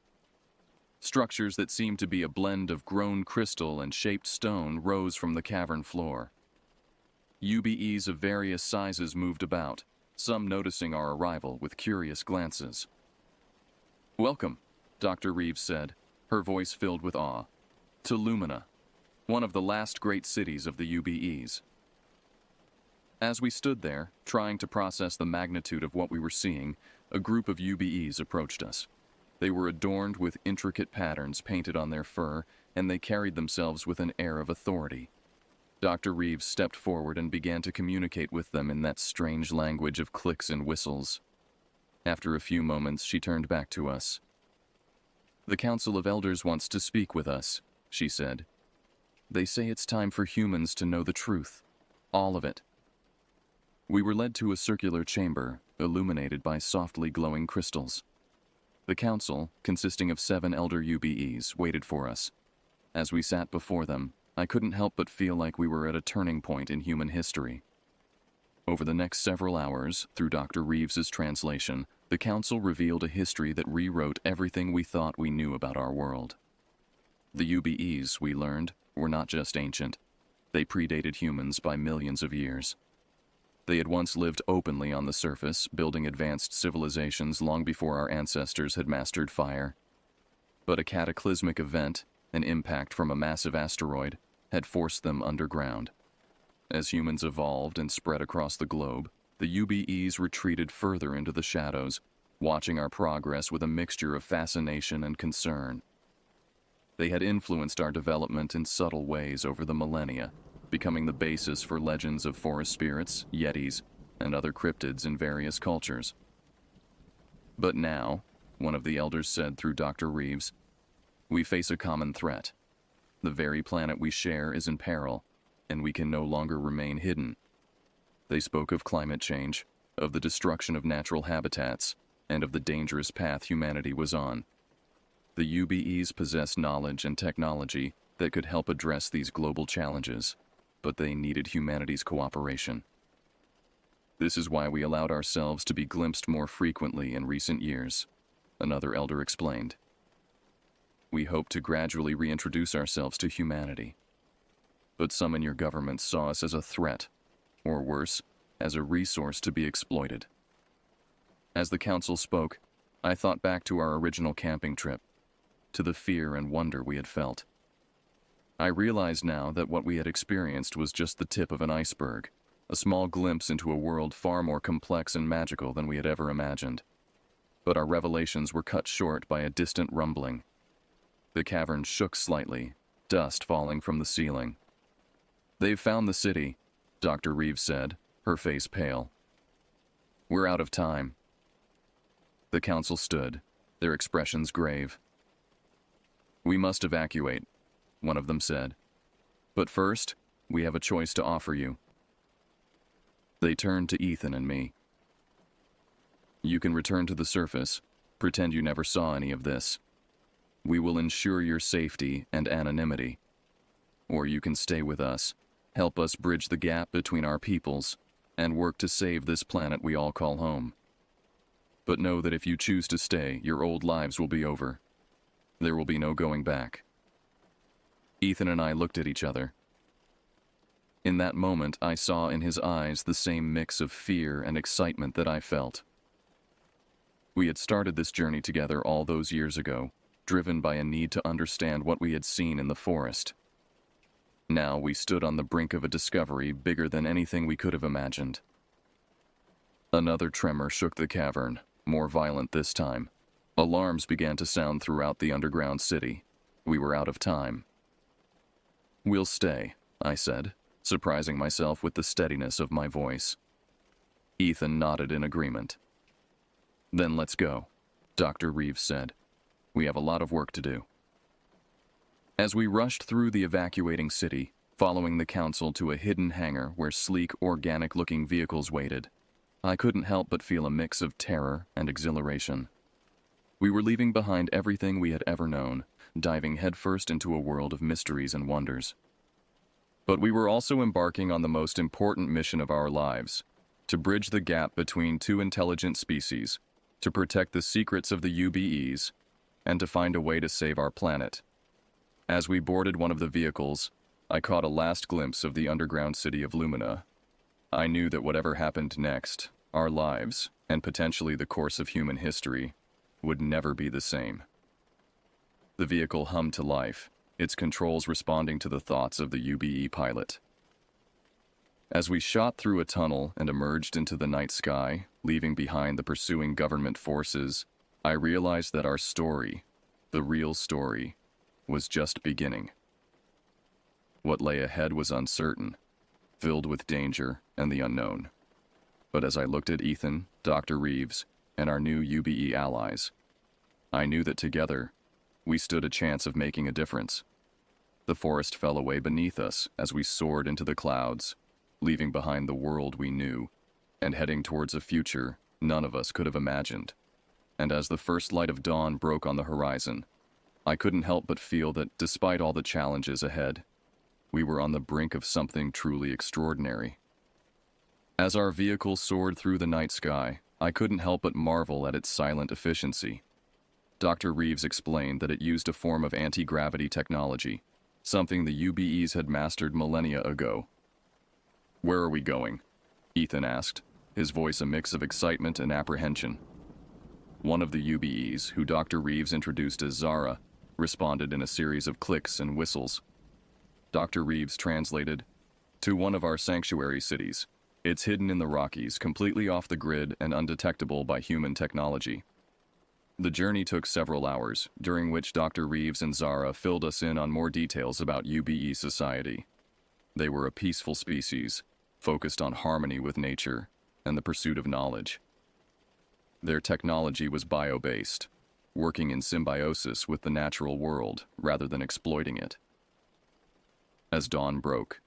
Structures that seemed to be a blend of grown crystal and shaped stone rose from the cavern floor. UBEs of various sizes moved about, some noticing our arrival with curious glances. "Welcome," Dr. Reeves said, her voice filled with awe, "to Lumina, one of the last great cities of the UBEs." As we stood there, trying to process the magnitude of what we were seeing, a group of UBEs approached us. They were adorned with intricate patterns painted on their fur, and they carried themselves with an air of authority. Dr. Reeves stepped forward and began to communicate with them in that strange language of clicks and whistles. After a few moments, she turned back to us. "The Council of Elders wants to speak with us," she said. "They say it's time for humans to know the truth. All of it." We were led to a circular chamber, illuminated by softly glowing crystals. The council, consisting of 7 elder UBEs, waited for us. As we sat before them, I couldn't help but feel like we were at a turning point in human history. Over the next several hours, through Dr. Reeves's translation, the council revealed a history that rewrote everything we thought we knew about our world. The UBEs, we learned, were not just ancient. They predated humans by millions of years. They had once lived openly on the surface, building advanced civilizations long before our ancestors had mastered fire. But a cataclysmic event, an impact from a massive asteroid, had forced them underground. As humans evolved and spread across the globe, the UBEs retreated further into the shadows, watching our progress with a mixture of fascination and concern. They had influenced our development in subtle ways over the millennia, becoming the basis for legends of forest spirits, yetis, and other cryptids in various cultures. But now, one of the elders said through Dr. Reeves, we face a common threat. The very planet we share is in peril, and we can no longer remain hidden. They spoke of climate change, of the destruction of natural habitats, and of the dangerous path humanity was on. The UBEs possess knowledge and technology that could help address these global challenges, but they needed humanity's cooperation. This is why we allowed ourselves to be glimpsed more frequently in recent years, another elder explained. We hope to gradually reintroduce ourselves to humanity. But some in your government saw us as a threat, or worse, as a resource to be exploited. As the council spoke, I thought back to our original camping trip, to the fear and wonder we had felt. I realize now that what we had experienced was just the tip of an iceberg, a small glimpse into a world far more complex and magical than we had ever imagined. But our revelations were cut short by a distant rumbling. The cavern shook slightly, dust falling from the ceiling. "They've found the city," Dr. Reeves said, her face pale. "We're out of time." The council stood, their expressions grave. "We must evacuate," one of them said. "But first, we have a choice to offer you." They turned to Ethan and me. "You can return to the surface, pretend you never saw any of this. We will ensure your safety and anonymity. Or you can stay with us, help us bridge the gap between our peoples, and work to save this planet we all call home. But know that if you choose to stay, your old lives will be over. There will be no going back." Ethan and I looked at each other. In that moment, I saw in his eyes the same mix of fear and excitement that I felt. We had started this journey together all those years ago, driven by a need to understand what we had seen in the forest. Now we stood on the brink of a discovery bigger than anything we could have imagined. Another tremor shook the cavern, more violent this time. Alarms began to sound throughout the underground city. We were out of time. "We'll stay," I said, surprising myself with the steadiness of my voice. Ethan nodded in agreement. "Then let's go," Dr. Reeves said. "We have a lot of work to do." As we rushed through the evacuating city, following the council to a hidden hangar where sleek, organic-looking vehicles waited, I couldn't help but feel a mix of terror and exhilaration. We were leaving behind everything we had ever known, diving headfirst into a world of mysteries and wonders. But we were also embarking on the most important mission of our lives, to bridge the gap between two intelligent species, to protect the secrets of the UBEs, and to find a way to save our planet. As we boarded one of the vehicles, I caught a last glimpse of the underground city of Lumina. I knew that whatever happened next, our lives, and potentially the course of human history, would never be the same. The vehicle hummed to life, its controls responding to the thoughts of the UBE pilot. As we shot through a tunnel and emerged into the night sky, leaving behind the pursuing government forces, I realized that our story, the real story, was just beginning. What lay ahead was uncertain, filled with danger and the unknown. But as I looked at Ethan, Dr. Reeves, and our new UBE allies, I knew that together, we stood a chance of making a difference. The forest fell away beneath us as we soared into the clouds, leaving behind the world we knew, and heading towards a future none of us could have imagined. And as the first light of dawn broke on the horizon, I couldn't help but feel that despite all the challenges ahead, we were on the brink of something truly extraordinary. As our vehicle soared through the night sky, I couldn't help but marvel at its silent efficiency. Dr. Reeves explained that it used a form of anti-gravity technology, something the UBEs had mastered millennia ago. "Where are we going?" Ethan asked, his voice a mix of excitement and apprehension. One of the UBEs, who Dr. Reeves introduced as Zara, responded in a series of clicks and whistles. Dr. Reeves translated, "To one of our sanctuary cities. It's hidden in the Rockies, completely off the grid and undetectable by human technology." The journey took several hours, during which Dr. Reeves and Zara filled us in on more details about UBE society. They were a peaceful species, focused on harmony with nature and the pursuit of knowledge. Their technology was bio-based, working in symbiosis with the natural world rather than exploiting it. As dawn broke,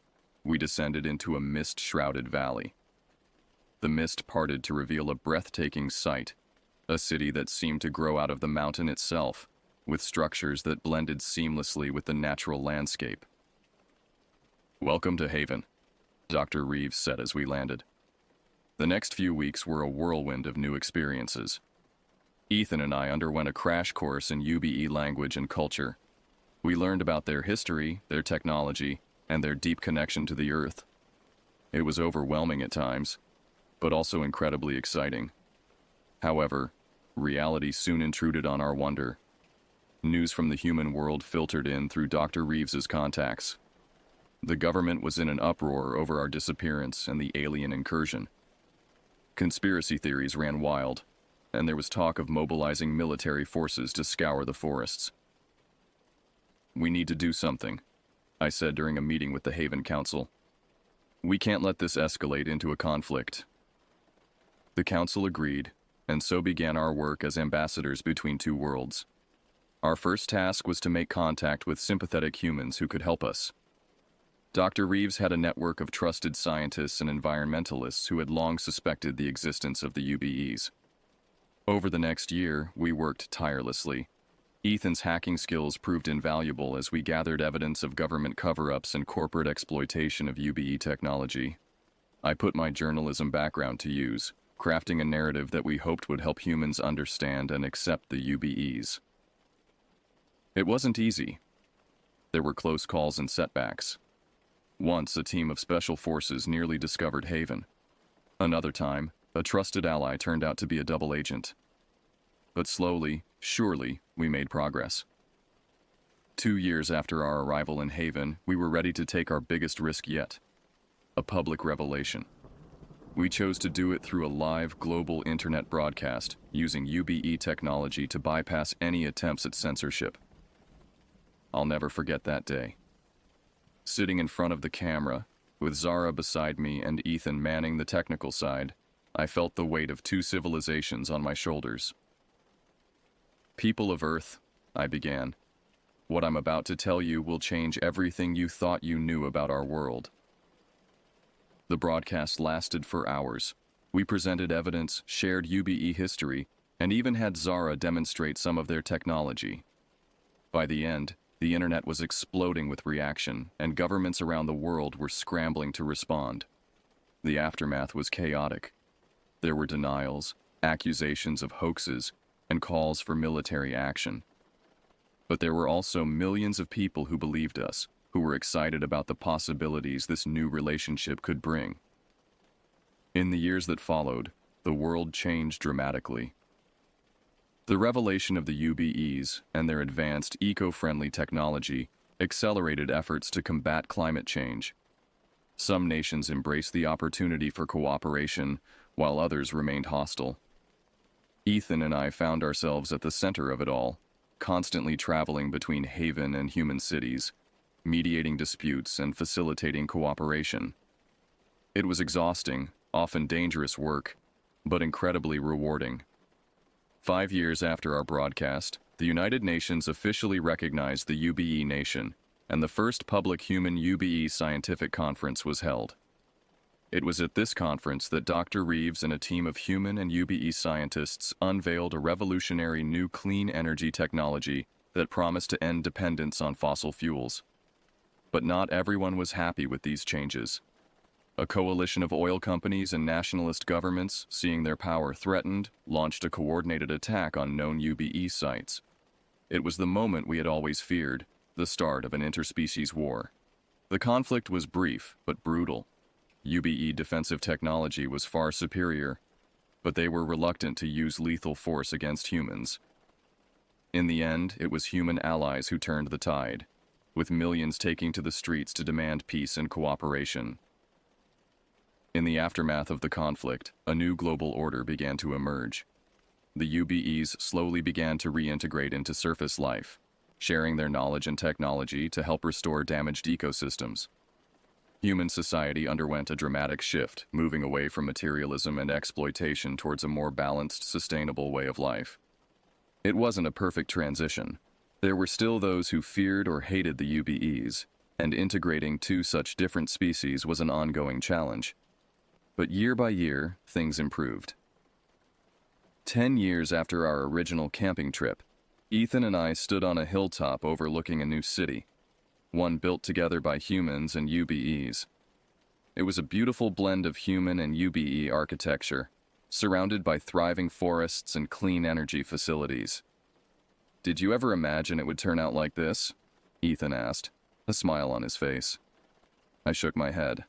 we descended into a mist-shrouded valley. The mist parted to reveal a breathtaking sight, a city that seemed to grow out of the mountain itself, with structures that blended seamlessly with the natural landscape. "Welcome to Haven," Dr. Reeves said as we landed. The next few weeks were a whirlwind of new experiences. Ethan and I underwent a crash course in UBE language and culture. We learned about their history, their technology, and their deep connection to the Earth. It was overwhelming at times, but also incredibly exciting. However, reality soon intruded on our wonder. News from the human world filtered in through Dr. Reeves's contacts. The government was in an uproar over our disappearance and the alien incursion. Conspiracy theories ran wild, and there was talk of mobilizing military forces to scour the forests. "We need to do something," I said during a meeting with the Haven Council. "We can't let this escalate into a conflict." The council agreed, and so began our work as ambassadors between two worlds. Our first task was to make contact with sympathetic humans who could help us. Dr. Reeves had a network of trusted scientists and environmentalists who had long suspected the existence of the UBEs. Over the next year, we worked tirelessly. Ethan's hacking skills proved invaluable as we gathered evidence of government cover-ups and corporate exploitation of UBE technology. I put my journalism background to use, crafting a narrative that we hoped would help humans understand and accept the UBEs. It wasn't easy. There were close calls and setbacks. Once, a team of special forces nearly discovered Haven. Another time, a trusted ally turned out to be a double agent. But slowly, surely, we made progress. 2 years after our arrival in Haven, we were ready to take our biggest risk yet: a public revelation. We chose to do it through a live global internet broadcast using UBE technology to bypass any attempts at censorship. I'll never forget that day. Sitting in front of the camera, with Zara beside me and Ethan manning the technical side, I felt the weight of two civilizations on my shoulders. "People of Earth," I began, "what I'm about to tell you will change everything you thought you knew about our world." The broadcast lasted for hours. We presented evidence, shared UBE history, and even had Zara demonstrate some of their technology. By the end, the internet was exploding with reaction, and governments around the world were scrambling to respond. The aftermath was chaotic. There were denials, accusations of hoaxes, and calls for military action. But there were also millions of people who believed us, who were excited about the possibilities this new relationship could bring. In the years that followed, the world changed dramatically. The revelation of the UBEs and their advanced eco-friendly technology accelerated efforts to combat climate change. Some nations embraced the opportunity for cooperation, while others remained hostile. Ethan and I found ourselves at the center of it all, constantly traveling between Haven and human cities, mediating disputes and facilitating cooperation. It was exhausting, often dangerous work, but incredibly rewarding. 5 years after our broadcast, the United Nations officially recognized the UBE Nation, and the first public human UBE scientific conference was held. It was at this conference that Dr. Reeves and a team of human and UBE scientists unveiled a revolutionary new clean energy technology that promised to end dependence on fossil fuels. But not everyone was happy with these changes. A coalition of oil companies and nationalist governments, seeing their power threatened, launched a coordinated attack on known UBE sites. It was the moment we had always feared, the start of an interspecies war. The conflict was brief but brutal. UBE defensive technology was far superior, but they were reluctant to use lethal force against humans. In the end, it was human allies who turned the tide, with millions taking to the streets to demand peace and cooperation. In the aftermath of the conflict, a new global order began to emerge. The UBEs slowly began to reintegrate into surface life, sharing their knowledge and technology to help restore damaged ecosystems. Human society underwent a dramatic shift, moving away from materialism and exploitation towards a more balanced, sustainable way of life. It wasn't a perfect transition. There were still those who feared or hated the UBEs, and integrating two such different species was an ongoing challenge. But year by year, things improved. 10 years after our original camping trip, Ethan and I stood on a hilltop overlooking a new city, one built together by humans and UBEs. It was a beautiful blend of human and UBE architecture, surrounded by thriving forests and clean energy facilities. "Did you ever imagine it would turn out like this?" Ethan asked, a smile on his face. I shook my head.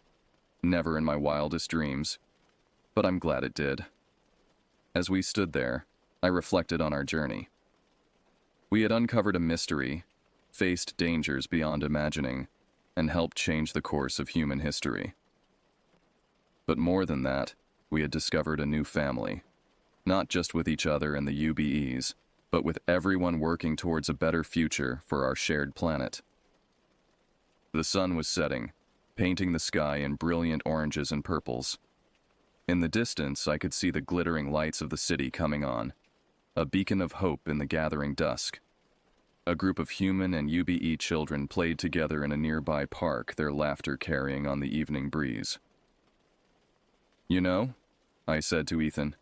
Never in my wildest dreams, but I'm glad it did. As we stood there, I reflected on our journey. We had uncovered a mystery, faced dangers beyond imagining, and helped change the course of human history. But more than that, we had discovered a new family, not just with each other and the UBEs, but with everyone working towards a better future for our shared planet. The sun was setting, painting the sky in brilliant oranges and purples. In the distance, I could see the glittering lights of the city coming on, a beacon of hope in the gathering dusk. A group of human and UBE children played together in a nearby park, their laughter carrying on the evening breeze. "You know," I said to Ethan,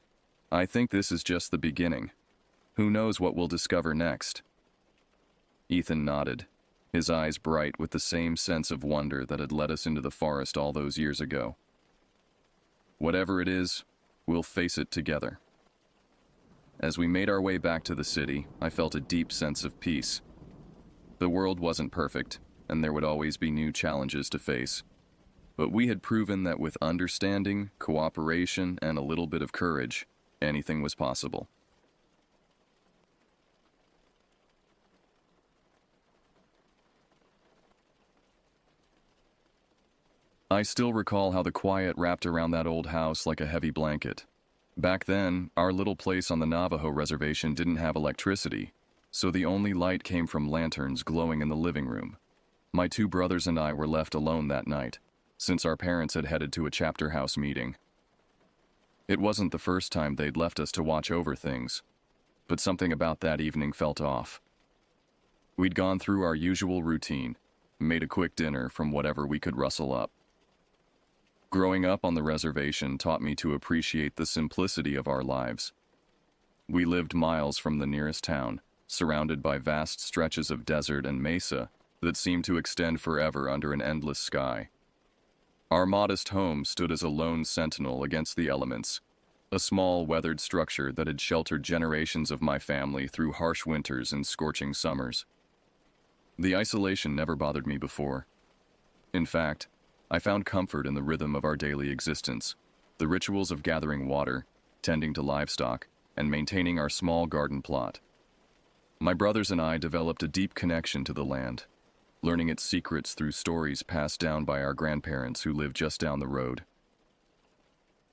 "I think this is just the beginning. Who knows what we'll discover next?" Ethan nodded, his eyes bright with the same sense of wonder that had led us into the forest all those years ago. "Whatever it is, we'll face it together." As we made our way back to the city, I felt a deep sense of peace. The world wasn't perfect, and there would always be new challenges to face. But we had proven that with understanding, cooperation, and a little bit of courage, anything was possible. I still recall how the quiet wrapped around that old house like a heavy blanket. Back then, our little place on the Navajo reservation didn't have electricity, so the only light came from lanterns glowing in the living room. My two brothers and I were left alone that night, since our parents had headed to a chapter house meeting. It wasn't the first time they'd left us to watch over things, but something about that evening felt off. We'd gone through our usual routine, made a quick dinner from whatever we could rustle up. Growing up on the reservation taught me to appreciate the simplicity of our lives. We lived miles from the nearest town, surrounded by vast stretches of desert and mesa that seemed to extend forever under an endless sky. Our modest home stood as a lone sentinel against the elements, a small, weathered structure that had sheltered generations of my family through harsh winters and scorching summers. The isolation never bothered me before. In fact, I found comfort in the rhythm of our daily existence, the rituals of gathering water, tending to livestock, and maintaining our small garden plot. My brothers and I developed a deep connection to the land, learning its secrets through stories passed down by our grandparents who lived just down the road.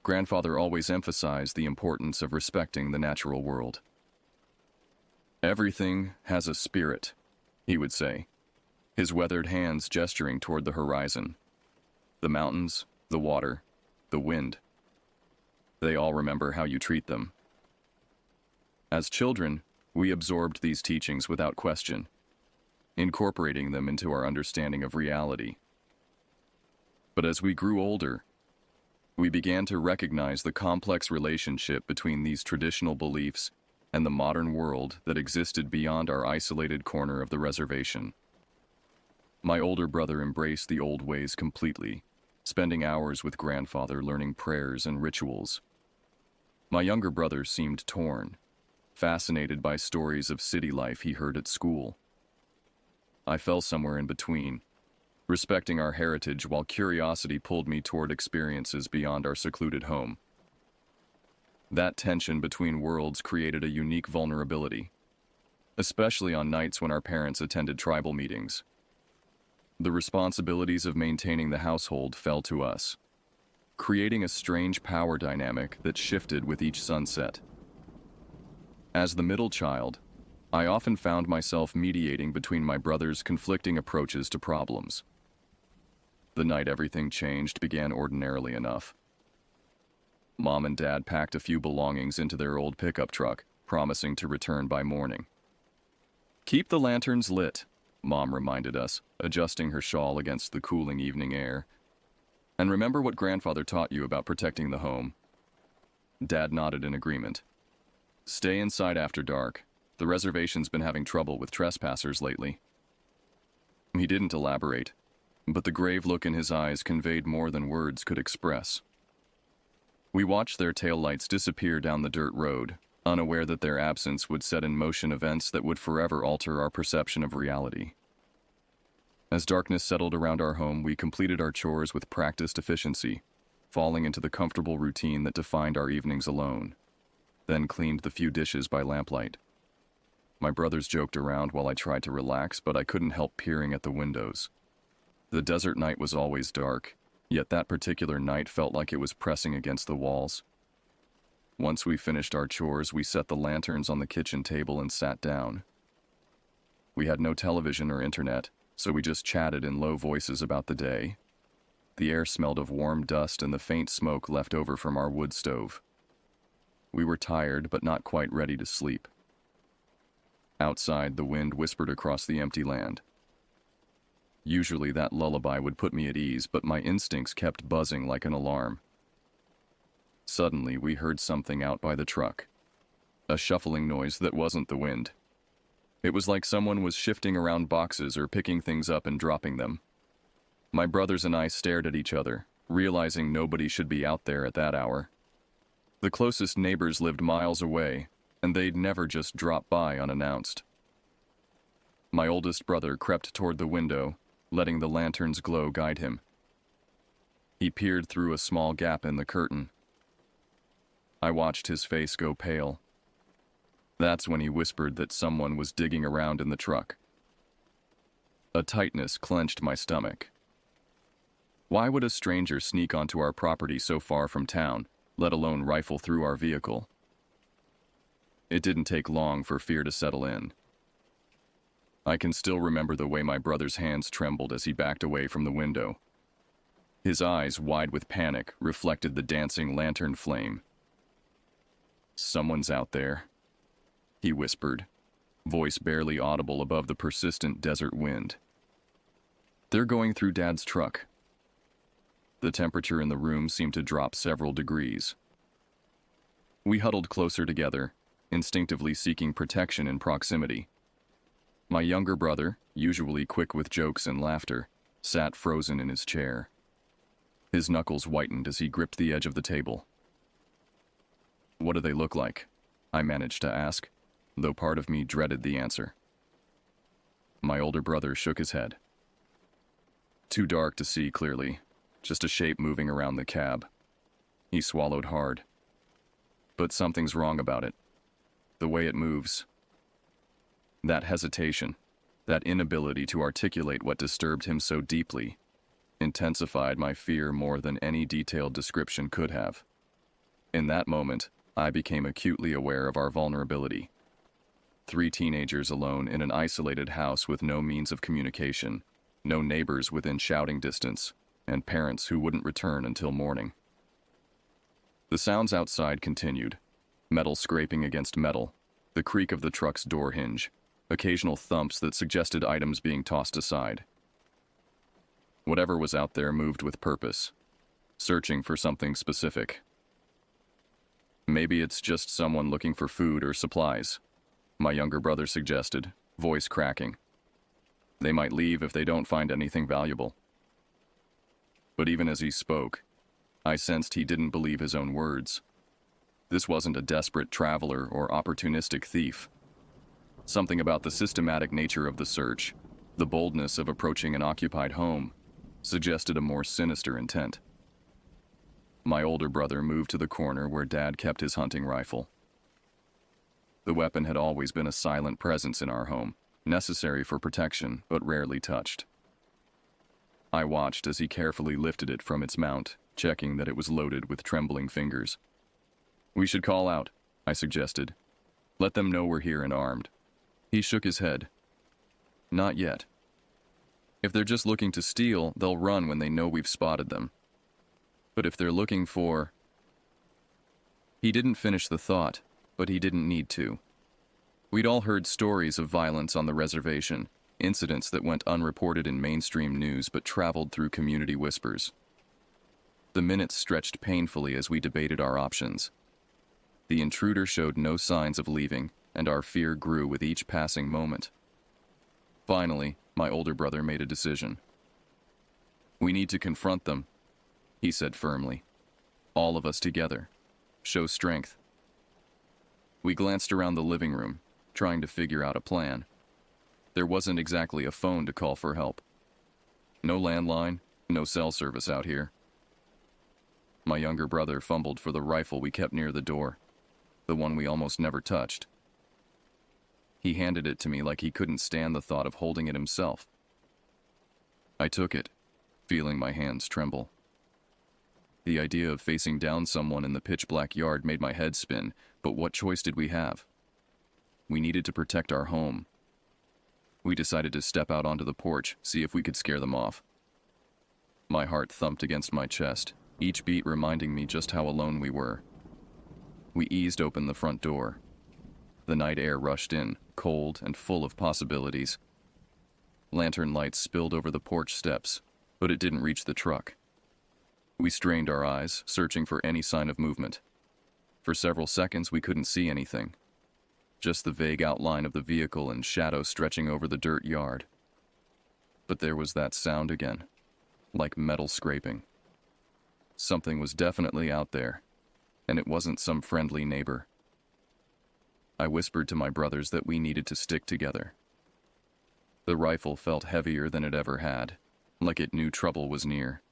Grandfather always emphasized the importance of respecting the natural world. "Everything has a spirit," he would say, his weathered hands gesturing toward the horizon. The mountains, the water, the wind. They all remember how you treat them. As children, we absorbed these teachings without question, incorporating them into our understanding of reality. But as we grew older, we began to recognize the complex relationship between these traditional beliefs and the modern world that existed beyond our isolated corner of the reservation. My older brother embraced the old ways completely, spending hours with grandfather learning prayers and rituals. My younger brother seemed torn, fascinated by stories of city life he heard at school. I fell somewhere in between, respecting our heritage while curiosity pulled me toward experiences beyond our secluded home. That tension between worlds created a unique vulnerability, especially on nights when our parents attended tribal meetings. The responsibilities of maintaining the household fell to us, creating a strange power dynamic that shifted with each sunset. As the middle child, I often found myself mediating between my brother's conflicting approaches to problems. The night everything changed began ordinarily enough. Mom and Dad packed a few belongings into their old pickup truck, promising to return by morning. "Keep the lanterns lit," Mom reminded us, adjusting her shawl against the cooling evening air. "And remember what grandfather taught you about protecting the home." Dad nodded in agreement. "Stay inside after dark. The reservation's been having trouble with trespassers lately." He didn't elaborate, but the grave look in his eyes conveyed more than words could express. We watched their taillights disappear down the dirt road, unaware that their absence would set in motion events that would forever alter our perception of reality. As darkness settled around our home, we completed our chores with practiced efficiency, falling into the comfortable routine that defined our evenings alone, then cleaned the few dishes by lamplight. My brothers joked around while I tried to relax, but I couldn't help peering at the windows. The desert night was always dark, yet that particular night felt like it was pressing against the walls. Once we finished our chores, we set the lanterns on the kitchen table and sat down. We had no television or internet, so we just chatted in low voices about the day. The air smelled of warm dust and the faint smoke left over from our wood stove. We were tired, but not quite ready to sleep. Outside, the wind whispered across the empty land. Usually that lullaby would put me at ease, but my instincts kept buzzing like an alarm. Suddenly, we heard something out by the truck. A shuffling noise that wasn't the wind. It was like someone was shifting around boxes or picking things up and dropping them. My brothers and I stared at each other, realizing nobody should be out there at that hour. The closest neighbors lived miles away, and they'd never just drop by unannounced. My oldest brother crept toward the window, letting the lantern's glow guide him. He peered through a small gap in the curtain. I watched his face go pale. That's when he whispered that someone was digging around in the truck. A tightness clenched my stomach. Why would a stranger sneak onto our property so far from town, let alone rifle through our vehicle? It didn't take long for fear to settle in. I can still remember the way my brother's hands trembled as he backed away from the window. His eyes, wide with panic, reflected the dancing lantern flame. "Someone's out there," he whispered, voice barely audible above the persistent desert wind. "They're going through Dad's truck." The temperature in the room seemed to drop several degrees. We huddled closer together, instinctively seeking protection in proximity. My younger brother, usually quick with jokes and laughter, sat frozen in his chair. His knuckles whitened as he gripped the edge of the table. "What do they look like?" I managed to ask, though part of me dreaded the answer. My older brother shook his head. "Too dark to see clearly, just a shape moving around the cab." He swallowed hard. "But something's wrong about it. The way it moves." That hesitation, that inability to articulate what disturbed him so deeply, intensified my fear more than any detailed description could have. In that moment, I became acutely aware of our vulnerability. 3 teenagers alone in an isolated house with no means of communication, no neighbors within shouting distance, and parents who wouldn't return until morning. The sounds outside continued, metal scraping against metal, the creak of the truck's door hinge, occasional thumps that suggested items being tossed aside. Whatever was out there moved with purpose, searching for something specific. Maybe it's just someone looking for food or supplies, my younger brother suggested, voice cracking. They might leave if they don't find anything valuable. But even as he spoke, I sensed he didn't believe his own words. This wasn't a desperate traveler or opportunistic thief. Something about the systematic nature of the search, the boldness of approaching an occupied home, suggested a more sinister intent. My older brother moved to the corner where Dad kept his hunting rifle. The weapon had always been a silent presence in our home, necessary for protection, but rarely touched. I watched as he carefully lifted it from its mount, checking that it was loaded with trembling fingers. "We should call out," I suggested. "Let them know we're here and armed." He shook his head. "Not yet. If they're just looking to steal, they'll run when they know we've spotted them. But if they're looking for..." He didn't finish the thought, but he didn't need to. We'd all heard stories of violence on the reservation, incidents that went unreported in mainstream news but traveled through community whispers. The minutes stretched painfully as we debated our options. The intruder showed no signs of leaving, and our fear grew with each passing moment. Finally, my older brother made a decision. "We need to confront them," he said firmly. "All of us together. Show strength." We glanced around the living room, trying to figure out a plan. There wasn't exactly a phone to call for help. No landline, no cell service out here. My younger brother fumbled for the rifle we kept near the door, the one we almost never touched. He handed it to me like he couldn't stand the thought of holding it himself. I took it, feeling my hands tremble. The idea of facing down someone in the pitch-black yard made my head spin, but what choice did we have? We needed to protect our home. We decided to step out onto the porch, see if we could scare them off. My heart thumped against my chest, each beat reminding me just how alone we were. We eased open the front door. The night air rushed in, cold and full of possibilities. Lantern lights spilled over the porch steps, but it didn't reach the truck. We strained our eyes, searching for any sign of movement. For several seconds, we couldn't see anything. Just the vague outline of the vehicle and shadow stretching over the dirt yard. But there was that sound again, like metal scraping. Something was definitely out there, and it wasn't some friendly neighbor. I whispered to my brothers that we needed to stick together. The rifle felt heavier than it ever had, like it knew trouble was near.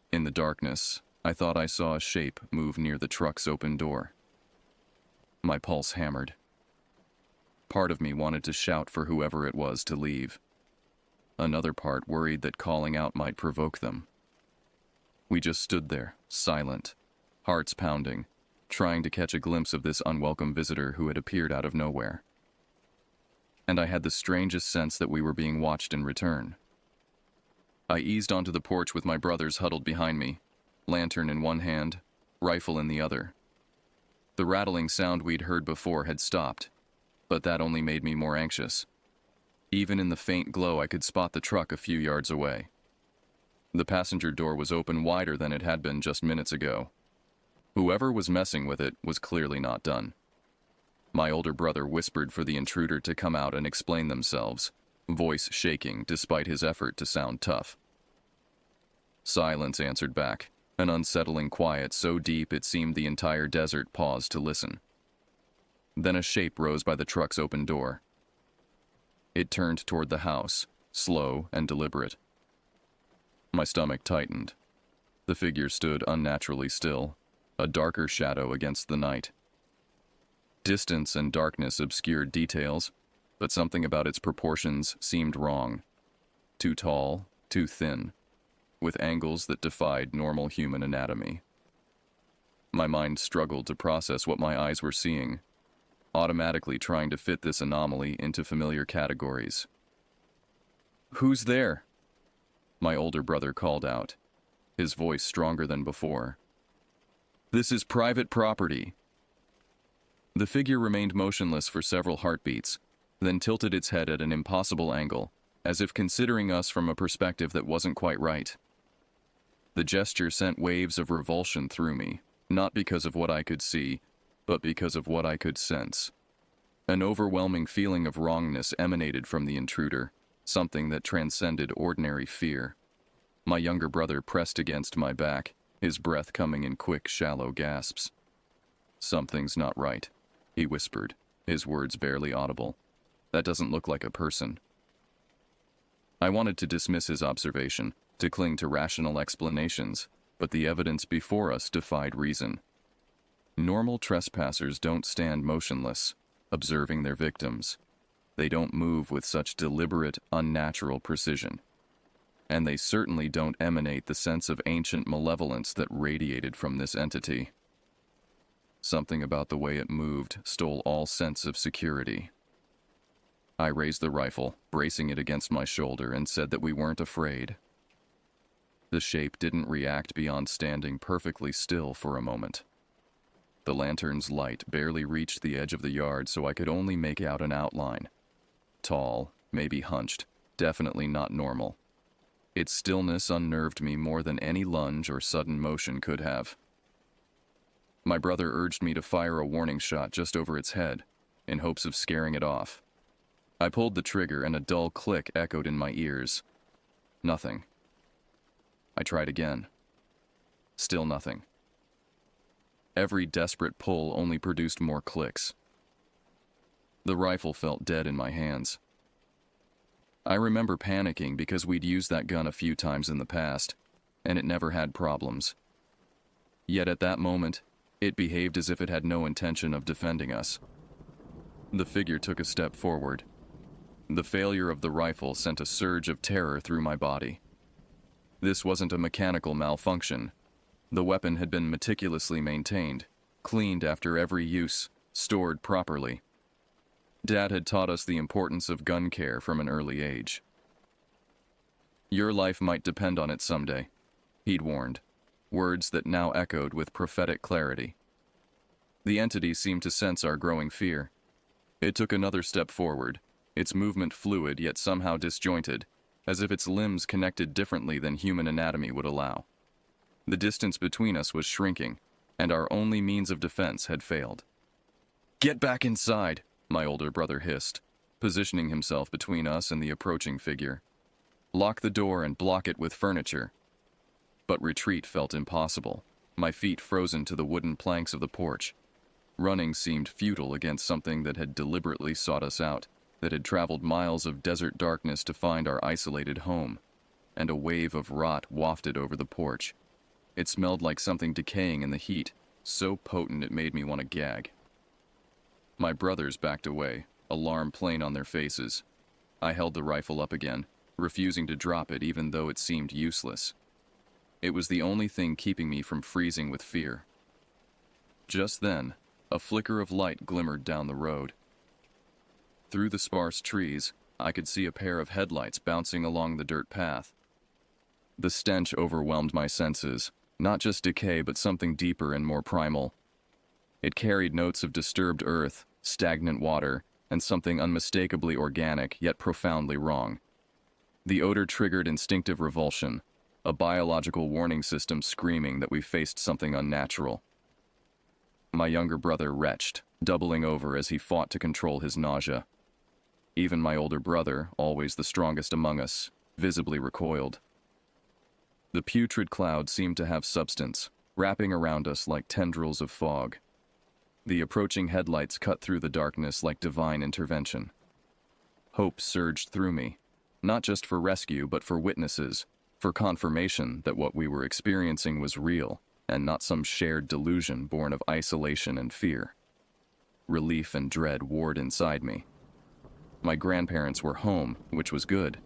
In the darkness, I thought I saw a shape move near the truck's open door. My pulse hammered. Part of me wanted to shout for whoever it was to leave. Another part worried that calling out might provoke them. We just stood there, silent, hearts pounding, trying to catch a glimpse of this unwelcome visitor who had appeared out of nowhere. And I had the strangest sense that we were being watched in return. I eased onto the porch with my brothers huddled behind me, lantern in one hand, rifle in the other. The rattling sound we'd heard before had stopped, but that only made me more anxious. Even in the faint glow, I could spot the truck a few yards away. The passenger door was open wider than it had been just minutes ago. Whoever was messing with it was clearly not done. My older brother whispered for the intruder to come out and explain themselves, voice shaking despite his effort to sound tough. Silence answered back, an unsettling quiet so deep it seemed the entire desert paused to listen. Then a shape rose by the truck's open door. It turned toward the house, slow and deliberate. My stomach tightened. The figure stood unnaturally still, a darker shadow against the night. Distance and darkness obscured details, but something about its proportions seemed wrong. Too tall, too thin, with angles that defied normal human anatomy. My mind struggled to process what my eyes were seeing. automatically trying to fit this anomaly into familiar categories. "Who's there?" my older brother called out, his voice stronger than before. "This is private property." The figure remained motionless for several heartbeats, then tilted its head at an impossible angle, as if considering us from a perspective that wasn't quite right. The gesture sent waves of revulsion through me, not because of what I could see, but because of what I could sense. An overwhelming feeling of wrongness emanated from the intruder, something that transcended ordinary fear. My younger brother pressed against my back, his breath coming in quick, shallow gasps. "Something's not right," he whispered, his words barely audible. "That doesn't look like a person." I wanted to dismiss his observation, to cling to rational explanations, but the evidence before us defied reason. Normal trespassers don't stand motionless, observing their victims. They don't move with such deliberate, unnatural precision. And they certainly don't emanate the sense of ancient malevolence that radiated from this entity. Something about the way it moved stole all sense of security. I raised the rifle, bracing it against my shoulder, and said that we weren't afraid. The shape didn't react beyond standing perfectly still for a moment. The lantern's light barely reached the edge of the yard, so I could only make out an outline. Tall, maybe hunched, definitely not normal. Its stillness unnerved me more than any lunge or sudden motion could have. My brother urged me to fire a warning shot just over its head, in hopes of scaring it off. I pulled the trigger and a dull click echoed in my ears. Nothing. I tried again. Still nothing. Every desperate pull only produced more clicks. The rifle felt dead in my hands. I remember panicking because we'd used that gun a few times in the past, and it never had problems. Yet at that moment, it behaved as if it had no intention of defending us. The figure took a step forward. The failure of the rifle sent a surge of terror through my body. This wasn't a mechanical malfunction. The weapon had been meticulously maintained, cleaned after every use, stored properly. Dad had taught us the importance of gun care from an early age. "Your life might depend on it someday," he'd warned, words that now echoed with prophetic clarity. The entity seemed to sense our growing fear. It took another step forward, its movement fluid yet somehow disjointed, as if its limbs connected differently than human anatomy would allow. The distance between us was shrinking, and our only means of defense had failed. "Get back inside," my older brother hissed, positioning himself between us and the approaching figure. "Lock the door and block it with furniture." But retreat felt impossible, my feet frozen to the wooden planks of the porch. Running seemed futile against something that had deliberately sought us out, that had traveled miles of desert darkness to find our isolated home, and a wave of rot wafted over the porch. It smelled like something decaying in the heat, so potent it made me want to gag. My brothers backed away, alarm plain on their faces. I held the rifle up again, refusing to drop it even though it seemed useless. It was the only thing keeping me from freezing with fear. Just then, a flicker of light glimmered down the road. Through the sparse trees, I could see a pair of headlights bouncing along the dirt path. The stench overwhelmed my senses, not just decay but something deeper and more primal. It carried notes of disturbed earth, stagnant water, and something unmistakably organic yet profoundly wrong. The odor triggered instinctive revulsion, a biological warning system screaming that we faced something unnatural. My younger brother retched, doubling over as he fought to control his nausea. Even my older brother, always the strongest among us, visibly recoiled. The putrid cloud seemed to have substance, wrapping around us like tendrils of fog. The approaching headlights cut through the darkness like divine intervention. Hope surged through me, not just for rescue but for witnesses, for confirmation that what we were experiencing was real and not some shared delusion born of isolation and fear. Relief and dread warred inside me. My grandparents were home, which was good.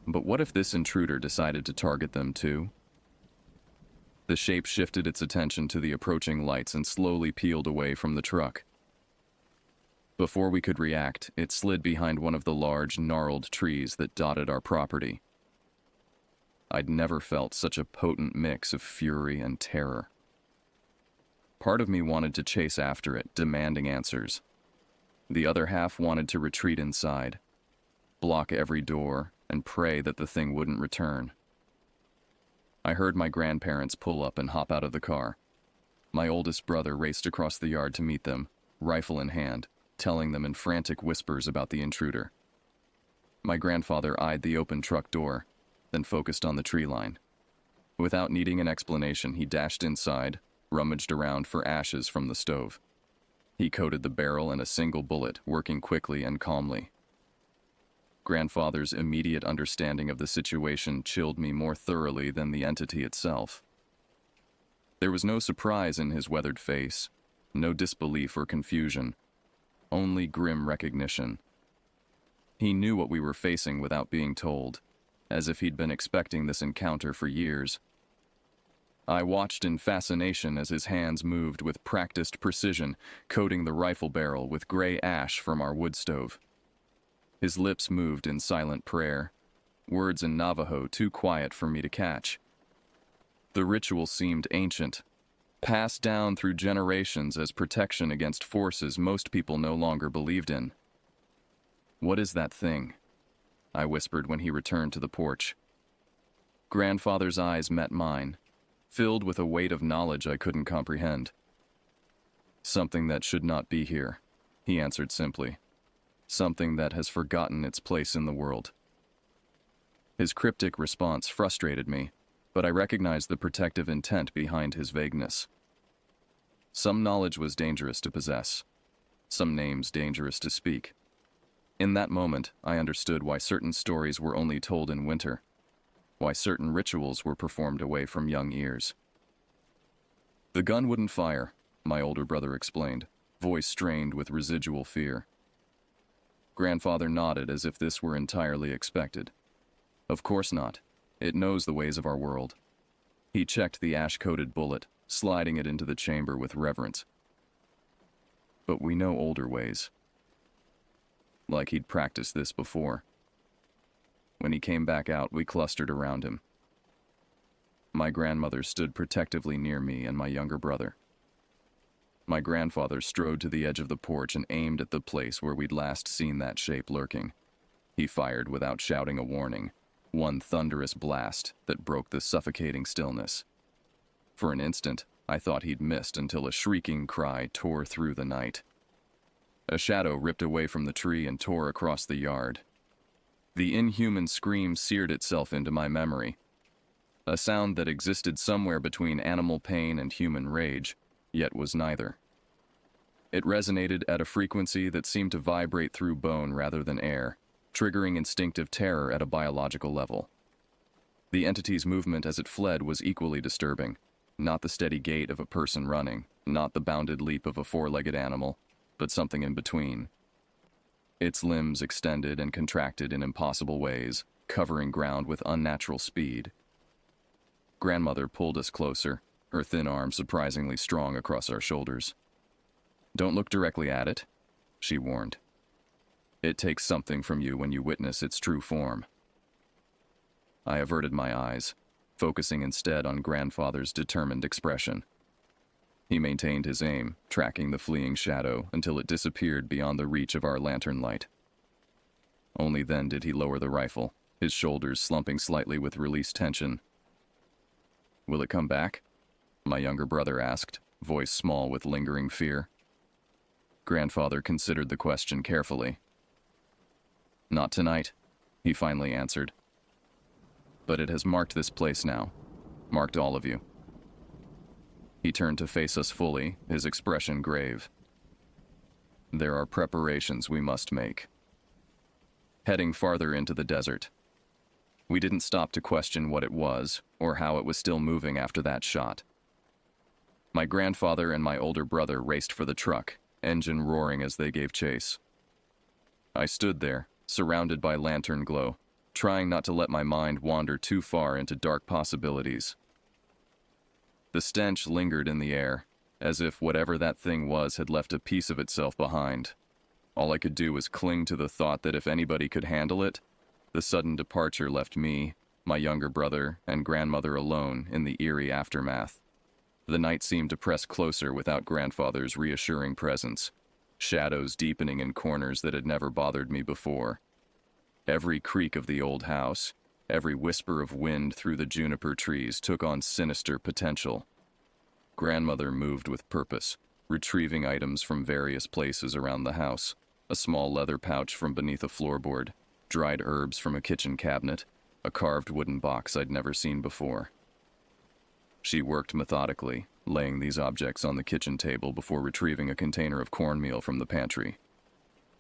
But what if this intruder decided to target them too? The shape shifted its attention to the approaching lights and slowly peeled away from the truck. Before we could react, it slid behind one of the large, gnarled trees that dotted our property. I'd never felt such a potent mix of fury and terror. Part of me wanted to chase after it, demanding answers. The other half wanted to retreat inside, block every door, and pray that the thing wouldn't return. I heard my grandparents pull up and hop out of the car. My oldest brother raced across the yard to meet them, rifle in hand, telling them in frantic whispers about the intruder. My grandfather eyed the open truck door, then focused on the tree line. Without needing an explanation, he dashed inside, rummaged around for ashes from the stove. He coated the barrel in a single bullet, working quickly and calmly. Grandfather's immediate understanding of the situation chilled me more thoroughly than the entity itself. There was no surprise in his weathered face, no disbelief or confusion, only grim recognition. He knew what we were facing without being told, as if he'd been expecting this encounter for years. I watched in fascination as his hands moved with practiced precision, coating the rifle barrel with gray ash from our wood stove. His lips moved in silent prayer, words in Navajo too quiet for me to catch. The ritual seemed ancient, passed down through generations as protection against forces most people no longer believed in. "What is that thing?" I whispered when he returned to the porch. Grandfather's eyes met mine, filled with a weight of knowledge I couldn't comprehend. "Something that should not be here," he answered simply. "Something that has forgotten its place in the world." His cryptic response frustrated me, but I recognized the protective intent behind his vagueness. Some knowledge was dangerous to possess, some names dangerous to speak. In that moment, I understood why certain stories were only told in winter, why certain rituals were performed away from young ears. "The gun wouldn't fire," my older brother explained, voice strained with residual fear. Grandfather nodded as if this were entirely expected. "Of course not. It knows the ways of our world." He checked the ash-coated bullet, sliding it into the chamber with reverence. "But we know older ways." Like he'd practiced this before. When he came back out, we clustered around him. My grandmother stood protectively near me and my younger brother. My grandfather strode to the edge of the porch and aimed at the place where we'd last seen that shape lurking. He fired without shouting a warning, one thunderous blast that broke the suffocating stillness. For an instant, I thought he'd missed until a shrieking cry tore through the night. A shadow ripped away from the tree and tore across the yard. The inhuman scream seared itself into my memory, a sound that existed somewhere between animal pain and human rage, yet was neither. It resonated at a frequency that seemed to vibrate through bone rather than air, triggering instinctive terror at a biological level. The entity's movement as it fled was equally disturbing, not the steady gait of a person running, not the bounded leap of a four-legged animal, but something in between. Its limbs extended and contracted in impossible ways, covering ground with unnatural speed. Grandmother pulled us closer, her thin arm surprisingly strong across our shoulders. "Don't look directly at it," she warned. "It takes something from you when you witness its true form." I averted my eyes, focusing instead on Grandfather's determined expression. He maintained his aim, tracking the fleeing shadow until it disappeared beyond the reach of our lantern light. Only then did he lower the rifle, his shoulders slumping slightly with released tension. "Will it come back?" my younger brother asked, voice small with lingering fear. Grandfather considered the question carefully. "Not tonight," he finally answered. "But it has marked this place now, marked all of you." He turned to face us fully, his expression grave. "There are preparations we must make." Heading farther into the desert. We didn't stop to question what it was, or how it was still moving after that shot. My grandfather and my older brother raced for the truck, engine roaring as they gave chase. I stood there, surrounded by lantern glow, trying not to let my mind wander too far into dark possibilities. The stench lingered in the air, as if whatever that thing was had left a piece of itself behind, All I could do was cling to the thought that if anybody could handle it, the sudden departure left me, my younger brother, and grandmother alone in the eerie aftermath. The night seemed to press closer without grandfather's reassuring presence, shadows deepening in corners that had never bothered me before. Every creak of the old house, every whisper of wind through the juniper trees took on sinister potential. Grandmother moved with purpose, retrieving items from various places around the house, a small leather pouch from beneath a floorboard, dried herbs from a kitchen cabinet, a carved wooden box I'd never seen before. She worked methodically, laying these objects on the kitchen table before retrieving a container of cornmeal from the pantry.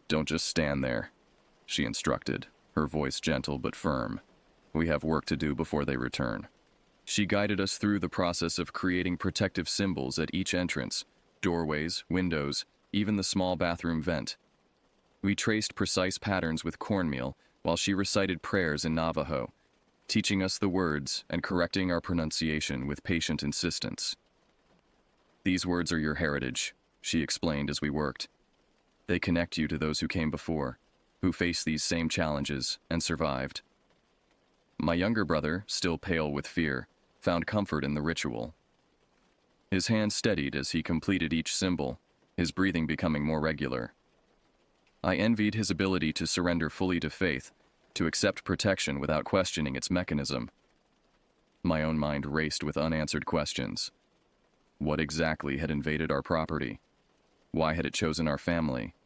"Don't just stand there," she instructed, her voice gentle but firm. "We have work to do before they return." She guided us through the process of creating protective symbols at each entrance, doorways, windows, even the small bathroom vent. We traced precise patterns with cornmeal while she recited prayers in Navajo, teaching us the words and correcting our pronunciation with patient insistence. "These words are your heritage," she explained as we worked. "They connect you to those who came before, who faced these same challenges and survived." My younger brother, still pale with fear, found comfort in the ritual. His hand steadied as he completed each symbol, his breathing becoming more regular. I envied his ability to surrender fully to faith, to accept protection without questioning its mechanism. My own mind raced with unanswered questions. What exactly had invaded our property? Why had it chosen our family?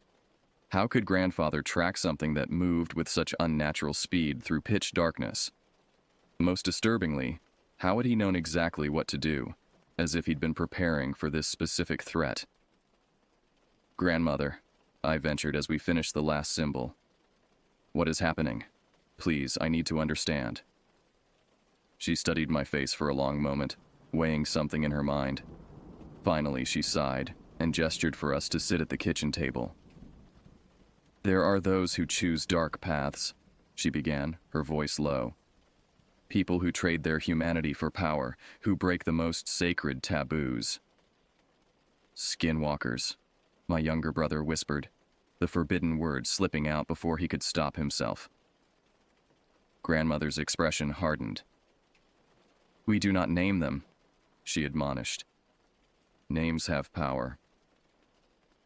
How could grandfather track something that moved with such unnatural speed through pitch darkness? Most disturbingly, how had he known exactly what to do, as if he'd been preparing for this specific threat? "Grandmother," I ventured as we finished the last symbol. "What is happening? Please, I need to understand." She studied my face for a long moment, weighing something in her mind. Finally, she sighed and gestured for us to sit at the kitchen table. "There are those who choose dark paths," she began, her voice low. "People who trade their humanity for power, who break the most sacred taboos." "Skinwalkers," my younger brother whispered, the forbidden word slipping out before he could stop himself. Grandmother's expression hardened. "We do not name them," she admonished. "Names have power.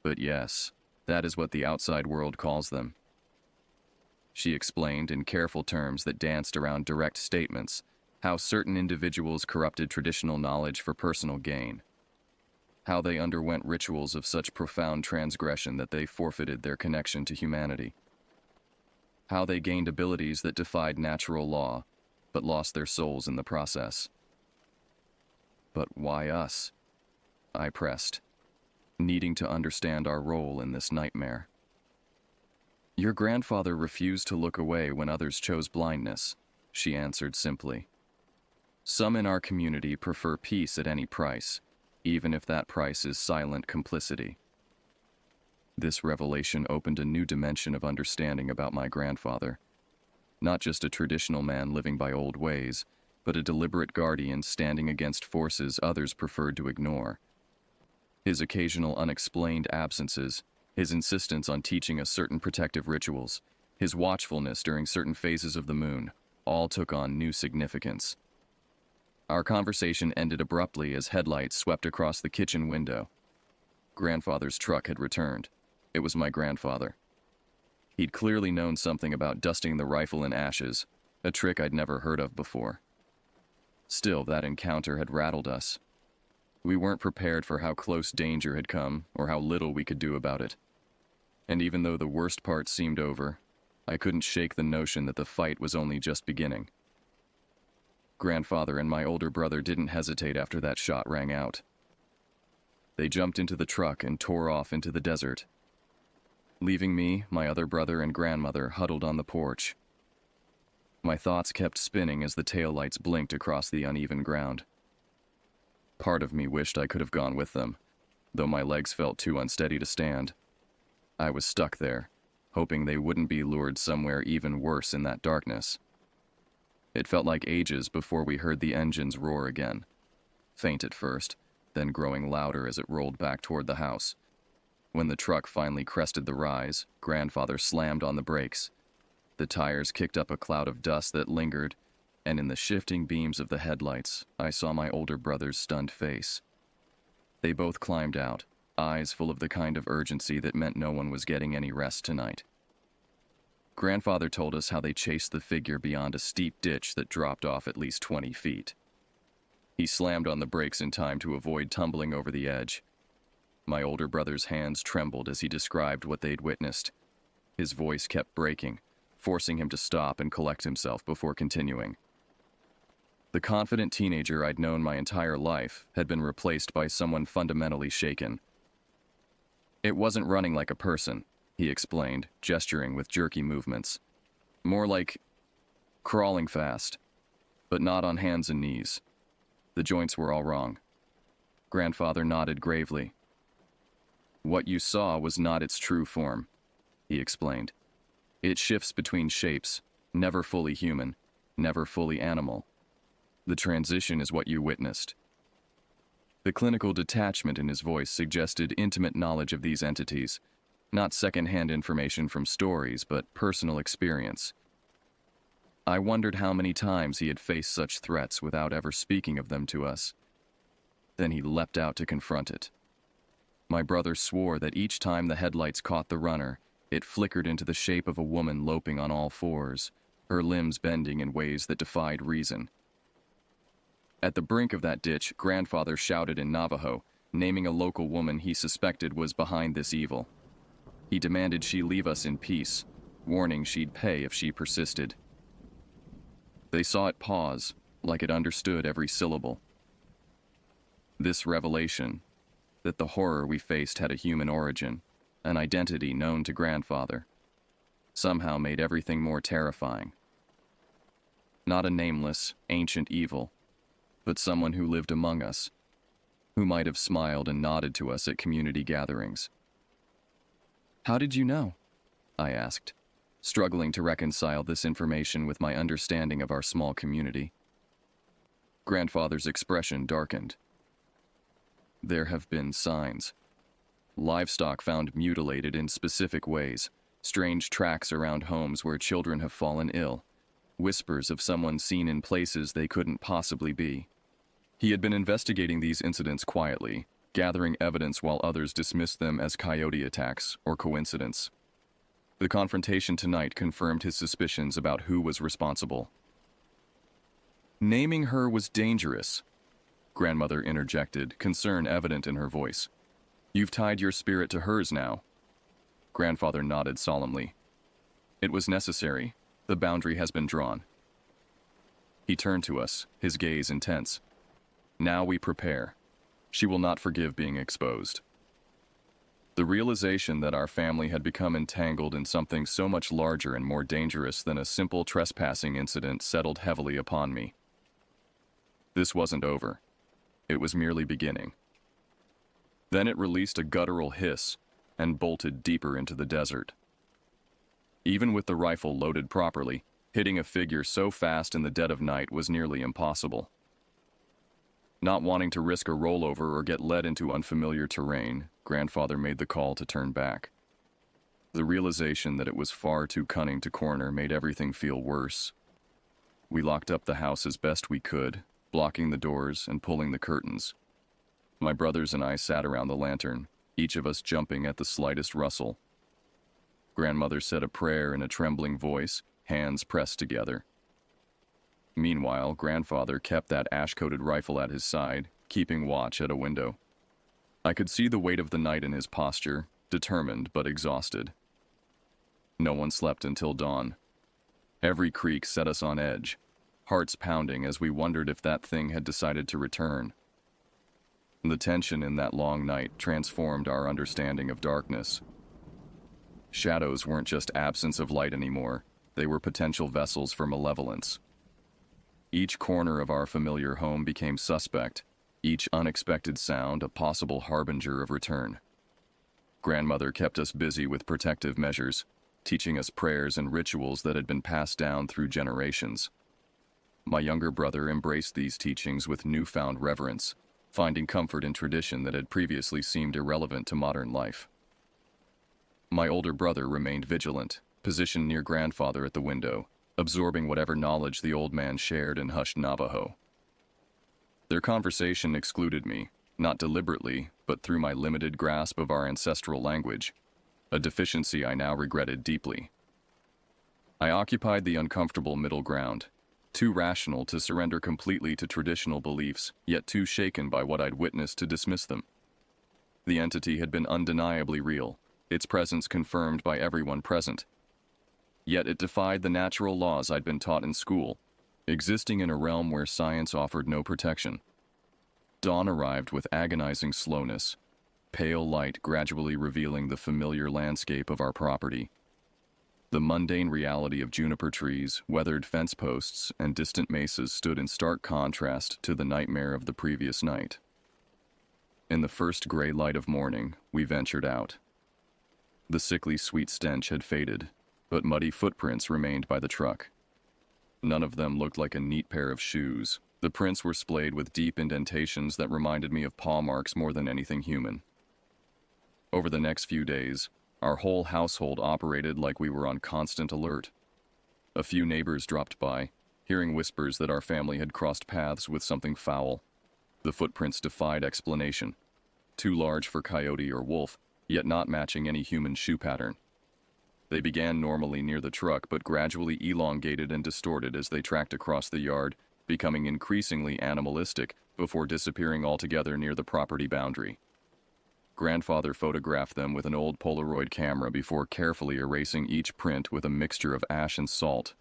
But yes, that is what the outside world calls them." She explained in careful terms that danced around direct statements how certain individuals corrupted traditional knowledge for personal gain, how they underwent rituals of such profound transgression that they forfeited their connection to humanity, how they gained abilities that defied natural law, but lost their souls in the process. "But why us?" I pressed, needing to understand our role in this nightmare. "Your grandfather refused to look away when others chose blindness," she answered simply. "Some in our community prefer peace at any price, even if that price is silent complicity." This revelation opened a new dimension of understanding about my grandfather. Not just a traditional man living by old ways, but a deliberate guardian standing against forces others preferred to ignore. His occasional unexplained absences, his insistence on teaching us certain protective rituals, his watchfulness during certain phases of the moon, all took on new significance. Our conversation ended abruptly as headlights swept across the kitchen window. Grandfather's truck had returned. It was my grandfather. He'd clearly known something about dusting the rifle in ashes, a trick I'd never heard of before. Still, that encounter had rattled us. We weren't prepared for how close danger had come or how little we could do about it. And even though the worst part seemed over, I couldn't shake the notion that the fight was only just beginning. Grandfather and my older brother didn't hesitate after that shot rang out. They jumped into the truck and tore off into the desert, leaving me, my other brother, and grandmother huddled on the porch. My thoughts kept spinning as the taillights blinked across the uneven ground. Part of me wished I could have gone with them, though my legs felt too unsteady to stand. I was stuck there, hoping they wouldn't be lured somewhere even worse in that darkness. It felt like ages before we heard the engines roar again, faint at first, then growing louder as it rolled back toward the house. When the truck finally crested the rise, Grandfather slammed on the brakes. The tires kicked up a cloud of dust that lingered, and in the shifting beams of the headlights, I saw my older brother's stunned face. They both climbed out, eyes full of the kind of urgency that meant no one was getting any rest tonight. Grandfather told us how they chased the figure beyond a steep ditch that dropped off at least 20 feet. He slammed on the brakes in time to avoid tumbling over the edge. My older brother's hands trembled as he described what they'd witnessed. His voice kept breaking, forcing him to stop and collect himself before continuing. The confident teenager I'd known my entire life had been replaced by someone fundamentally shaken. It wasn't running like a person, he explained, gesturing with jerky movements. More like crawling fast, but not on hands and knees. The joints were all wrong. Grandfather nodded gravely. What you saw was not its true form, he explained. It shifts between shapes, never fully human, never fully animal. The transition is what you witnessed. The clinical detachment in his voice suggested intimate knowledge of these entities, not second-hand information from stories, but personal experience. I wondered how many times he had faced such threats without ever speaking of them to us. Then he leapt out to confront it. My brother swore that each time the headlights caught the runner, it flickered into the shape of a woman loping on all fours, her limbs bending in ways that defied reason. At the brink of that ditch, Grandfather shouted in Navajo, naming a local woman he suspected was behind this evil. He demanded she leave us in peace, warning she'd pay if she persisted. They saw it pause, like it understood every syllable. This revelation, that the horror we faced had a human origin, an identity known to Grandfather, somehow made everything more terrifying. Not a nameless, ancient evil, but someone who lived among us, who might have smiled and nodded to us at community gatherings. How did you know? I asked, struggling to reconcile this information with my understanding of our small community. Grandfather's expression darkened. There have been signs. Livestock found mutilated in specific ways, strange tracks around homes where children have fallen ill, whispers of someone seen in places they couldn't possibly be. He had been investigating these incidents quietly, gathering evidence while others dismissed them as coyote attacks or coincidence. The confrontation tonight confirmed his suspicions about who was responsible. Naming her was dangerous, Grandmother interjected, concern evident in her voice. You've tied your spirit to hers now. Grandfather nodded solemnly. It was necessary. The boundary has been drawn. He turned to us, his gaze intense. Now we prepare. She will not forgive being exposed. The realization that our family had become entangled in something so much larger and more dangerous than a simple trespassing incident settled heavily upon me. This wasn't over. It was merely beginning. Then it released a guttural hiss and bolted deeper into the desert. Even with the rifle loaded properly, hitting a figure so fast in the dead of night was nearly impossible. Not wanting to risk a rollover or get led into unfamiliar terrain, Grandfather made the call to turn back. The realization that it was far too cunning to corner made everything feel worse. We locked up the house as best we could, blocking the doors and pulling the curtains. My brothers and I sat around the lantern, each of us jumping at the slightest rustle. Grandmother said a prayer in a trembling voice, hands pressed together. Meanwhile, Grandfather kept that ash-coated rifle at his side, keeping watch at a window. I could see the weight of the night in his posture, determined but exhausted. No one slept until dawn. Every creak set us on edge, hearts pounding as we wondered if that thing had decided to return. The tension in that long night transformed our understanding of darkness. Shadows weren't just absence of light anymore, they were potential vessels for malevolence. Each corner of our familiar home became suspect, each unexpected sound a possible harbinger of return. Grandmother kept us busy with protective measures, teaching us prayers and rituals that had been passed down through generations. My younger brother embraced these teachings with newfound reverence, finding comfort in tradition that had previously seemed irrelevant to modern life. My older brother remained vigilant, positioned near grandfather at the window, absorbing whatever knowledge the old man shared in hushed Navajo. Their conversation excluded me, not deliberately, but through my limited grasp of our ancestral language, a deficiency I now regretted deeply. I occupied the uncomfortable middle ground, too rational to surrender completely to traditional beliefs, yet too shaken by what I'd witnessed to dismiss them. The entity had been undeniably real, its presence confirmed by everyone present. Yet it defied the natural laws I'd been taught in school, existing in a realm where science offered no protection. Dawn arrived with agonizing slowness, pale light gradually revealing the familiar landscape of our property. The mundane reality of juniper trees, weathered fence posts, and distant mesas stood in stark contrast to the nightmare of the previous night. In the first gray light of morning, we ventured out. The sickly sweet stench had faded, but muddy footprints remained by the truck. None of them looked like a neat pair of shoes. The prints were splayed with deep indentations that reminded me of paw marks more than anything human. Over the next few days, our whole household operated like we were on constant alert. A few neighbors dropped by, hearing whispers that our family had crossed paths with something foul. The footprints defied explanation. Too large for coyote or wolf, yet not matching any human shoe pattern. They began normally near the truck, but gradually elongated and distorted as they tracked across the yard, becoming increasingly animalistic before disappearing altogether near the property boundary. Grandfather photographed them with an old Polaroid camera before carefully erasing each print with a mixture of ash and salt.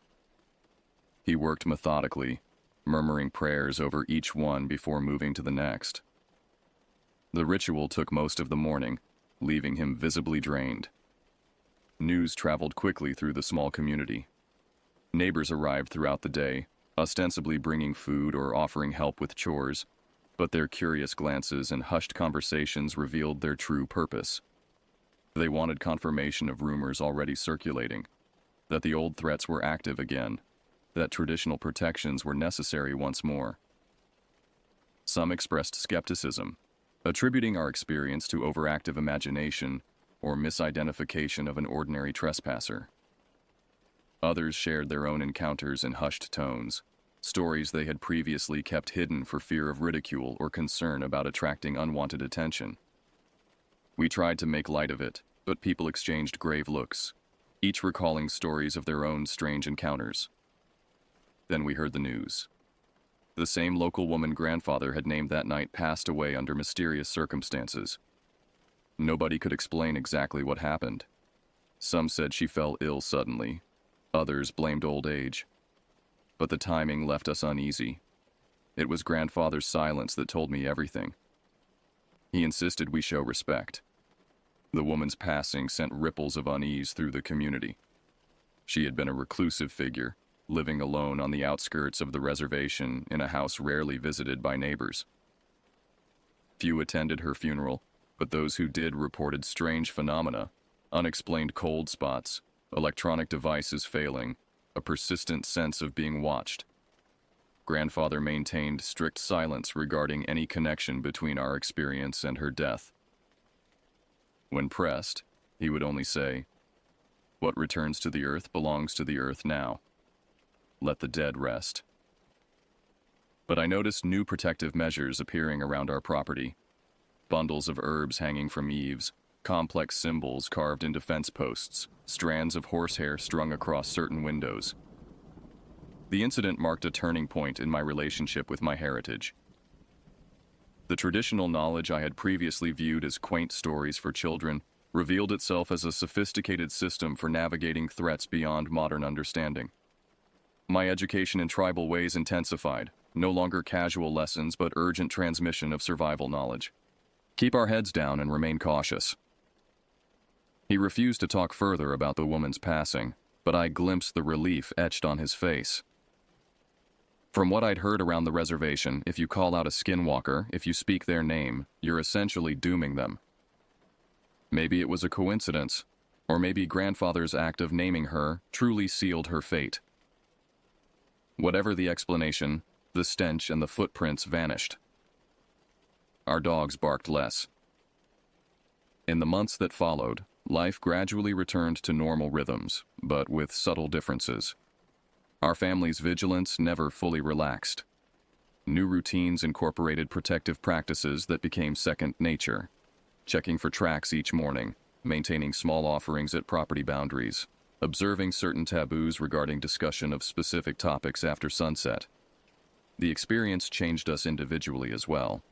He worked methodically, murmuring prayers over each one before moving to the next. The ritual took most of the morning, leaving him visibly drained. News traveled quickly through the small community. Neighbors arrived throughout the day, ostensibly bringing food or offering help with chores, but their curious glances and hushed conversations revealed their true purpose. They wanted confirmation of rumors already circulating, that the old threats were active again, that traditional protections were necessary once more. Some expressed skepticism, attributing our experience to overactive imagination or misidentification of an ordinary trespasser. Others shared their own encounters in hushed tones, stories they had previously kept hidden for fear of ridicule or concern about attracting unwanted attention. We tried to make light of it, but people exchanged grave looks, each recalling stories of their own strange encounters. Then we heard the news. The same local woman grandfather had named that night passed away under mysterious circumstances. Nobody could explain exactly what happened. Some said she fell ill suddenly. Others blamed old age. But the timing left us uneasy. It was grandfather's silence that told me everything. He insisted we show respect. The woman's passing sent ripples of unease through the community. She had been a reclusive figure, living alone on the outskirts of the reservation in a house rarely visited by neighbors. Few attended her funeral, but those who did reported strange phenomena, unexplained cold spots, electronic devices failing, a persistent sense of being watched. Grandfather maintained strict silence regarding any connection between our experience and her death. When pressed, he would only say, "What returns to the earth belongs to the earth now. Let the dead rest." But I noticed new protective measures appearing around our property. Bundles of herbs hanging from eaves, complex symbols carved into fence posts, strands of horsehair strung across certain windows. The incident marked a turning point in my relationship with my heritage. The traditional knowledge I had previously viewed as quaint stories for children revealed itself as a sophisticated system for navigating threats beyond modern understanding. My education in tribal ways intensified, no longer casual lessons but urgent transmission of survival knowledge. Keep our heads down and remain cautious. He refused to talk further about the woman's passing, but I glimpsed the relief etched on his face. From what I'd heard around the reservation, if you call out a skinwalker, if you speak their name, you're essentially dooming them. Maybe it was a coincidence, or maybe grandfather's act of naming her truly sealed her fate. Whatever the explanation, the stench and the footprints vanished. Our dogs barked less. In the months that followed, life gradually returned to normal rhythms, but with subtle differences. Our family's vigilance never fully relaxed. New routines incorporated protective practices that became second nature, checking for tracks each morning, maintaining small offerings at property boundaries, observing certain taboos regarding discussion of specific topics after sunset. The experience changed us individually as well.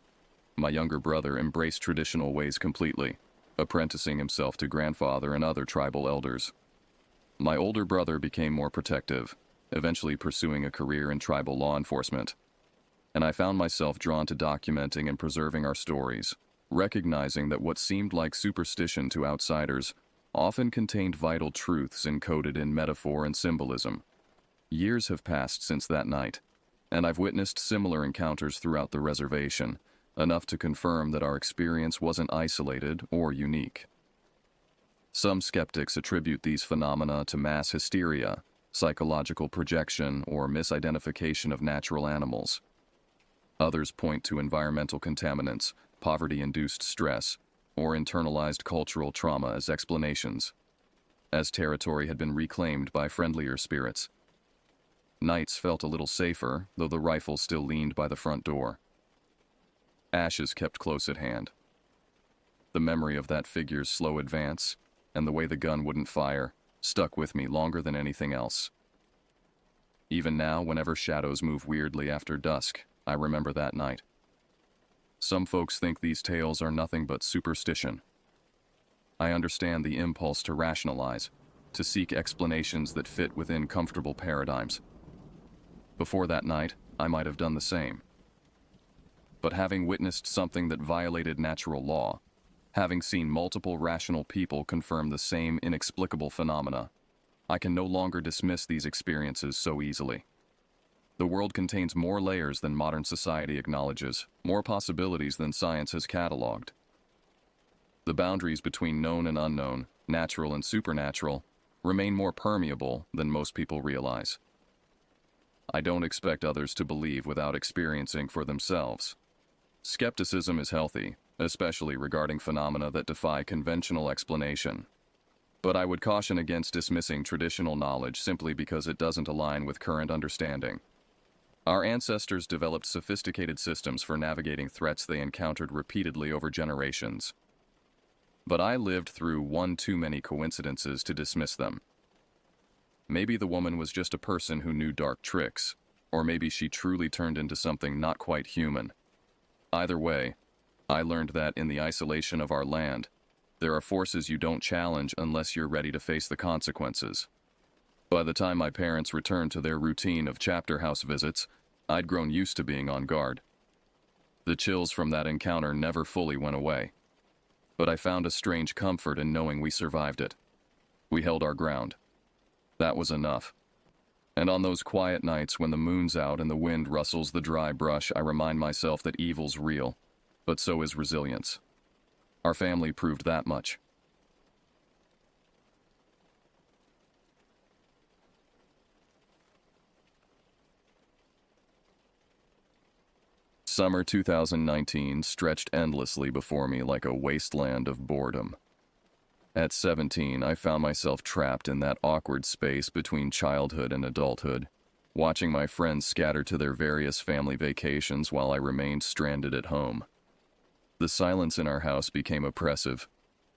My younger brother embraced traditional ways completely, apprenticing himself to grandfather and other tribal elders. My older brother became more protective, eventually pursuing a career in tribal law enforcement. And I found myself drawn to documenting and preserving our stories, recognizing that what seemed like superstition to outsiders often contained vital truths encoded in metaphor and symbolism. Years have passed since that night, and I've witnessed similar encounters throughout the reservation, enough to confirm that our experience wasn't isolated or unique. Some skeptics attribute these phenomena to mass hysteria, psychological projection, or misidentification of natural animals. Others point to environmental contaminants, poverty-induced stress, or internalized cultural trauma as explanations, as territory had been reclaimed by friendlier spirits. Nights felt a little safer, though the rifle still leaned by the front door. Ashes kept close at hand. The memory of that figure's slow advance, and the way the gun wouldn't fire, stuck with me longer than anything else. Even now, whenever shadows move weirdly after dusk, I remember that night. Some folks think these tales are nothing but superstition. I understand the impulse to rationalize, to seek explanations that fit within comfortable paradigms. Before that night, I might have done the same. But having witnessed something that violated natural law, having seen multiple rational people confirm the same inexplicable phenomena, I can no longer dismiss these experiences so easily. The world contains more layers than modern society acknowledges, more possibilities than science has catalogued. The boundaries between known and unknown, natural and supernatural, remain more permeable than most people realize. I don't expect others to believe without experiencing for themselves. Skepticism is healthy, especially regarding phenomena that defy conventional explanation. But I would caution against dismissing traditional knowledge simply because it doesn't align with current understanding. Our ancestors developed sophisticated systems for navigating threats they encountered repeatedly over generations. But I lived through one too many coincidences to dismiss them. Maybe the woman was just a person who knew dark tricks, or maybe she truly turned into something not quite human. Either way, I learned that in the isolation of our land, there are forces you don't challenge unless you're ready to face the consequences. By the time my parents returned to their routine of chapter house visits, I'd grown used to being on guard. The chills from that encounter never fully went away. But I found a strange comfort in knowing we survived it. We held our ground. That was enough. And on those quiet nights when the moon's out and the wind rustles the dry brush, I remind myself that evil's real, but so is resilience. Our family proved that much. Summer 2019 stretched endlessly before me like a wasteland of boredom. At 17, I found myself trapped in that awkward space between childhood and adulthood, watching my friends scatter to their various family vacations while I remained stranded at home. The silence in our house became oppressive,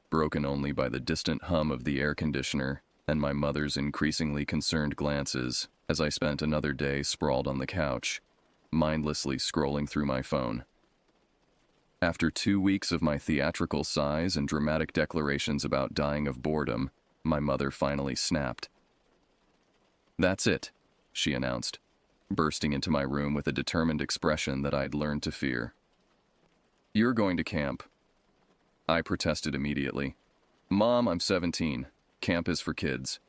broken only by the distant hum of the air conditioner and my mother's increasingly concerned glances as I spent another day sprawled on the couch, mindlessly scrolling through my phone. After 2 weeks of my theatrical sighs and dramatic declarations about dying of boredom, my mother finally snapped. "That's it," she announced, bursting into my room with a determined expression that I'd learned to fear. "You're going to camp." I protested immediately. "Mom, I'm 17. Camp is for kids."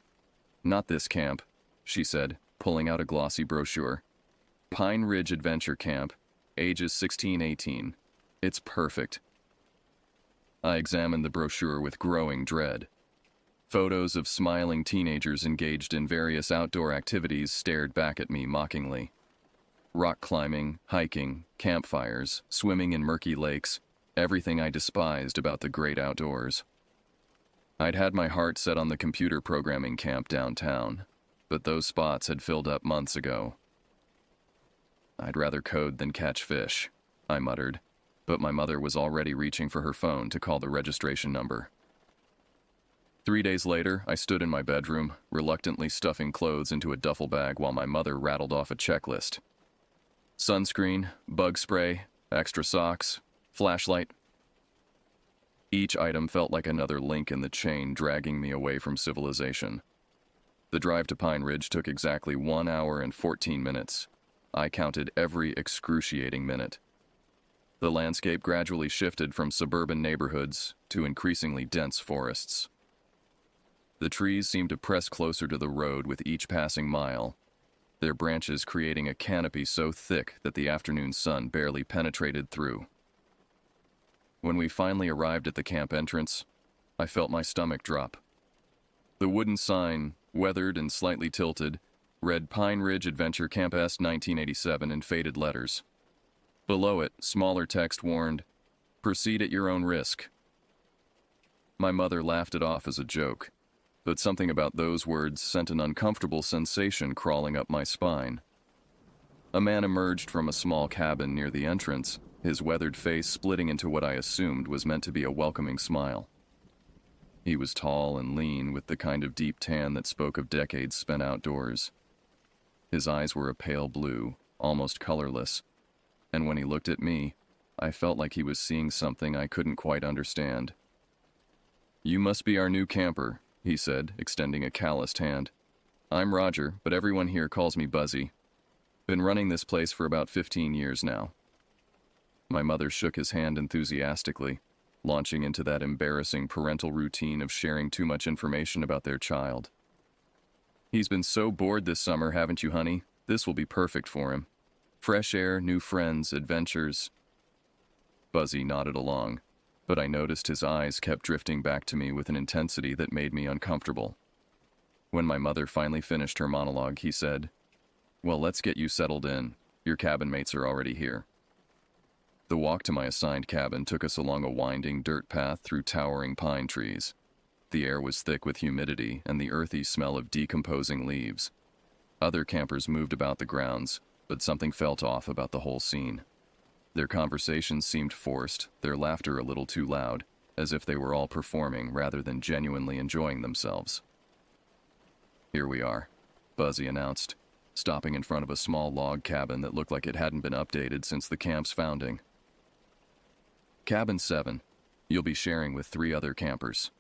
"Not this camp," she said, pulling out a glossy brochure. "Pine Ridge Adventure Camp, ages 16-18. It's perfect." I examined the brochure with growing dread. Photos of smiling teenagers engaged in various outdoor activities stared back at me mockingly. Rock climbing, hiking, campfires, swimming in murky lakes, everything I despised about the great outdoors. I'd had my heart set on the computer programming camp downtown, but those spots had filled up months ago. I'd rather code than catch fish, I muttered, but my mother was already reaching for her phone to call the registration number. 3 days later, I stood in my bedroom, reluctantly stuffing clothes into a duffel bag while my mother rattled off a checklist. Sunscreen, bug spray, extra socks, flashlight. Each item felt like another link in the chain dragging me away from civilization. The drive to Pine Ridge took exactly 1 hour and 14 minutes. I counted every excruciating minute. The landscape gradually shifted from suburban neighborhoods to increasingly dense forests. The trees seemed to press closer to the road with each passing mile, their branches creating a canopy so thick that the afternoon sun barely penetrated through. When we finally arrived at the camp entrance, I felt my stomach drop. The wooden sign, weathered and slightly tilted, read Pine Ridge Adventure Camp S 1987 in faded letters. Below it, smaller text warned, "Proceed at your own risk." My mother laughed it off as a joke, but something about those words sent an uncomfortable sensation crawling up my spine. A man emerged from a small cabin near the entrance, his weathered face splitting into what I assumed was meant to be a welcoming smile. He was tall and lean, with the kind of deep tan that spoke of decades spent outdoors. His eyes were a pale blue, almost colorless, and when he looked at me, I felt like he was seeing something I couldn't quite understand. "You must be our new camper," he said, extending a calloused hand. "I'm Roger, but everyone here calls me Buzzy. Been running this place for about 15 years now." My mother shook his hand enthusiastically, launching into that embarrassing parental routine of sharing too much information about their child. "He's been so bored this summer, haven't you, honey? This will be perfect for him. Fresh air, new friends, adventures." Buzzy nodded along, but I noticed his eyes kept drifting back to me with an intensity that made me uncomfortable. When my mother finally finished her monologue, he said, "Well, let's get you settled in. Your cabin mates are already here." The walk to my assigned cabin took us along a winding dirt path through towering pine trees. The air was thick with humidity and the earthy smell of decomposing leaves. Other campers moved about the grounds, but something felt off about the whole scene. Their conversations seemed forced, their laughter a little too loud, as if they were all performing rather than genuinely enjoying themselves. "Here we are," Buzzy announced, stopping in front of a small log cabin that looked like it hadn't been updated since the camp's founding. "Cabin 7. You'll be sharing with 3 other campers."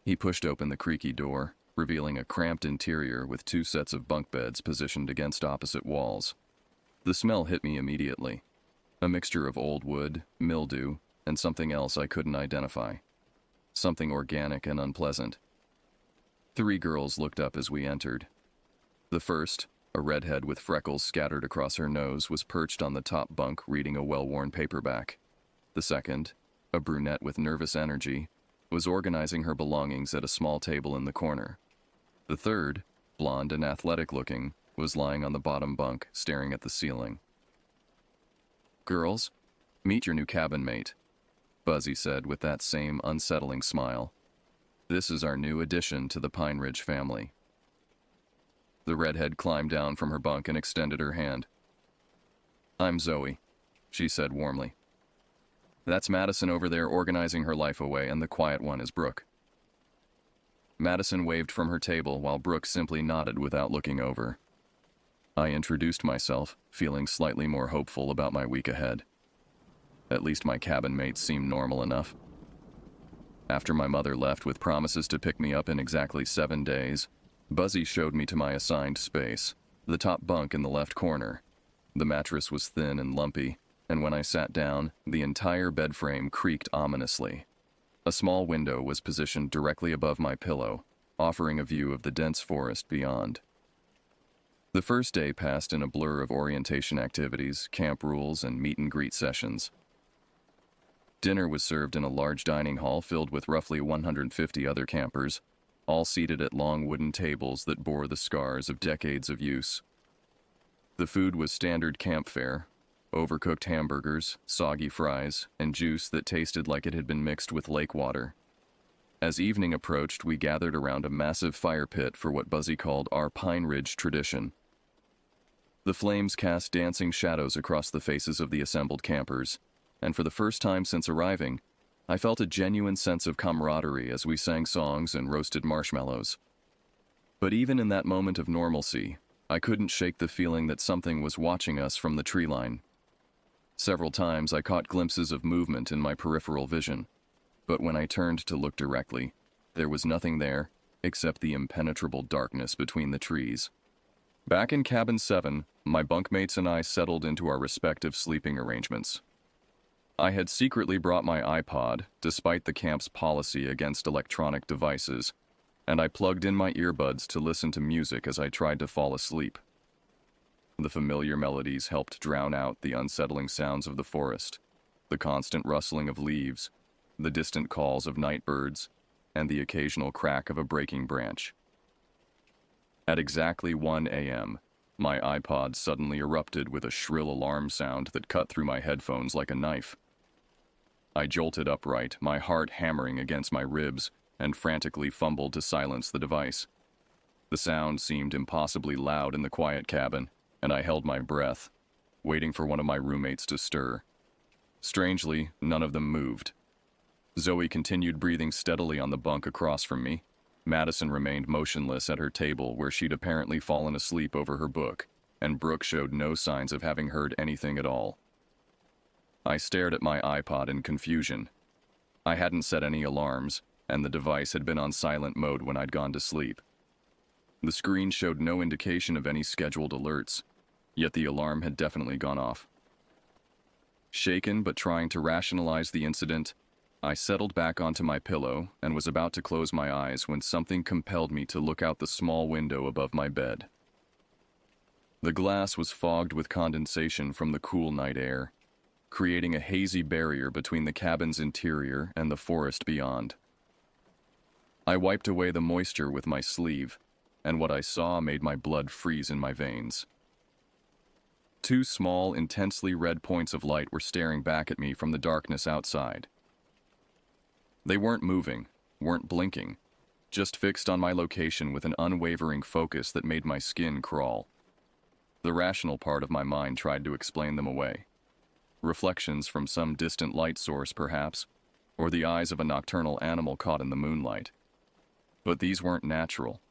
He pushed open the creaky door, revealing a cramped interior with 2 sets of bunk beds positioned against opposite walls. The smell hit me immediately, a mixture of old wood, mildew, and something else I couldn't identify. Something organic and unpleasant. 3 girls looked up as we entered. The first, a redhead with freckles scattered across her nose, was perched on the top bunk reading a well-worn paperback. The second, a brunette with nervous energy, was organizing her belongings at a small table in the corner. The third, blonde and athletic-looking, was lying on the bottom bunk, staring at the ceiling. "Girls, meet your new cabin mate," Buzzy said with that same unsettling smile. "This is our new addition to the Pine Ridge family." The redhead climbed down from her bunk and extended her hand. "I'm Zoe," she said warmly. "That's Madison over there organizing her life away, and the quiet one is Brooke." Madison waved from her table while Brooke simply nodded without looking over. I introduced myself, feeling slightly more hopeful about my week ahead. At least my cabin mates seemed normal enough. After my mother left with promises to pick me up in exactly 7 days, Buzzy showed me to my assigned space, the top bunk in the left corner. The mattress was thin and lumpy, and when I sat down, the entire bed frame creaked ominously. A small window was positioned directly above my pillow, offering a view of the dense forest beyond. The first day passed in a blur of orientation activities, camp rules, and meet-and-greet sessions. Dinner was served in a large dining hall filled with roughly 150 other campers, all seated at long wooden tables that bore the scars of decades of use. The food was standard camp fare: overcooked hamburgers, soggy fries, and juice that tasted like it had been mixed with lake water. As evening approached, we gathered around a massive fire pit for what Buzzy called our Pine Ridge tradition. The flames cast dancing shadows across the faces of the assembled campers, and for the first time since arriving, I felt a genuine sense of camaraderie as we sang songs and roasted marshmallows. But even in that moment of normalcy, I couldn't shake the feeling that something was watching us from the tree line. Several times I caught glimpses of movement in my peripheral vision, but when I turned to look directly, there was nothing there except the impenetrable darkness between the trees. Back in Cabin 7, my bunkmates and I settled into our respective sleeping arrangements. I had secretly brought my iPod, despite the camp's policy against electronic devices, and I plugged in my earbuds to listen to music as I tried to fall asleep. The familiar melodies helped drown out the unsettling sounds of the forest, the constant rustling of leaves, the distant calls of night birds, and the occasional crack of a breaking branch. At exactly 1 a.m., my iPod suddenly erupted with a shrill alarm sound that cut through my headphones like a knife. I jolted upright, my heart hammering against my ribs, and frantically fumbled to silence the device. The sound seemed impossibly loud in the quiet cabin, and I held my breath, waiting for one of my roommates to stir. Strangely, none of them moved. Zoe continued breathing steadily on the bunk across from me. Madison remained motionless at her table where she'd apparently fallen asleep over her book, and Brooke showed no signs of having heard anything at all. I stared at my iPod in confusion. I hadn't set any alarms, and the device had been on silent mode when I'd gone to sleep. The screen showed no indication of any scheduled alerts, yet the alarm had definitely gone off. Shaken but trying to rationalize the incident, I settled back onto my pillow and was about to close my eyes when something compelled me to look out the small window above my bed. The glass was fogged with condensation from the cool night air, creating a hazy barrier between the cabin's interior and the forest beyond. I wiped away the moisture with my sleeve, and what I saw made my blood freeze in my veins. Two small, intensely red points of light were staring back at me from the darkness outside. They weren't moving, weren't blinking, just fixed on my location with an unwavering focus that made my skin crawl. The rational part of my mind tried to explain them away. Reflections from some distant light source, perhaps, or the eyes of a nocturnal animal caught in the moonlight. But these weren't natural.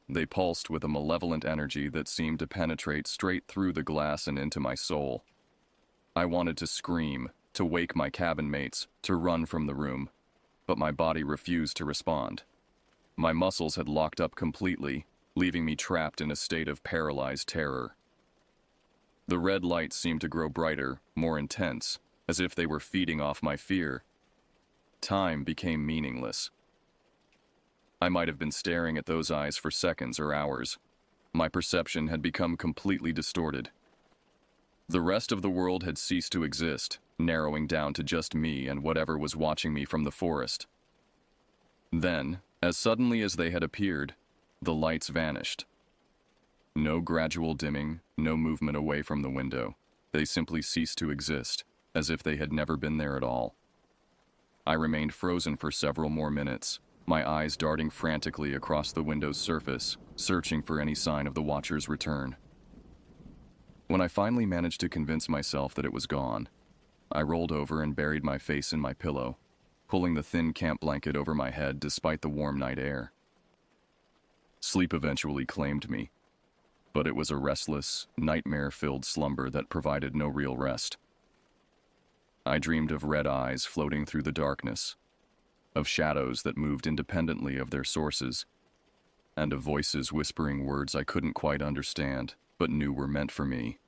They pulsed with a malevolent energy that seemed to penetrate straight through the glass and into my soul. I wanted to scream, to wake my cabin mates, to run from the room, but my body refused to respond. My muscles had locked up completely, leaving me trapped in a state of paralyzed terror. The red lights seemed to grow brighter, more intense, as if they were feeding off my fear. Time became meaningless. I might have been staring at those eyes for seconds or hours. My perception had become completely distorted. The rest of the world had ceased to exist, narrowing down to just me and whatever was watching me from the forest. Then, as suddenly as they had appeared, the lights vanished. No gradual dimming, no movement away from the window. They simply ceased to exist, as if they had never been there at all. I remained frozen for several more minutes, my eyes darting frantically across the window's surface, searching for any sign of the watcher's return. When I finally managed to convince myself that it was gone, I rolled over and buried my face in my pillow, pulling the thin camp blanket over my head despite the warm night air. Sleep eventually claimed me, but it was a restless, nightmare-filled slumber that provided no real rest. I dreamed of red eyes floating through the darkness, of shadows that moved independently of their sources, and of voices whispering words I couldn't quite understand, but knew were meant for me.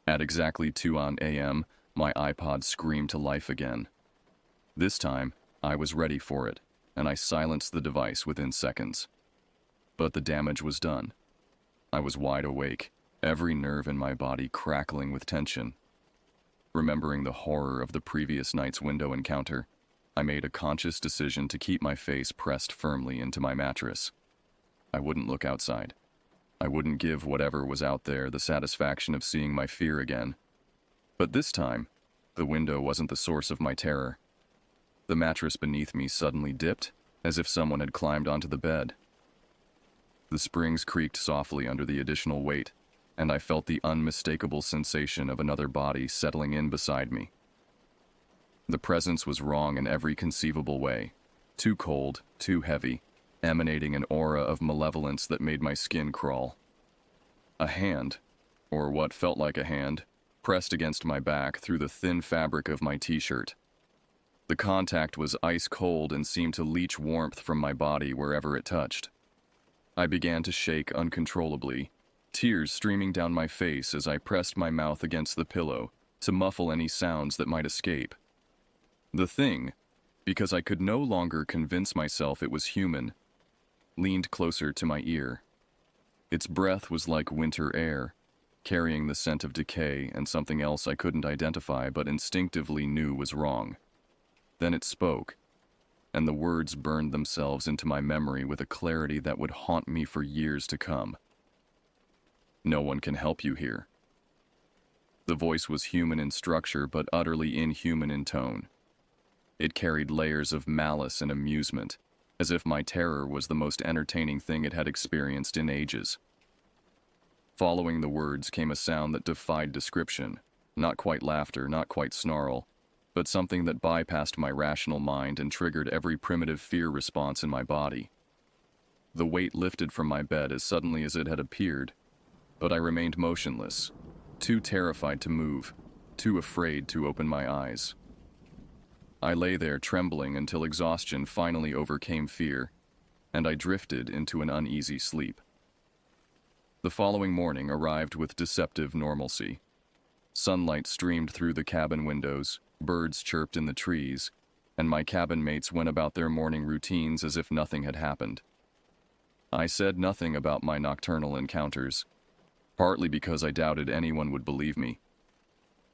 At exactly 2 a.m., my iPod screamed to life again. This time, I was ready for it, and I silenced the device within seconds. But the damage was done. I was wide awake, every nerve in my body crackling with tension. Remembering the horror of the previous night's window encounter, I made a conscious decision to keep my face pressed firmly into my mattress. I wouldn't look outside. I wouldn't give whatever was out there the satisfaction of seeing my fear again. But this time, the window wasn't the source of my terror. The mattress beneath me suddenly dipped, as if someone had climbed onto the bed. The springs creaked softly under the additional weight, and I felt the unmistakable sensation of another body settling in beside me. The presence was wrong in every conceivable way. Too cold, too heavy, emanating an aura of malevolence that made my skin crawl. A hand, or what felt like a hand, pressed against my back through the thin fabric of my t-shirt. The contact was ice cold and seemed to leach warmth from my body wherever it touched. I began to shake uncontrollably, tears streaming down my face as I pressed my mouth against the pillow to muffle any sounds that might escape. The thing, because I could no longer convince myself it was human, leaned closer to my ear. Its breath was like winter air, carrying the scent of decay and something else I couldn't identify but instinctively knew was wrong. Then it spoke, and the words burned themselves into my memory with a clarity that would haunt me for years to come. "No one can help you here." The voice was human in structure but utterly inhuman in tone. It carried layers of malice and amusement, as if my terror was the most entertaining thing it had experienced in ages. Following the words came a sound that defied description, not quite laughter, not quite snarl, but something that bypassed my rational mind and triggered every primitive fear response in my body. The weight lifted from my bed as suddenly as it had appeared, but I remained motionless, too terrified to move, too afraid to open my eyes. I lay there trembling until exhaustion finally overcame fear, and I drifted into an uneasy sleep. The following morning arrived with deceptive normalcy. Sunlight streamed through the cabin windows, birds chirped in the trees, and my cabin mates went about their morning routines as if nothing had happened. I said nothing about my nocturnal encounters, partly because I doubted anyone would believe me,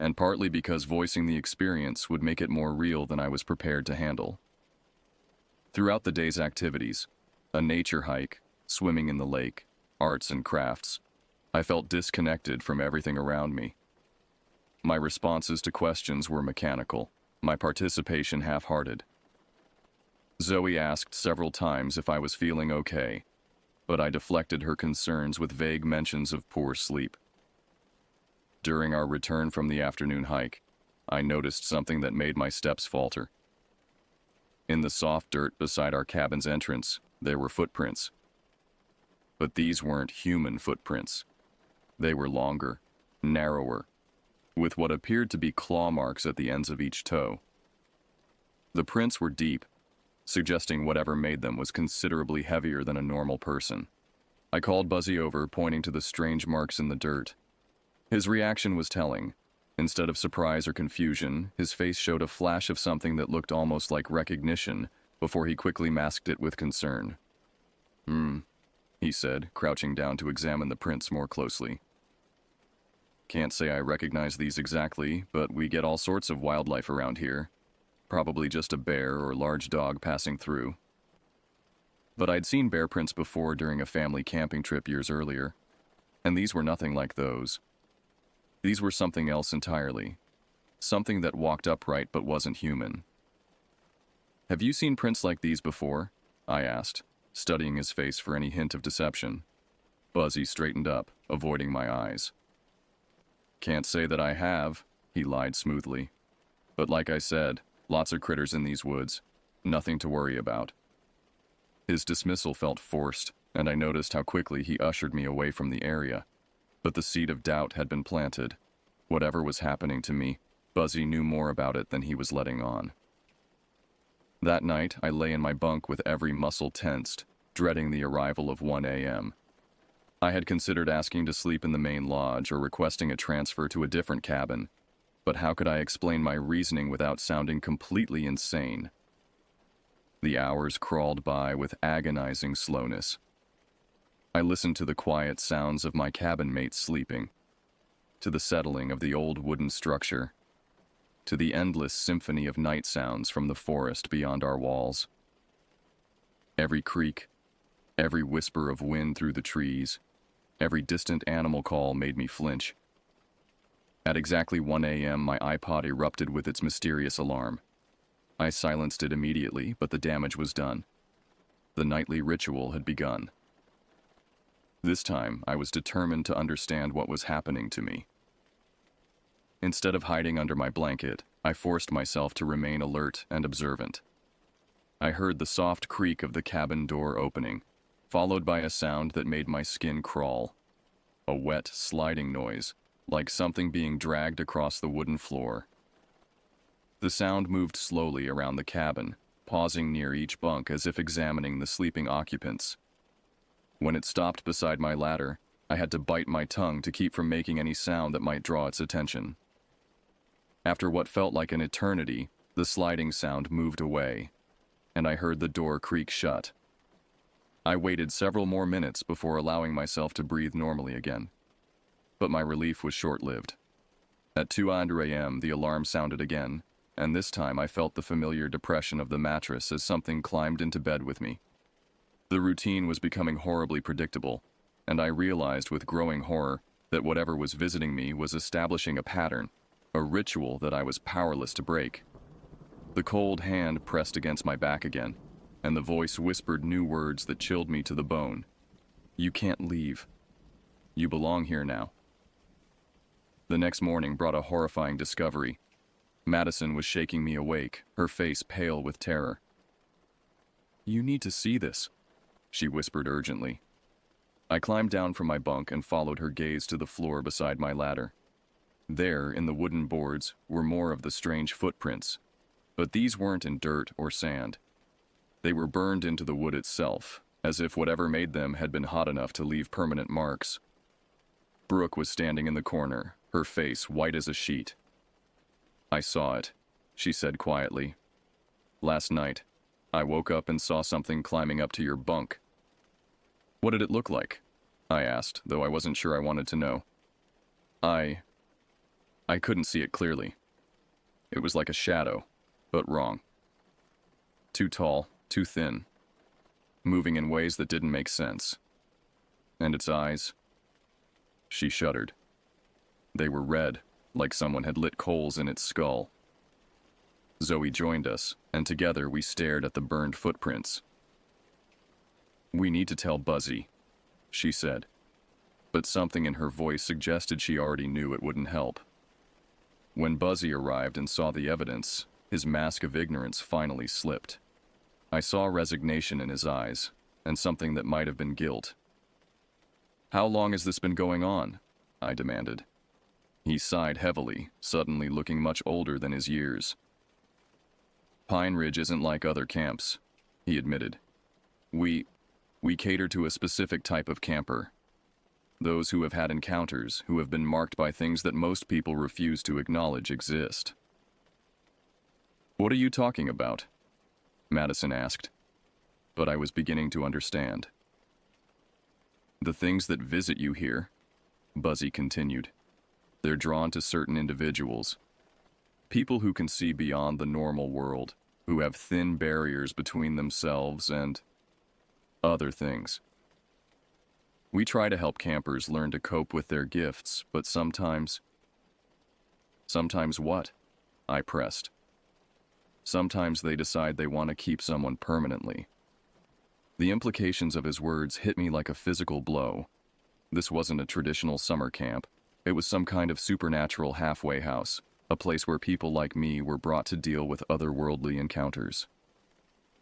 and partly because voicing the experience would make it more real than I was prepared to handle. Throughout the day's activities, a nature hike, swimming in the lake, arts and crafts, I felt disconnected from everything around me. My responses to questions were mechanical, my participation half-hearted. Zoe asked several times if I was feeling okay, but I deflected her concerns with vague mentions of poor sleep. During our return from the afternoon hike, I noticed something that made my steps falter. In the soft dirt beside our cabin's entrance, there were footprints. But these weren't human footprints. They were longer, narrower, with what appeared to be claw marks at the ends of each toe. The prints were deep, suggesting whatever made them was considerably heavier than a normal person. I called Buzzy over, pointing to the strange marks in the dirt. His reaction was telling. Instead of surprise or confusion, his face showed a flash of something that looked almost like recognition before he quickly masked it with concern. He said, crouching down to examine the prints more closely. "Can't say I recognize these exactly, but we get all sorts of wildlife around here. Probably just a bear or large dog passing through." But I'd seen bear prints before during a family camping trip years earlier, and these were nothing like those. These were something else entirely. Something that walked upright but wasn't human. "Have you seen prints like these before?" I asked, studying his face for any hint of deception. Buzzy straightened up, avoiding my eyes. "Can't say that I have," he lied smoothly. "But like I said, lots of critters in these woods. Nothing to worry about." His dismissal felt forced, and I noticed how quickly he ushered me away from the area. But the seed of doubt had been planted. Whatever was happening to me, Buzzy knew more about it than he was letting on. That night, I lay in my bunk with every muscle tensed, dreading the arrival of 1 a.m. I had considered asking to sleep in the main lodge or requesting a transfer to a different cabin, but how could I explain my reasoning without sounding completely insane? The hours crawled by with agonizing slowness. I listened to the quiet sounds of my cabin mates sleeping, to the settling of the old wooden structure, to the endless symphony of night sounds from the forest beyond our walls. Every creak, every whisper of wind through the trees, every distant animal call made me flinch. At exactly 1 a.m., my iPod erupted with its mysterious alarm. I silenced it immediately, but the damage was done. The nightly ritual had begun. This time, I was determined to understand what was happening to me. Instead of hiding under my blanket, I forced myself to remain alert and observant. I heard the soft creak of the cabin door opening, followed by a sound that made my skin crawl. A wet, sliding noise, like something being dragged across the wooden floor. The sound moved slowly around the cabin, pausing near each bunk as if examining the sleeping occupants. When it stopped beside my ladder, I had to bite my tongue to keep from making any sound that might draw its attention. After what felt like an eternity, the sliding sound moved away, and I heard the door creak shut. I waited several more minutes before allowing myself to breathe normally again. But my relief was short-lived. At 2:00 a.m., the alarm sounded again, and this time I felt the familiar depression of the mattress as something climbed into bed with me. The routine was becoming horribly predictable, and I realized with growing horror that whatever was visiting me was establishing a pattern, a ritual that I was powerless to break. The cold hand pressed against my back again, and the voice whispered new words that chilled me to the bone. "You can't leave. You belong here now." The next morning brought a horrifying discovery. Madison was shaking me awake, her face pale with terror. "You need to see this," she whispered urgently. I climbed down from my bunk and followed her gaze to the floor beside my ladder. There, in the wooden boards, were more of the strange footprints, but these weren't in dirt or sand. They were burned into the wood itself, as if whatever made them had been hot enough to leave permanent marks. Brooke was standing in the corner, her face white as a sheet. "I saw it," she said quietly. "Last night, I woke up and saw something climbing up to your bunk." "What did it look like?" I asked, though I wasn't sure I wanted to know. I couldn't see it clearly. It was like a shadow, but wrong. Too tall, too thin, moving in ways that didn't make sense. And its eyes? She shuddered. They were red, like someone had lit coals in its skull. Zoe joined us, and together we stared at the burned footprints. "We need to tell Buzzy," she said, but something in her voice suggested she already knew it wouldn't help. When Buzzy arrived and saw the evidence, his mask of ignorance finally slipped. I saw resignation in his eyes, and something that might have been guilt. "How long has this been going on?" I demanded. He sighed heavily, suddenly looking much older than his years. "Pine Ridge isn't like other camps," he admitted. We cater to a specific type of camper. Those who have had encounters, who have been marked by things that most people refuse to acknowledge exist." "What are you talking about?" Madison asked. But I was beginning to understand. "The things that visit you here," Buzzy continued, "they're drawn to certain individuals. People who can see beyond the normal world, who have thin barriers between themselves and other things. We try to help campers learn to cope with their gifts, but sometimes... Sometimes what? I pressed. Sometimes they decide they want to keep someone permanently. The implications of his words hit me like a physical blow. This wasn't a traditional summer camp. It was some kind of supernatural halfway house, a place where people like me were brought to deal with otherworldly encounters.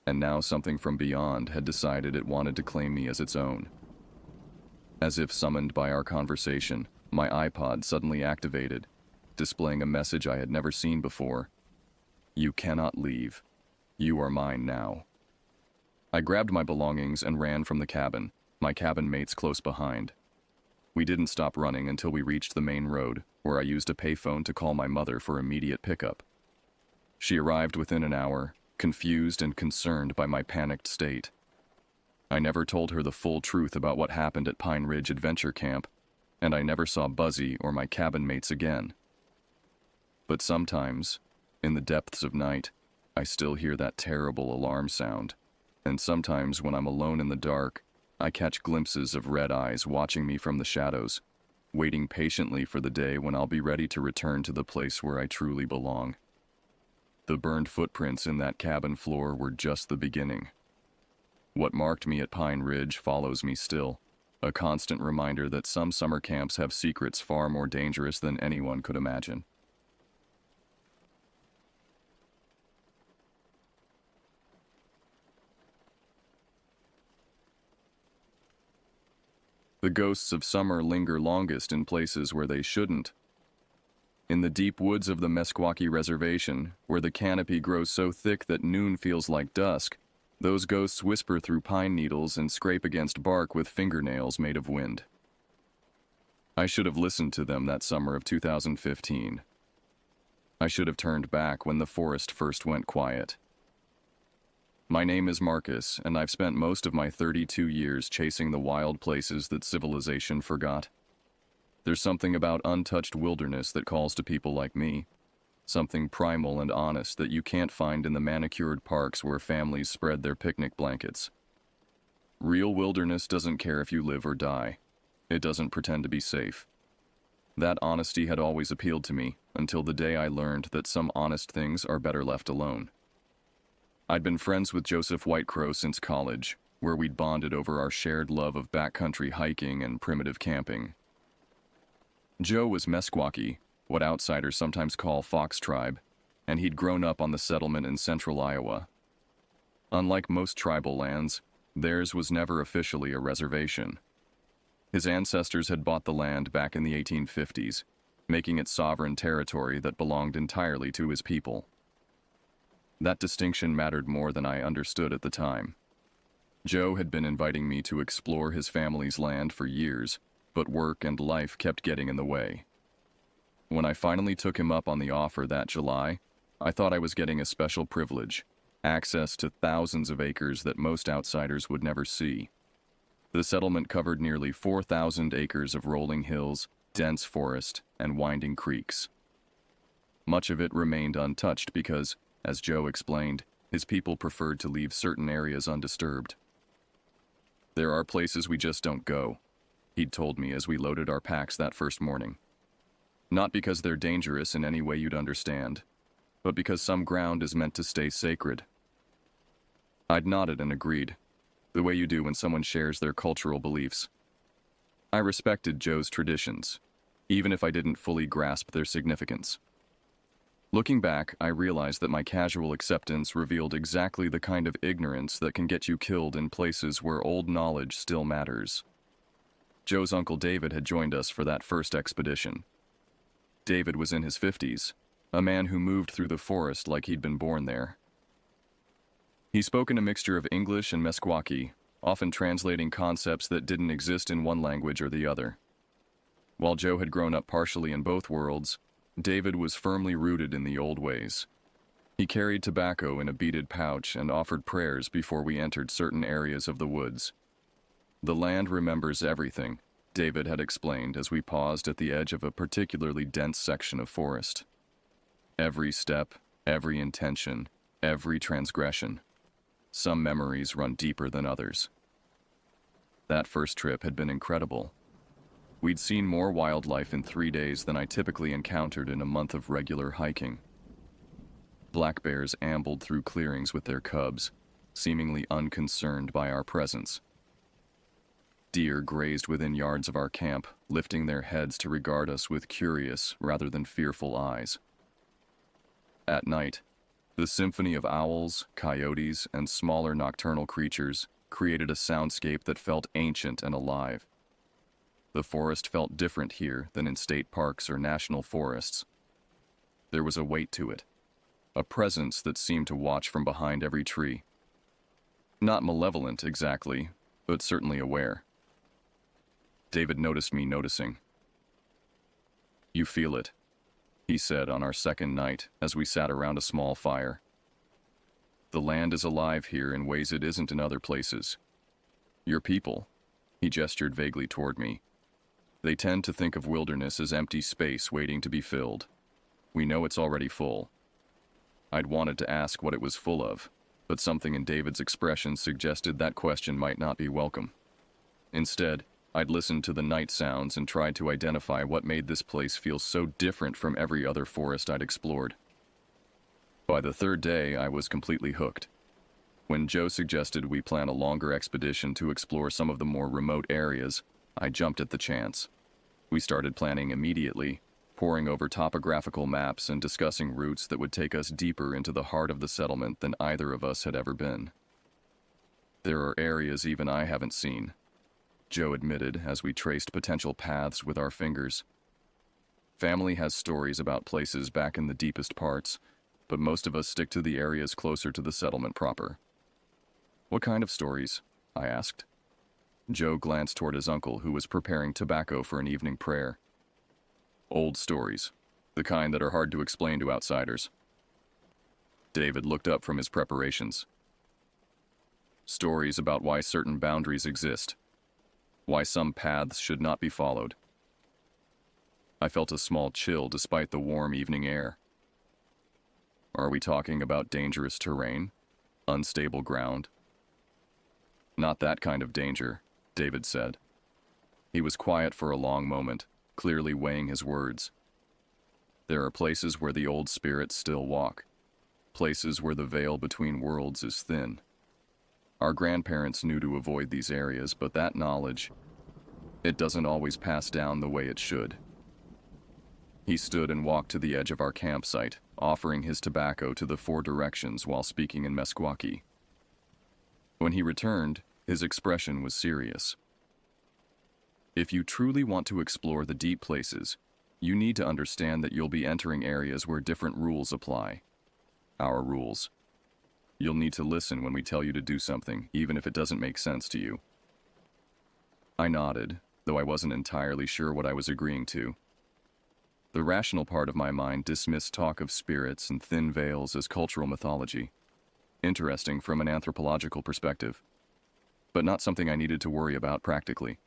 And now something from beyond had decided it wanted to claim me as its own. As if summoned by our conversation, my iPod suddenly activated, displaying a message I had never seen before. "You cannot leave. You are mine now." I grabbed my belongings and ran from the cabin, my cabin mates close behind. We didn't stop running until we reached the main road, where I used a payphone to call my mother for immediate pickup. She arrived within an hour, confused and concerned by my panicked state. I never told her the full truth about what happened at Pine Ridge Adventure Camp, and I never saw Buzzy or my cabin mates again. But sometimes, in the depths of night, I still hear that terrible alarm sound, and sometimes when I'm alone in the dark, I catch glimpses of red eyes watching me from the shadows, waiting patiently for the day when I'll be ready to return to the place where I truly belong. The burned footprints in that cabin floor were just the beginning. What marked me at Pine Ridge follows me still, a constant reminder that some summer camps have secrets far more dangerous than anyone could imagine. The ghosts of summer linger longest in places where they shouldn't. In the deep woods of the Meskwaki Reservation, where the canopy grows so thick that noon feels like dusk, those ghosts whisper through pine needles and scrape against bark with fingernails made of wind. I should have listened to them that summer of 2015. I should have turned back when the forest first went quiet. My name is Marcus, and I've spent most of my 32 years chasing the wild places that civilization forgot. There's something about untouched wilderness that calls to people like me, something primal and honest that you can't find in the manicured parks where families spread their picnic blankets. Real wilderness doesn't care if you live or die. It doesn't pretend to be safe. That honesty had always appealed to me until the day I learned that some honest things are better left alone. I'd been friends with Joseph Whitecrow since college, where we'd bonded over our shared love of backcountry hiking and primitive camping. Joe was Meskwaki, what outsiders sometimes call Fox Tribe, and he'd grown up on the settlement in central Iowa. Unlike most tribal lands, theirs was never officially a reservation. His ancestors had bought the land back in the 1850s, making it sovereign territory that belonged entirely to his people. That distinction mattered more than I understood at the time. Joe had been inviting me to explore his family's land for years, but work and life kept getting in the way. When I finally took him up on the offer that July, I thought I was getting a special privilege, access to thousands of acres that most outsiders would never see. The settlement covered nearly 4,000 acres of rolling hills, dense forest, and winding creeks. Much of it remained untouched because, as Joe explained, his people preferred to leave certain areas undisturbed. There are places we just don't go, he'd told me as we loaded our packs that first morning. Not because they're dangerous in any way you'd understand, but because some ground is meant to stay sacred. I'd nodded and agreed, the way you do when someone shares their cultural beliefs. I respected Joe's traditions, even if I didn't fully grasp their significance. Looking back, I realized that my casual acceptance revealed exactly the kind of ignorance that can get you killed in places where old knowledge still matters. Joe's uncle David had joined us for that first expedition. David was in his 50s, a man who moved through the forest like he'd been born there. He spoke in a mixture of English and Meskwaki, often translating concepts that didn't exist in one language or the other. While Joe had grown up partially in both worlds, David was firmly rooted in the old ways. He carried tobacco in a beaded pouch and offered prayers before we entered certain areas of the woods. The land remembers everything, David had explained as we paused at the edge of a particularly dense section of forest. Every step, every intention, every transgression. Some memories run deeper than others. That first trip had been incredible. We'd seen more wildlife in 3 days than I typically encountered in a month of regular hiking. Black bears ambled through clearings with their cubs, seemingly unconcerned by our presence. Deer grazed within yards of our camp, lifting their heads to regard us with curious rather than fearful eyes. At night, the symphony of owls, coyotes, and smaller nocturnal creatures created a soundscape that felt ancient and alive. The forest felt different here than in state parks or national forests. There was a weight to it, a presence that seemed to watch from behind every tree. Not malevolent exactly, but certainly aware. David noticed me noticing. "You feel it," he said on our second night as we sat around a small fire. "The land is alive here in ways it isn't in other places. Your people," he gestured vaguely toward me, "they tend to think of wilderness as empty space waiting to be filled. We know it's already full." I'd wanted to ask what it was full of, but something in David's expression suggested that question might not be welcome. Instead, I'd listened to the night sounds and tried to identify what made this place feel so different from every other forest I'd explored. By the third day, I was completely hooked. When Joe suggested we plan a longer expedition to explore some of the more remote areas, I jumped at the chance. We started planning immediately, poring over topographical maps and discussing routes that would take us deeper into the heart of the settlement than either of us had ever been. There are areas even I haven't seen, Joe admitted as we traced potential paths with our fingers. Family has stories about places back in the deepest parts, but most of us stick to the areas closer to the settlement proper. What kind of stories? I asked. Joe glanced toward his uncle, who was preparing tobacco for an evening prayer. Old stories, the kind that are hard to explain to outsiders. David looked up from his preparations. Stories about why certain boundaries exist, why some paths should not be followed. I felt a small chill despite the warm evening air. Are we talking about dangerous terrain? Unstable ground? Not that kind of danger, David said. He was quiet for a long moment, clearly weighing his words. There are places where the old spirits still walk, places where the veil between worlds is thin. Our grandparents knew to avoid these areas, but that knowledge, it doesn't always pass down the way it should. He stood and walked to the edge of our campsite, offering his tobacco to the four directions while speaking in Meskwaki. When he returned, his expression was serious. If you truly want to explore the deep places, you need to understand that you'll be entering areas where different rules apply. Our rules. You'll need to listen when we tell you to do something, even if it doesn't make sense to you. I nodded, though I wasn't entirely sure what I was agreeing to. The rational part of my mind dismissed talk of spirits and thin veils as cultural mythology. Interesting from an anthropological perspective, but not something I needed to worry about practically.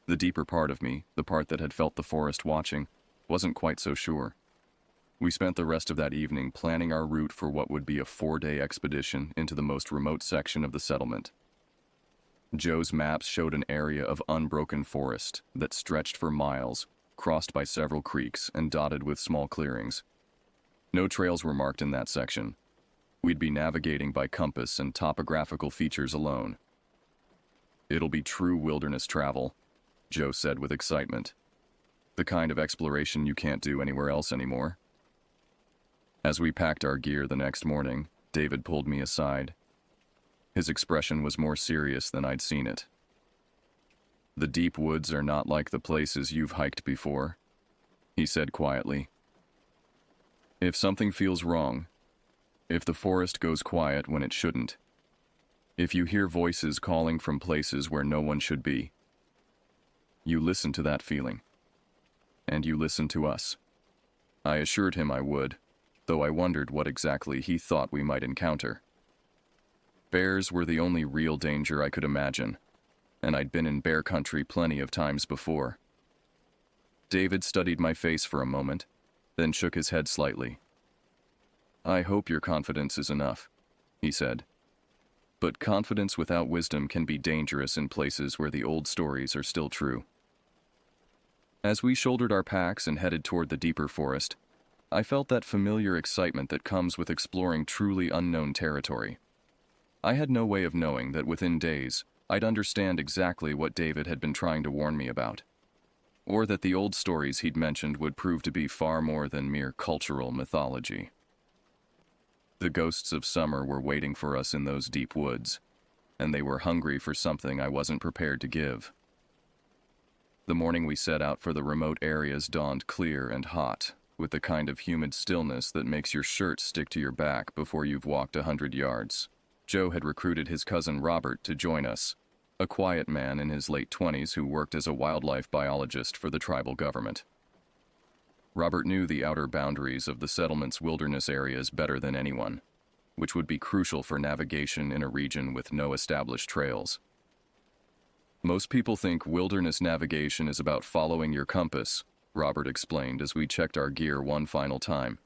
The deeper part of me, the part that had felt the forest watching, wasn't quite so sure. We spent the rest of that evening planning our route for what would be a 4-day expedition into the most remote section of the settlement. Joe's maps showed an area of unbroken forest that stretched for miles, crossed by several creeks and dotted with small clearings. No trails were marked in that section. We'd be navigating by compass and topographical features alone. It'll be true wilderness travel, Joe said with excitement. The kind of exploration you can't do anywhere else anymore. As we packed our gear the next morning, David pulled me aside. His expression was more serious than I'd seen it. The deep woods are not like the places you've hiked before, he said quietly. If something feels wrong, if the forest goes quiet when it shouldn't, if you hear voices calling from places where no one should be, you listen to that feeling. And you listen to us. I assured him I would, though I wondered what exactly he thought we might encounter. Bears were the only real danger I could imagine, and I'd been in bear country plenty of times before. David studied my face for a moment, then shook his head slightly. I hope your confidence is enough, he said. But confidence without wisdom can be dangerous in places where the old stories are still true. As we shouldered our packs and headed toward the deeper forest, I felt that familiar excitement that comes with exploring truly unknown territory. I had no way of knowing that within days, I'd understand exactly what David had been trying to warn me about, or that the old stories he'd mentioned would prove to be far more than mere cultural mythology. The ghosts of summer were waiting for us in those deep woods, and they were hungry for something I wasn't prepared to give. The morning we set out for the remote areas dawned clear and hot, with the kind of humid stillness that makes your shirt stick to your back before you've walked 100 yards. Joe had recruited his cousin Robert to join us, a quiet man in his late 20s who worked as a wildlife biologist for the tribal government. Robert knew the outer boundaries of the settlement's wilderness areas better than anyone, which would be crucial for navigation in a region with no established trails. Most people think wilderness navigation is about following your compass, Robert explained as we checked our gear one final time.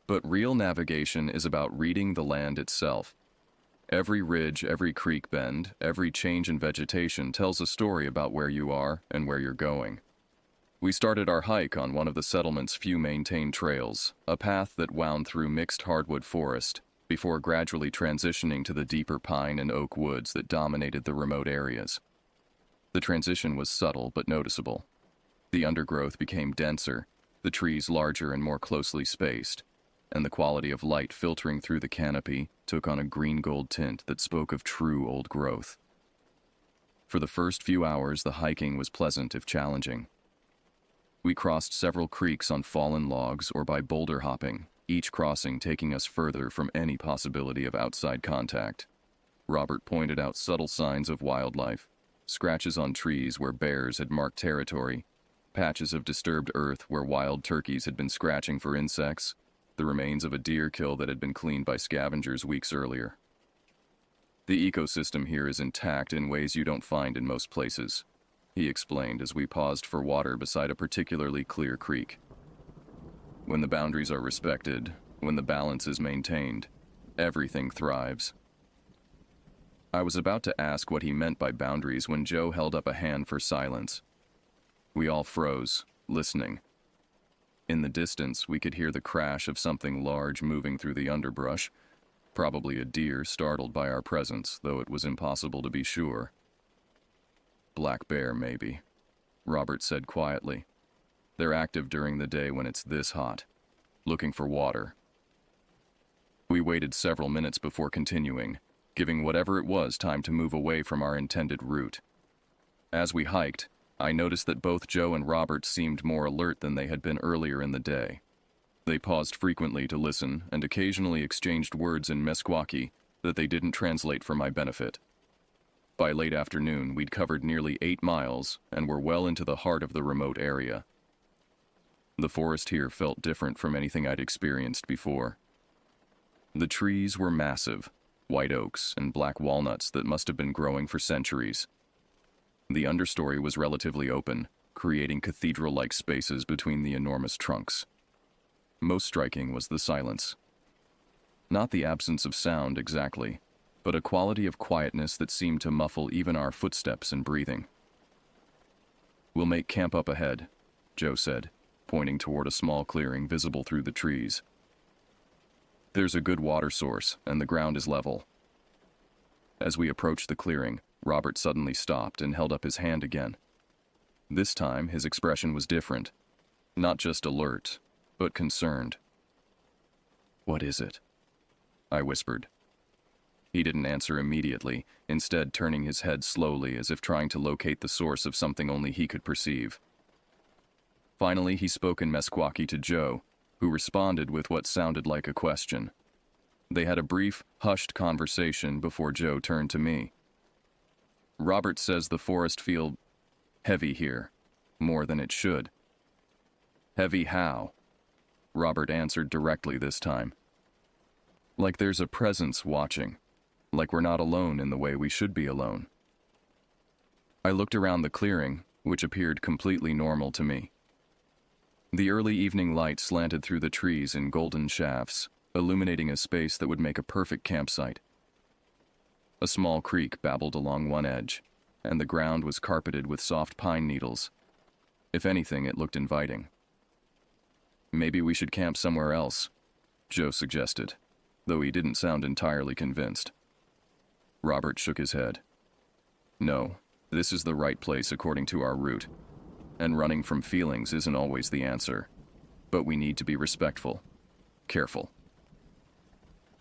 But real navigation is about reading the land itself. Every ridge, every creek bend, every change in vegetation tells a story about where you are and where you're going. We started our hike on one of the settlement's few maintained trails, a path that wound through mixed hardwood forest, before gradually transitioning to the deeper pine and oak woods that dominated the remote areas. The transition was subtle but noticeable. The undergrowth became denser, the trees larger and more closely spaced, and the quality of light filtering through the canopy took on a green-gold tint that spoke of true old growth. For the first few hours, the hiking was pleasant if challenging. We crossed several creeks on fallen logs or by boulder hopping, each crossing taking us further from any possibility of outside contact. Robert pointed out subtle signs of wildlife, scratches on trees where bears had marked territory, patches of disturbed earth where wild turkeys had been scratching for insects, the remains of a deer kill that had been cleaned by scavengers weeks earlier. The ecosystem here is intact in ways you don't find in most places, he explained as we paused for water beside a particularly clear creek. When the boundaries are respected, when the balance is maintained, everything thrives. I was about to ask what he meant by boundaries when Joe held up a hand for silence. We all froze, listening. In the distance, we could hear the crash of something large moving through the underbrush, probably a deer startled by our presence, though it was impossible to be sure. Black bear, maybe, Robert said quietly. They're active during the day when it's this hot, looking for water. We waited several minutes before continuing, giving whatever it was time to move away from our intended route. As we hiked, I noticed that both Joe and Robert seemed more alert than they had been earlier in the day. They paused frequently to listen and occasionally exchanged words in Meskwaki that they didn't translate for my benefit. By late afternoon, we'd covered nearly 8 miles and were well into the heart of the remote area. The forest here felt different from anything I'd experienced before. The trees were massive, white oaks and black walnuts that must have been growing for centuries. The understory was relatively open, creating cathedral-like spaces between the enormous trunks. Most striking was the silence. Not the absence of sound exactly, but a quality of quietness that seemed to muffle even our footsteps and breathing. "We'll make camp up ahead," Joe said, pointing toward a small clearing visible through the trees. "There's a good water source, and the ground is level." As we approached the clearing, Robert suddenly stopped and held up his hand again. This time, his expression was different. Not just alert, but concerned. "What is it?" I whispered. He didn't answer immediately, instead turning his head slowly as if trying to locate the source of something only he could perceive. Finally, he spoke in Meskwaki to Joe, who responded with what sounded like a question. They had a brief, hushed conversation before Joe turned to me. "Robert says the forest feels heavy here, more than it should." "Heavy how?" Robert answered directly this time. "Like there's a presence watching, like we're not alone in the way we should be alone." I looked around the clearing, which appeared completely normal to me. The early evening light slanted through the trees in golden shafts, illuminating a space that would make a perfect campsite. A small creek babbled along one edge, and the ground was carpeted with soft pine needles. If anything, it looked inviting. "Maybe we should camp somewhere else," Joe suggested, though he didn't sound entirely convinced. Robert shook his head. "No, this is the right place according to our route, and running from feelings isn't always the answer. But we need to be respectful, careful."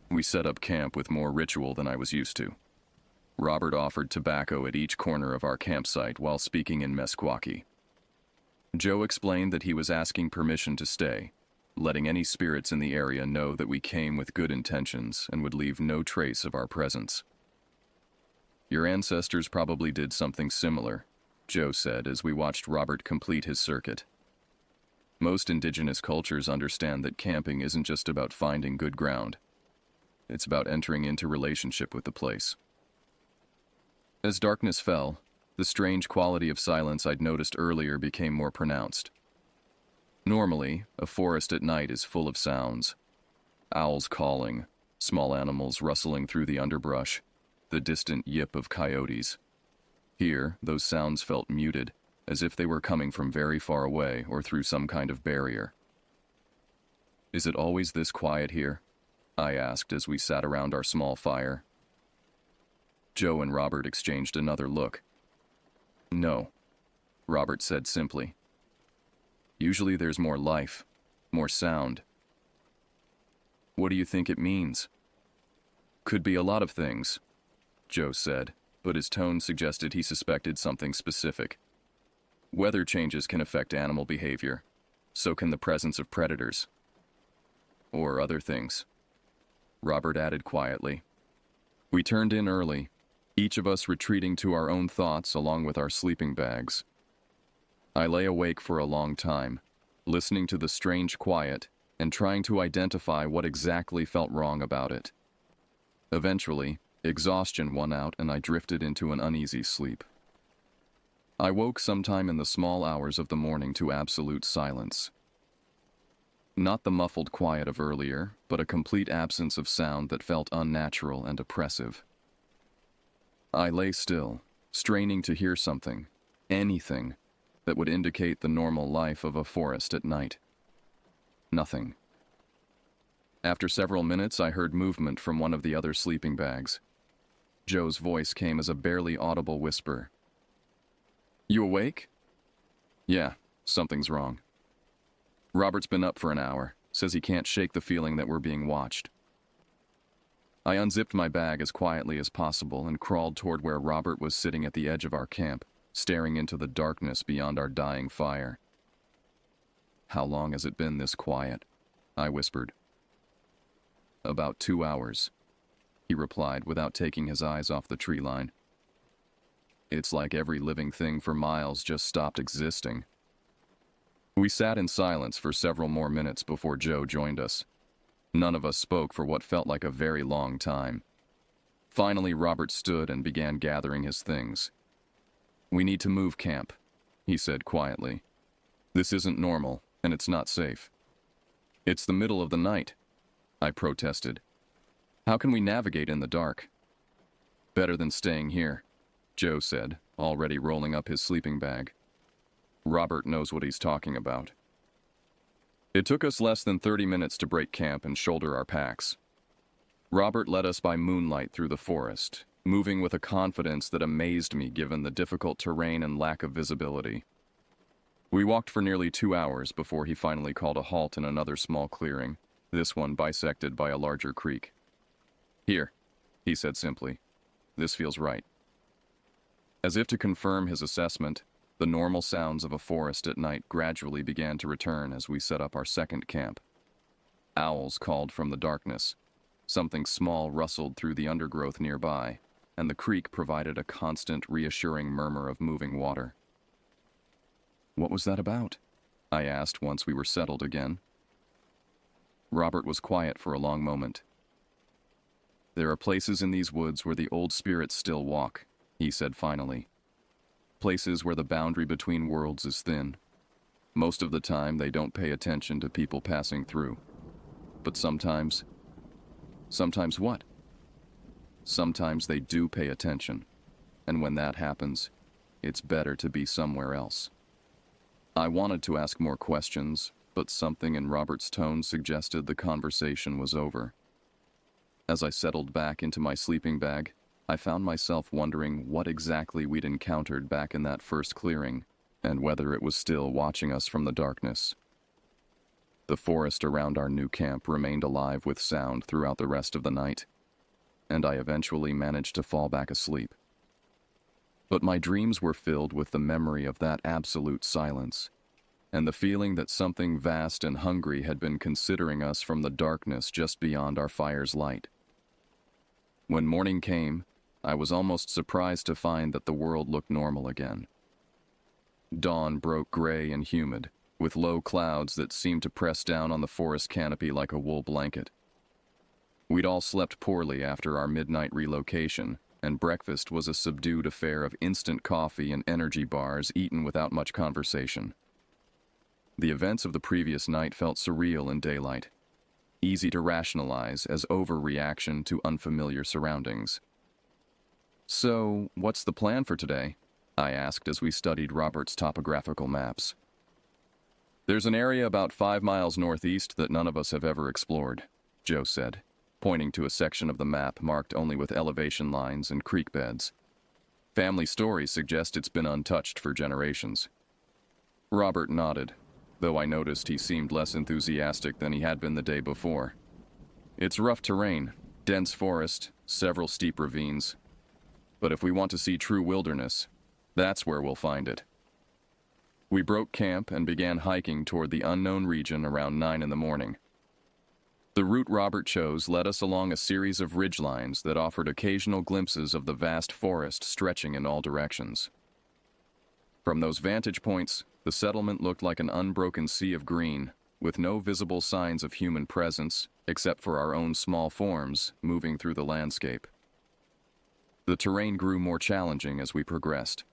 We set up camp with more ritual than I was used to. Robert offered tobacco at each corner of our campsite while speaking in Meskwaki. Joe explained that he was asking permission to stay, letting any spirits in the area know that we came with good intentions and would leave no trace of our presence. "Your ancestors probably did something similar," Joe said as we watched Robert complete his circuit. "Most indigenous cultures understand that camping isn't just about finding good ground. It's about entering into relationship with the place." As darkness fell, the strange quality of silence I'd noticed earlier became more pronounced. Normally, a forest at night is full of sounds. Owls calling, small animals rustling through the underbrush, the distant yip of coyotes. Here, those sounds felt muted, as if they were coming from very far away or through some kind of barrier. "Is it always this quiet here?" I asked as we sat around our small fire. Joe and Robert exchanged another look. No, Robert said simply. Usually there's more life, more sound. What do you think it means? Could be a lot of things, Joe said, but his tone suggested he suspected something specific. Weather changes can affect animal behavior. So can the presence of predators. Or other things, Robert added quietly. We turned in early, each of us retreating to our own thoughts along with our sleeping bags. I lay awake for a long time, listening to the strange quiet and trying to identify what exactly felt wrong about it. Eventually, exhaustion won out and I drifted into an uneasy sleep. I woke sometime in the small hours of the morning to absolute silence. Not the muffled quiet of earlier, but a complete absence of sound that felt unnatural and oppressive. I lay still, straining to hear something, anything, that would indicate the normal life of a forest at night. Nothing. After several minutes, I heard movement from one of the other sleeping bags. Joe's voice came as a barely audible whisper. You awake? Yeah, something's wrong. Robert's been up for an hour, says he can't shake the feeling that we're being watched. I unzipped my bag as quietly as possible and crawled toward where Robert was sitting at the edge of our camp, staring into the darkness beyond our dying fire. How long has it been this quiet? I whispered. About 2 hours, he replied without taking his eyes off the tree line. It's like every living thing for miles just stopped existing. We sat in silence for several more minutes before Joe joined us. None of us spoke for what felt like a very long time. Finally, Robert stood and began gathering his things. We need to move camp, he said quietly. This isn't normal, and it's not safe. It's the middle of the night, I protested. How can we navigate in the dark? Better than staying here, Joe said, already rolling up his sleeping bag. Robert knows what he's talking about. It took us less than 30 minutes to break camp and shoulder our packs. Robert led us by moonlight through the forest, moving with a confidence that amazed me given the difficult terrain and lack of visibility. We walked for nearly 2 hours before he finally called a halt in another small clearing, this one bisected by a larger creek. Here, he said simply. This feels right. As if to confirm his assessment, the normal sounds of a forest at night gradually began to return as we set up our second camp. Owls called from the darkness. Something small rustled through the undergrowth nearby, and the creek provided a constant, reassuring murmur of moving water. What was that about? I asked once we were settled again. Robert was quiet for a long moment. There are places in these woods where the old spirits still walk, he said finally. Places where the boundary between worlds is thin. Most of the time, they don't pay attention to people passing through. But sometimes... Sometimes what? Sometimes they do pay attention. And when that happens, it's better to be somewhere else. I wanted to ask more questions, but something in Robert's tone suggested the conversation was over. As I settled back into my sleeping bag, I found myself wondering what exactly we'd encountered back in that first clearing, and whether it was still watching us from the darkness. The forest around our new camp remained alive with sound throughout the rest of the night, and I eventually managed to fall back asleep. But my dreams were filled with the memory of that absolute silence, and the feeling that something vast and hungry had been considering us from the darkness just beyond our fire's light. When morning came, I was almost surprised to find that the world looked normal again. Dawn broke gray and humid, with low clouds that seemed to press down on the forest canopy like a wool blanket. We'd all slept poorly after our midnight relocation, and breakfast was a subdued affair of instant coffee and energy bars eaten without much conversation. The events of the previous night felt surreal in daylight, easy to rationalize as overreaction to unfamiliar surroundings. So, what's the plan for today? I asked as we studied Robert's topographical maps. There's an area about 5 miles northeast that none of us have ever explored, Joe said. pointing to a section of the map marked only with elevation lines and creek beds. Family stories suggest it's been untouched for generations. Robert nodded, though I noticed he seemed less enthusiastic than he had been the day before. It's rough terrain, dense forest, several steep ravines. But if we want to see true wilderness, that's where we'll find it. We broke camp and began hiking toward the unknown region around 9 in the morning. The route Robert chose led us along a series of ridgelines that offered occasional glimpses of the vast forest stretching in all directions. From those vantage points, the settlement looked like an unbroken sea of green, with no visible signs of human presence except for our own small forms moving through the landscape. The terrain grew more challenging as we progressed.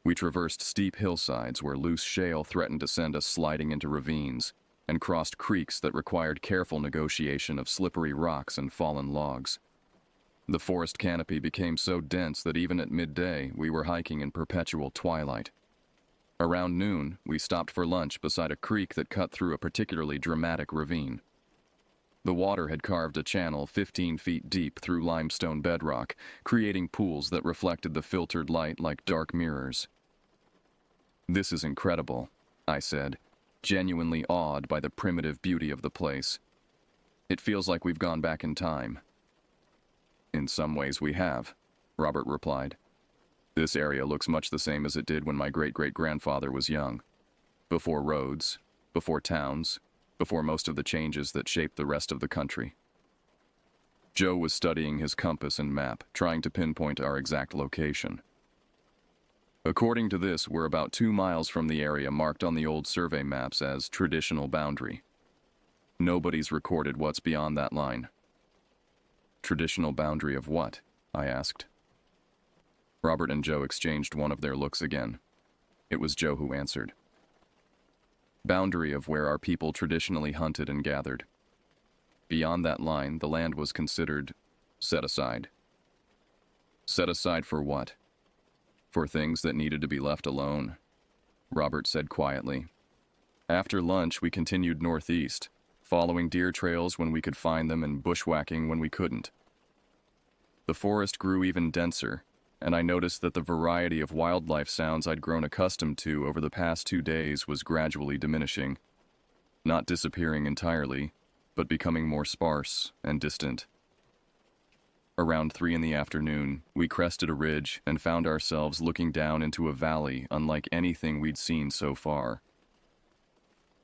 We traversed steep hillsides where loose shale threatened to send us sliding into ravines, and crossed creeks that required careful negotiation of slippery rocks and fallen logs. The forest canopy became so dense that even at midday we were hiking in perpetual twilight. Around noon, we stopped for lunch beside a creek that cut through a particularly dramatic ravine. The water had carved a channel 15 feet deep through limestone bedrock, creating pools that reflected the filtered light like dark mirrors. "This is incredible," I said, genuinely awed by the primitive beauty of the place. "It feels like we've gone back in time." "In some ways we have," Robert replied. "This area looks much the same as it did when my great-great-grandfather was young. Before roads, before towns, before most of the changes that shaped the rest of the country." Joe was studying his compass and map, trying to pinpoint our exact location. "According to this, we're about 2 miles from the area marked on the old survey maps as traditional boundary. Nobody's recorded what's beyond that line." "Traditional boundary of what?" I asked. Robert and Joe exchanged one of their looks again. It was Joe who answered. "Boundary of where our people traditionally hunted and gathered. Beyond that line, the land was considered set aside." "Set aside for what?" "For things that needed to be left alone," Robert said quietly. "After lunch, we continued northeast, following deer trails when we could find them and bushwhacking when we couldn't. The forest grew even denser, and I noticed that the variety of wildlife sounds I'd grown accustomed to over the past 2 days was gradually diminishing. Not disappearing entirely, but becoming more sparse and distant. Around 3 in the afternoon, we crested a ridge and found ourselves looking down into a valley unlike anything we'd seen so far.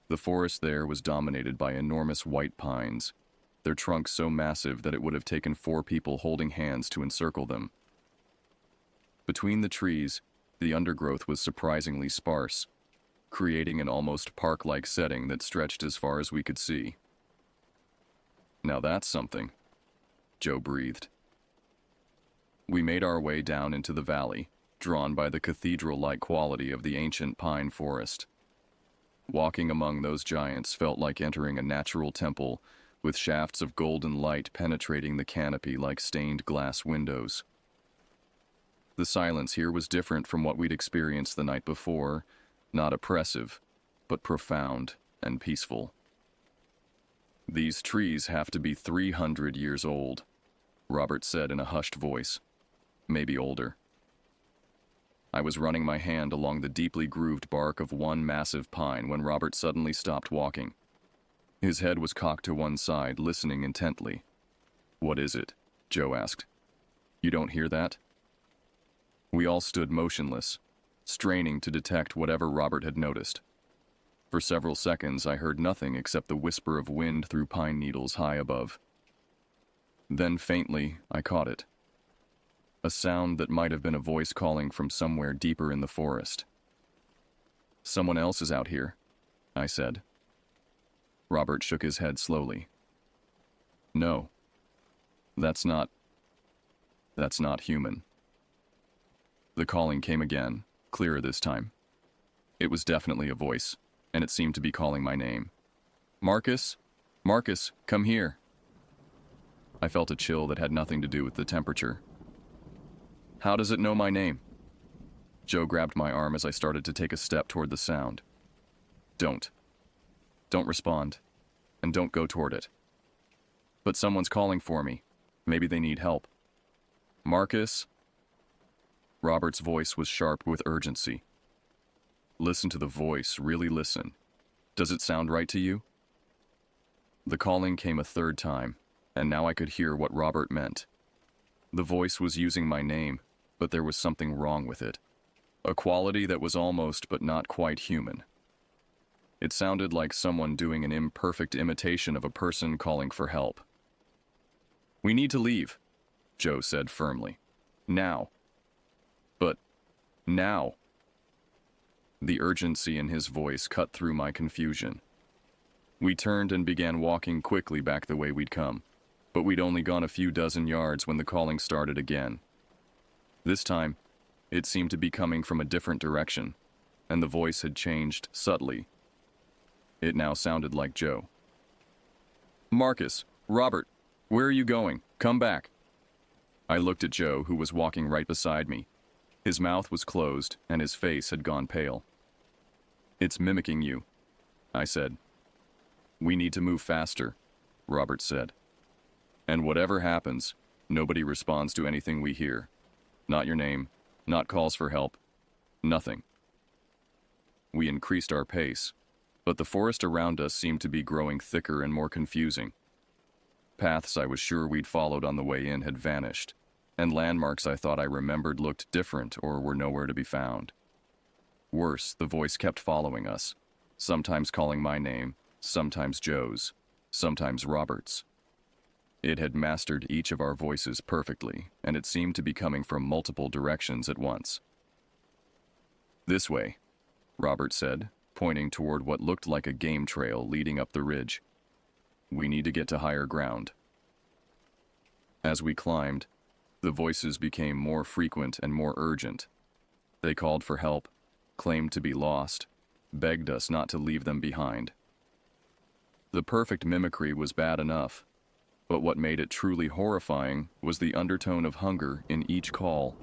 The forest there was dominated by enormous white pines, their trunks so massive that it would have taken 4 people holding hands to encircle them. Between the trees, the undergrowth was surprisingly sparse, creating an almost park-like setting that stretched as far as we could see. "Now that's something," Joe breathed. We made our way down into the valley, drawn by the cathedral-like quality of the ancient pine forest. Walking among those giants felt like entering a natural temple, with shafts of golden light penetrating the canopy like stained glass windows. The silence here was different from what we'd experienced the night before, not oppressive, but profound and peaceful. "These trees have to be 300 years old," Robert said in a hushed voice. "Maybe older." I was running my hand along the deeply grooved bark of one massive pine when Robert suddenly stopped walking. His head was cocked to one side, listening intently. "What is it?" Joe asked. "You don't hear that?" We all stood motionless, straining to detect whatever Robert had noticed. For several seconds, I heard nothing except the whisper of wind through pine needles high above. Then faintly, I caught it. A sound that might have been a voice calling from somewhere deeper in the forest. "Someone else is out here," I said. Robert shook his head slowly. "No. That's not human." The calling came again, clearer this time. It was definitely a voice, and it seemed to be calling my name. "Marcus? Marcus, come here." I felt a chill that had nothing to do with the temperature. "How does it know my name?" Joe grabbed my arm as I started to take a step toward the sound. Don't respond, and don't go toward it." But someone's calling for me. Maybe they need help. Marcus? Robert's voice was sharp with urgency. Listen to the voice, really listen. Does it sound right to you? The calling came a third time, and now I could hear what Robert meant. The voice was using my name, but there was something wrong with it. A quality that was almost but not quite human. It sounded like someone doing an imperfect imitation of a person calling for help. We need to leave, Joe said firmly. Now. But now. The urgency in his voice cut through my confusion. We turned and began walking quickly back the way we'd come, but we'd only gone a few dozen yards when the calling started again. This time, it seemed to be coming from a different direction, and the voice had changed subtly. It now sounded like Joe. Marcus, Robert, where are you going? Come back. I looked at Joe, who was walking right beside me. His mouth was closed, and his face had gone pale. It's mimicking you, I said. We need to move faster, Robert said. And whatever happens, nobody responds to anything we hear. Not your name, not calls for help, nothing. We increased our pace, but the forest around us seemed to be growing thicker and more confusing. Paths I was sure we'd followed on the way in had vanished, and landmarks I thought I remembered looked different or were nowhere to be found. Worse, the voice kept following us, sometimes calling my name, sometimes Joe's, sometimes Robert's. It had mastered each of our voices perfectly, and it seemed to be coming from multiple directions at once. This way, Robert said, pointing toward what looked like a game trail leading up the ridge. We need to get to higher ground. As we climbed, the voices became more frequent and more urgent. They called for help, claimed to be lost, begged us not to leave them behind. The perfect mimicry was bad enough, but what made it truly horrifying was the undertone of hunger in each call,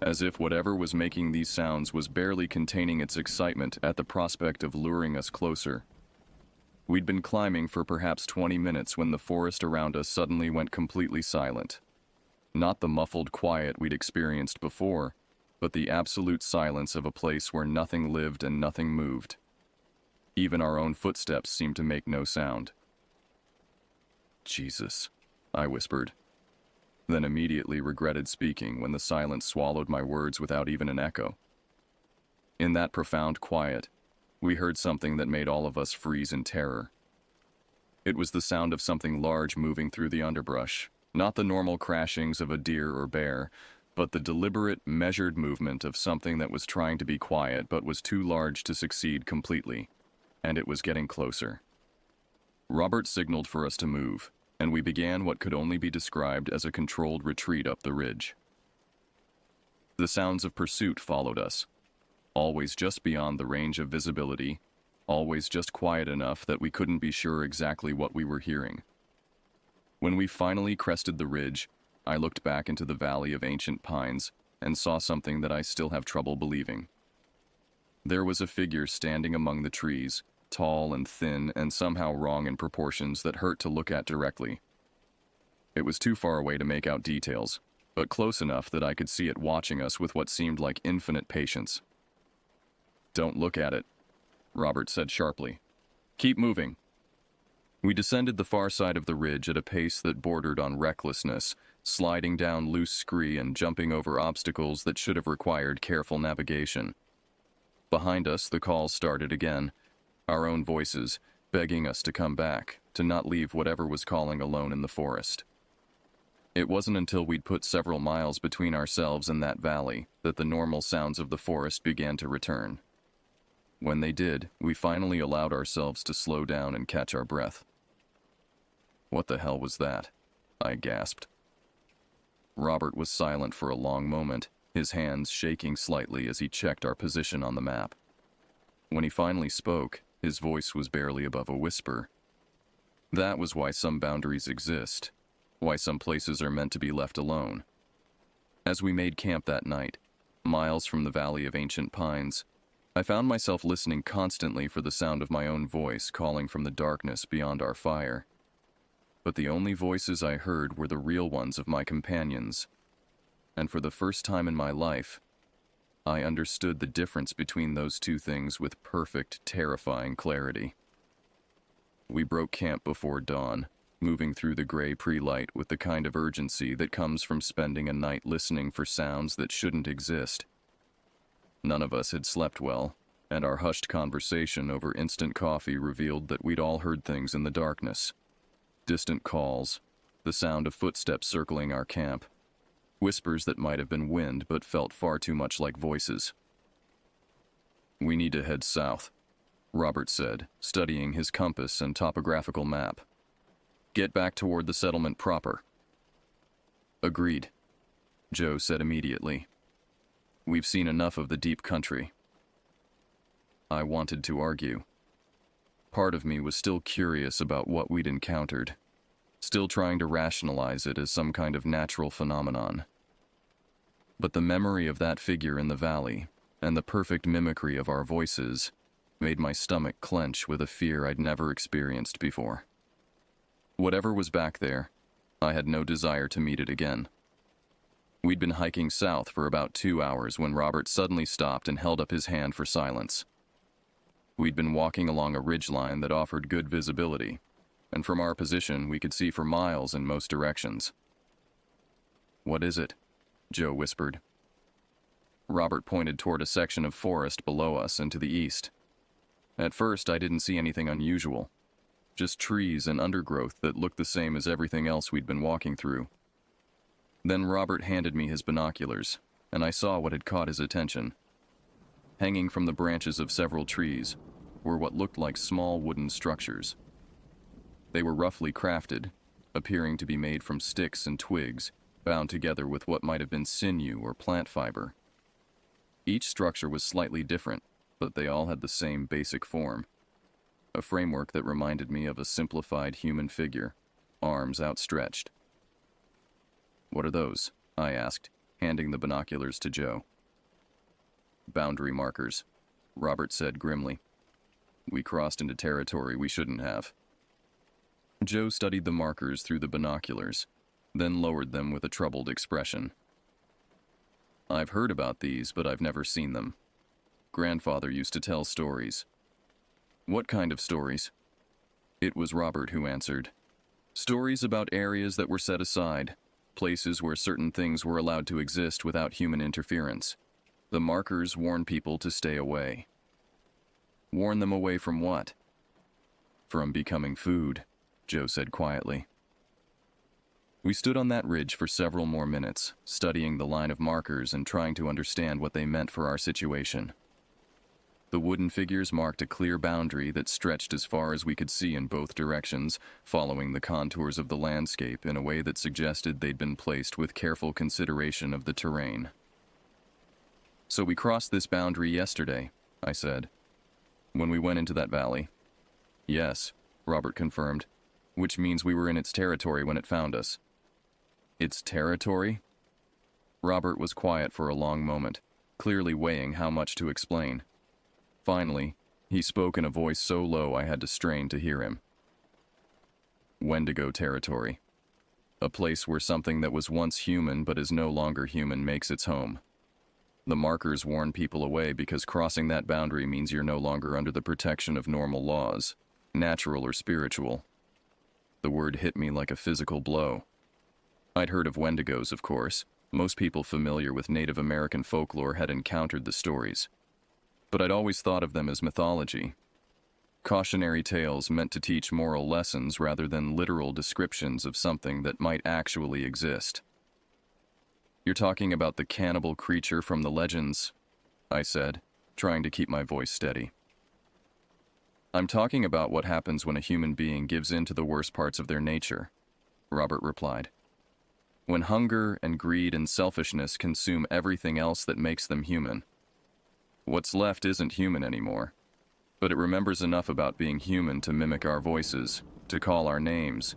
as if whatever was making these sounds was barely containing its excitement at the prospect of luring us closer. We'd been climbing for perhaps 20 minutes when the forest around us suddenly went completely silent. Not the muffled quiet we'd experienced before, but the absolute silence of a place where nothing lived and nothing moved. Even our own footsteps seemed to make no sound. Jesus, I whispered, then immediately regretted speaking when the silence swallowed my words without even an echo. In that profound quiet, we heard something that made all of us freeze in terror. It was the sound of something large moving through the underbrush, not the normal crashings of a deer or bear, but the deliberate, measured movement of something that was trying to be quiet but was too large to succeed completely, and it was getting closer. Robert signaled for us to move, and we began what could only be described as a controlled retreat up the ridge. The sounds of pursuit followed us, always just beyond the range of visibility, always just quiet enough that we couldn't be sure exactly what we were hearing. When we finally crested the ridge, I looked back into the valley of ancient pines and saw something that I still have trouble believing. There was a figure standing among the trees, tall and thin and somehow wrong in proportions that hurt to look at directly. It was too far away to make out details, but close enough that I could see it watching us with what seemed like infinite patience. Don't look at it, Robert said sharply. Keep moving. We descended the far side of the ridge at a pace that bordered on recklessness, sliding down loose scree and jumping over obstacles that should have required careful navigation. Behind us, the calls started again, our own voices, begging us to come back, to not leave whatever was calling alone in the forest. It wasn't until we'd put several miles between ourselves and that valley that the normal sounds of the forest began to return. When they did, we finally allowed ourselves to slow down and catch our breath. What the hell was that? I gasped. Robert was silent for a long moment, his hands shaking slightly as he checked our position on the map. When he finally spoke, his voice was barely above a whisper. That was why some boundaries exist, why some places are meant to be left alone. As we made camp that night, miles from the Valley of Ancient Pines, I found myself listening constantly for the sound of my own voice calling from the darkness beyond our fire. but the only voices I heard were the real ones of my companions. And for the first time in my life, I understood the difference between those two things with perfect, terrifying clarity. We broke camp before dawn, moving through the gray pre-light with the kind of urgency that comes from spending a night listening for sounds that shouldn't exist. None of us had slept well, and our hushed conversation over instant coffee revealed that we'd all heard things in the darkness. Distant calls, the sound of footsteps circling our camp, whispers that might have been wind but felt far too much like voices. "We need to head south," Robert said, studying his compass and topographical map. "Get back toward the settlement proper." "Agreed," Joe said immediately. "We've seen enough of the deep country." I wanted to argue. Part of me was still curious about what we'd encountered, still trying to rationalize it as some kind of natural phenomenon. But the memory of that figure in the valley, and the perfect mimicry of our voices, made my stomach clench with a fear I'd never experienced before. Whatever was back there, I had no desire to meet it again. We'd been hiking south for about 2 hours when Robert suddenly stopped and held up his hand for silence. We'd been walking along a ridgeline that offered good visibility, and from our position we could see for miles in most directions. "What is it?" Joe whispered. Robert pointed toward a section of forest below us and to the east. At first I didn't see anything unusual, just trees and undergrowth that looked the same as everything else we'd been walking through. Then Robert handed me his binoculars, and I saw what had caught his attention. Hanging from the branches of several trees were what looked like small wooden structures. They were roughly crafted, appearing to be made from sticks and twigs, bound together with what might have been sinew or plant fiber. Each structure was slightly different, but they all had the same basic form. A framework that reminded me of a simplified human figure, arms outstretched. "What are those?" I asked, handing the binoculars to Joe. "Boundary markers," Robert said grimly. "We crossed into territory we shouldn't have." Joe studied the markers through the binoculars, then lowered them with a troubled expression. "I've heard about these, but I've never seen them. Grandfather used to tell stories." "What kind of stories?" It was Robert who answered. "Stories about areas that were set aside, places where certain things were allowed to exist without human interference. The markers warn people to stay away." "Warn them away from what?" "From becoming food," Joe said quietly. We stood on that ridge for several more minutes, studying the line of markers and trying to understand what they meant for our situation. The wooden figures marked a clear boundary that stretched as far as we could see in both directions, following the contours of the landscape in a way that suggested they'd been placed with careful consideration of the terrain. "So we crossed this boundary yesterday," I said, "when we went into that valley." "Yes," Robert confirmed, "which means we were in its territory when it found us." "Its territory?" Robert was quiet for a long moment, clearly weighing how much to explain. Finally, he spoke in a voice so low I had to strain to hear him. "Wendigo territory. A place where something that was once human but is no longer human makes its home. The markers warn people away because crossing that boundary means you're no longer under the protection of normal laws, natural or spiritual." The word hit me like a physical blow. I'd heard of Wendigos, of course. Most people familiar with Native American folklore had encountered the stories. But I'd always thought of them as mythology. Cautionary tales meant to teach moral lessons rather than literal descriptions of something that might actually exist. "You're talking about the cannibal creature from the legends," I said, trying to keep my voice steady. "I'm talking about what happens when a human being gives in to the worst parts of their nature," Robert replied. "When hunger and greed and selfishness consume everything else that makes them human. What's left isn't human anymore, but it remembers enough about being human to mimic our voices, to call our names,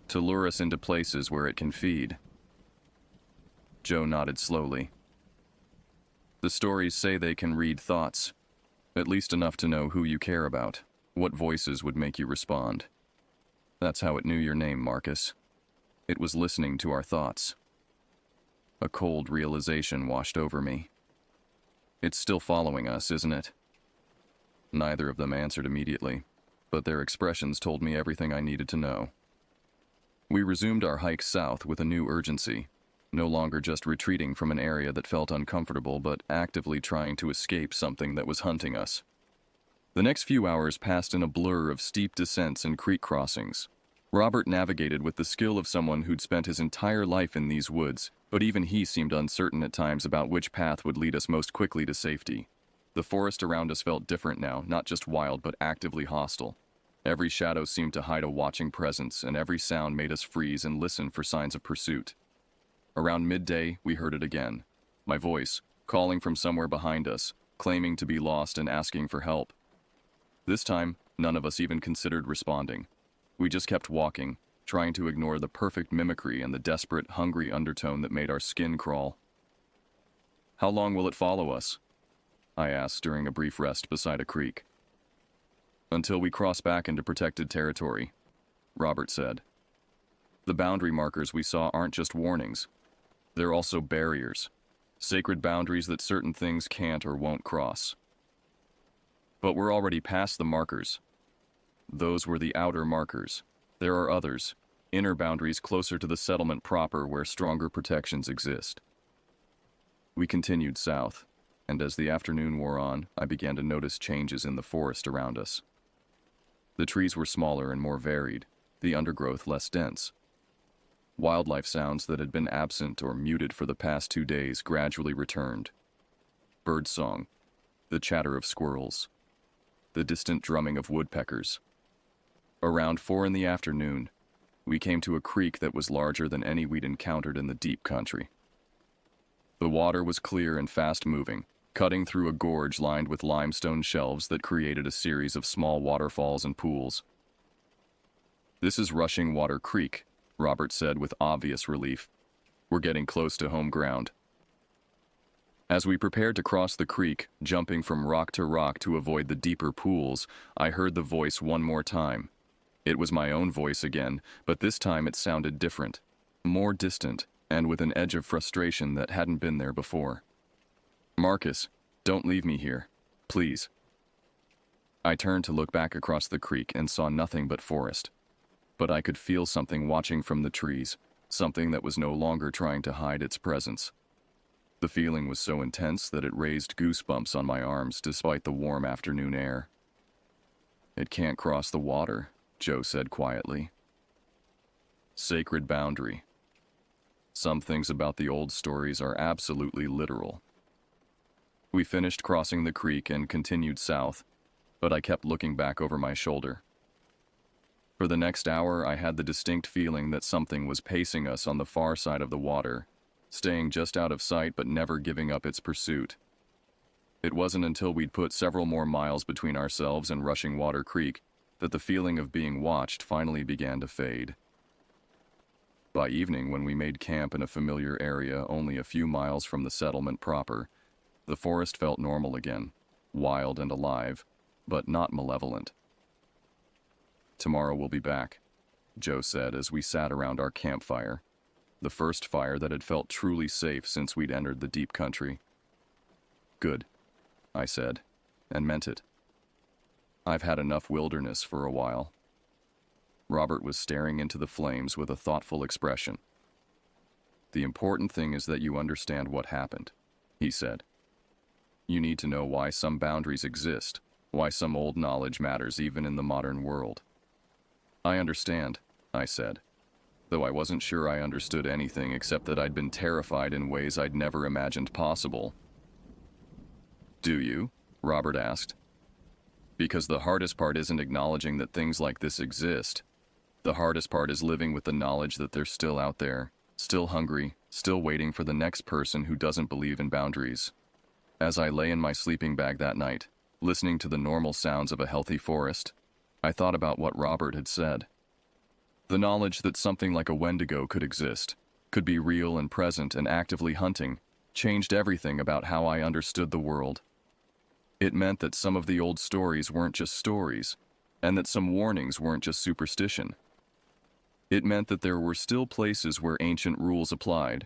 to lure us into places where it can feed." Joe nodded slowly. "The stories say they can read thoughts, at least enough to know who you care about, what voices would make you respond. That's how it knew your name, Marcus. It was listening to our thoughts. A cold realization washed over me. It's still following us, isn't it? Neither of them answered immediately, but their expressions told me everything I needed to know. We resumed our hike south with a new urgency, no longer just retreating from an area that felt uncomfortable, but actively trying to escape something that was hunting us. The next few hours passed in a blur of steep descents and creek crossings. Robert navigated with the skill of someone who'd spent his entire life in these woods, but even he seemed uncertain at times about which path would lead us most quickly to safety. The forest around us felt different now, not just wild, but actively hostile. Every shadow seemed to hide a watching presence, and every sound made us freeze and listen for signs of pursuit. Around midday, we heard it again. My voice, calling from somewhere behind us, claiming to be lost and asking for help. This time, none of us even considered responding. We just kept walking, trying to ignore the perfect mimicry and the desperate, hungry undertone that made our skin crawl. "How long will it follow us?" I asked during a brief rest beside a creek. "Until we cross back into protected territory," Robert said. "The boundary markers we saw aren't just warnings. They're also barriers, sacred boundaries that certain things can't or won't cross. But we're already past the markers. Those were the outer markers. There are others, inner boundaries closer to the settlement proper where stronger protections exist." We continued south, and as the afternoon wore on, I began to notice changes in the forest around us. The trees were smaller and more varied, the undergrowth less dense. Wildlife sounds that had been absent or muted for the past 2 days gradually returned. Birdsong, the chatter of squirrels, the distant drumming of woodpeckers. Around 4 in the afternoon, we came to a creek that was larger than any we'd encountered in the deep country. The water was clear and fast-moving, cutting through a gorge lined with limestone shelves that created a series of small waterfalls and pools. "This is Rushing Water Creek," Robert said with obvious relief. "We're getting close to home ground." As we prepared to cross the creek, jumping from rock to rock to avoid the deeper pools, I heard the voice one more time. It was my own voice again, but this time it sounded different, more distant, and with an edge of frustration that hadn't been there before. "Marcus, don't leave me here. Please." I turned to look back across the creek and saw nothing but forest. But I could feel something watching from the trees, something that was no longer trying to hide its presence. The feeling was so intense that it raised goosebumps on my arms despite the warm afternoon air. "It can't cross the water," Joe said quietly. "Sacred boundary. Some things about the old stories are absolutely literal." We finished crossing the creek and continued south, but I kept looking back over my shoulder. For the next hour, I had the distinct feeling that something was pacing us on the far side of the water, staying just out of sight but never giving up its pursuit. It wasn't until we'd put several more miles between ourselves and Rushing Water Creek that the feeling of being watched finally began to fade. By evening, when we made camp in a familiar area only a few miles from the settlement proper, the forest felt normal again, wild and alive, but not malevolent. "Tomorrow we'll be back," Joe said as we sat around our campfire, the first fire that had felt truly safe since we'd entered the deep country. "Good," I said, and meant it. I've had enough wilderness for a while. Robert was staring into the flames with a thoughtful expression. "The important thing is that you understand what happened," he said. "You need to know why some boundaries exist, why some old knowledge matters even in the modern world." "I understand," I said, though I wasn't sure I understood anything except that I'd been terrified in ways I'd never imagined possible. "Do you?" Robert asked. "Because the hardest part isn't acknowledging that things like this exist. The hardest part is living with the knowledge that they're still out there, still hungry, still waiting for the next person who doesn't believe in boundaries." As I lay in my sleeping bag that night, listening to the normal sounds of a healthy forest, I thought about what Robert had said. The knowledge that something like a Wendigo could exist, could be real and present and actively hunting, changed everything about how I understood the world. It meant that some of the old stories weren't just stories, and that some warnings weren't just superstition. It meant that there were still places where ancient rules applied,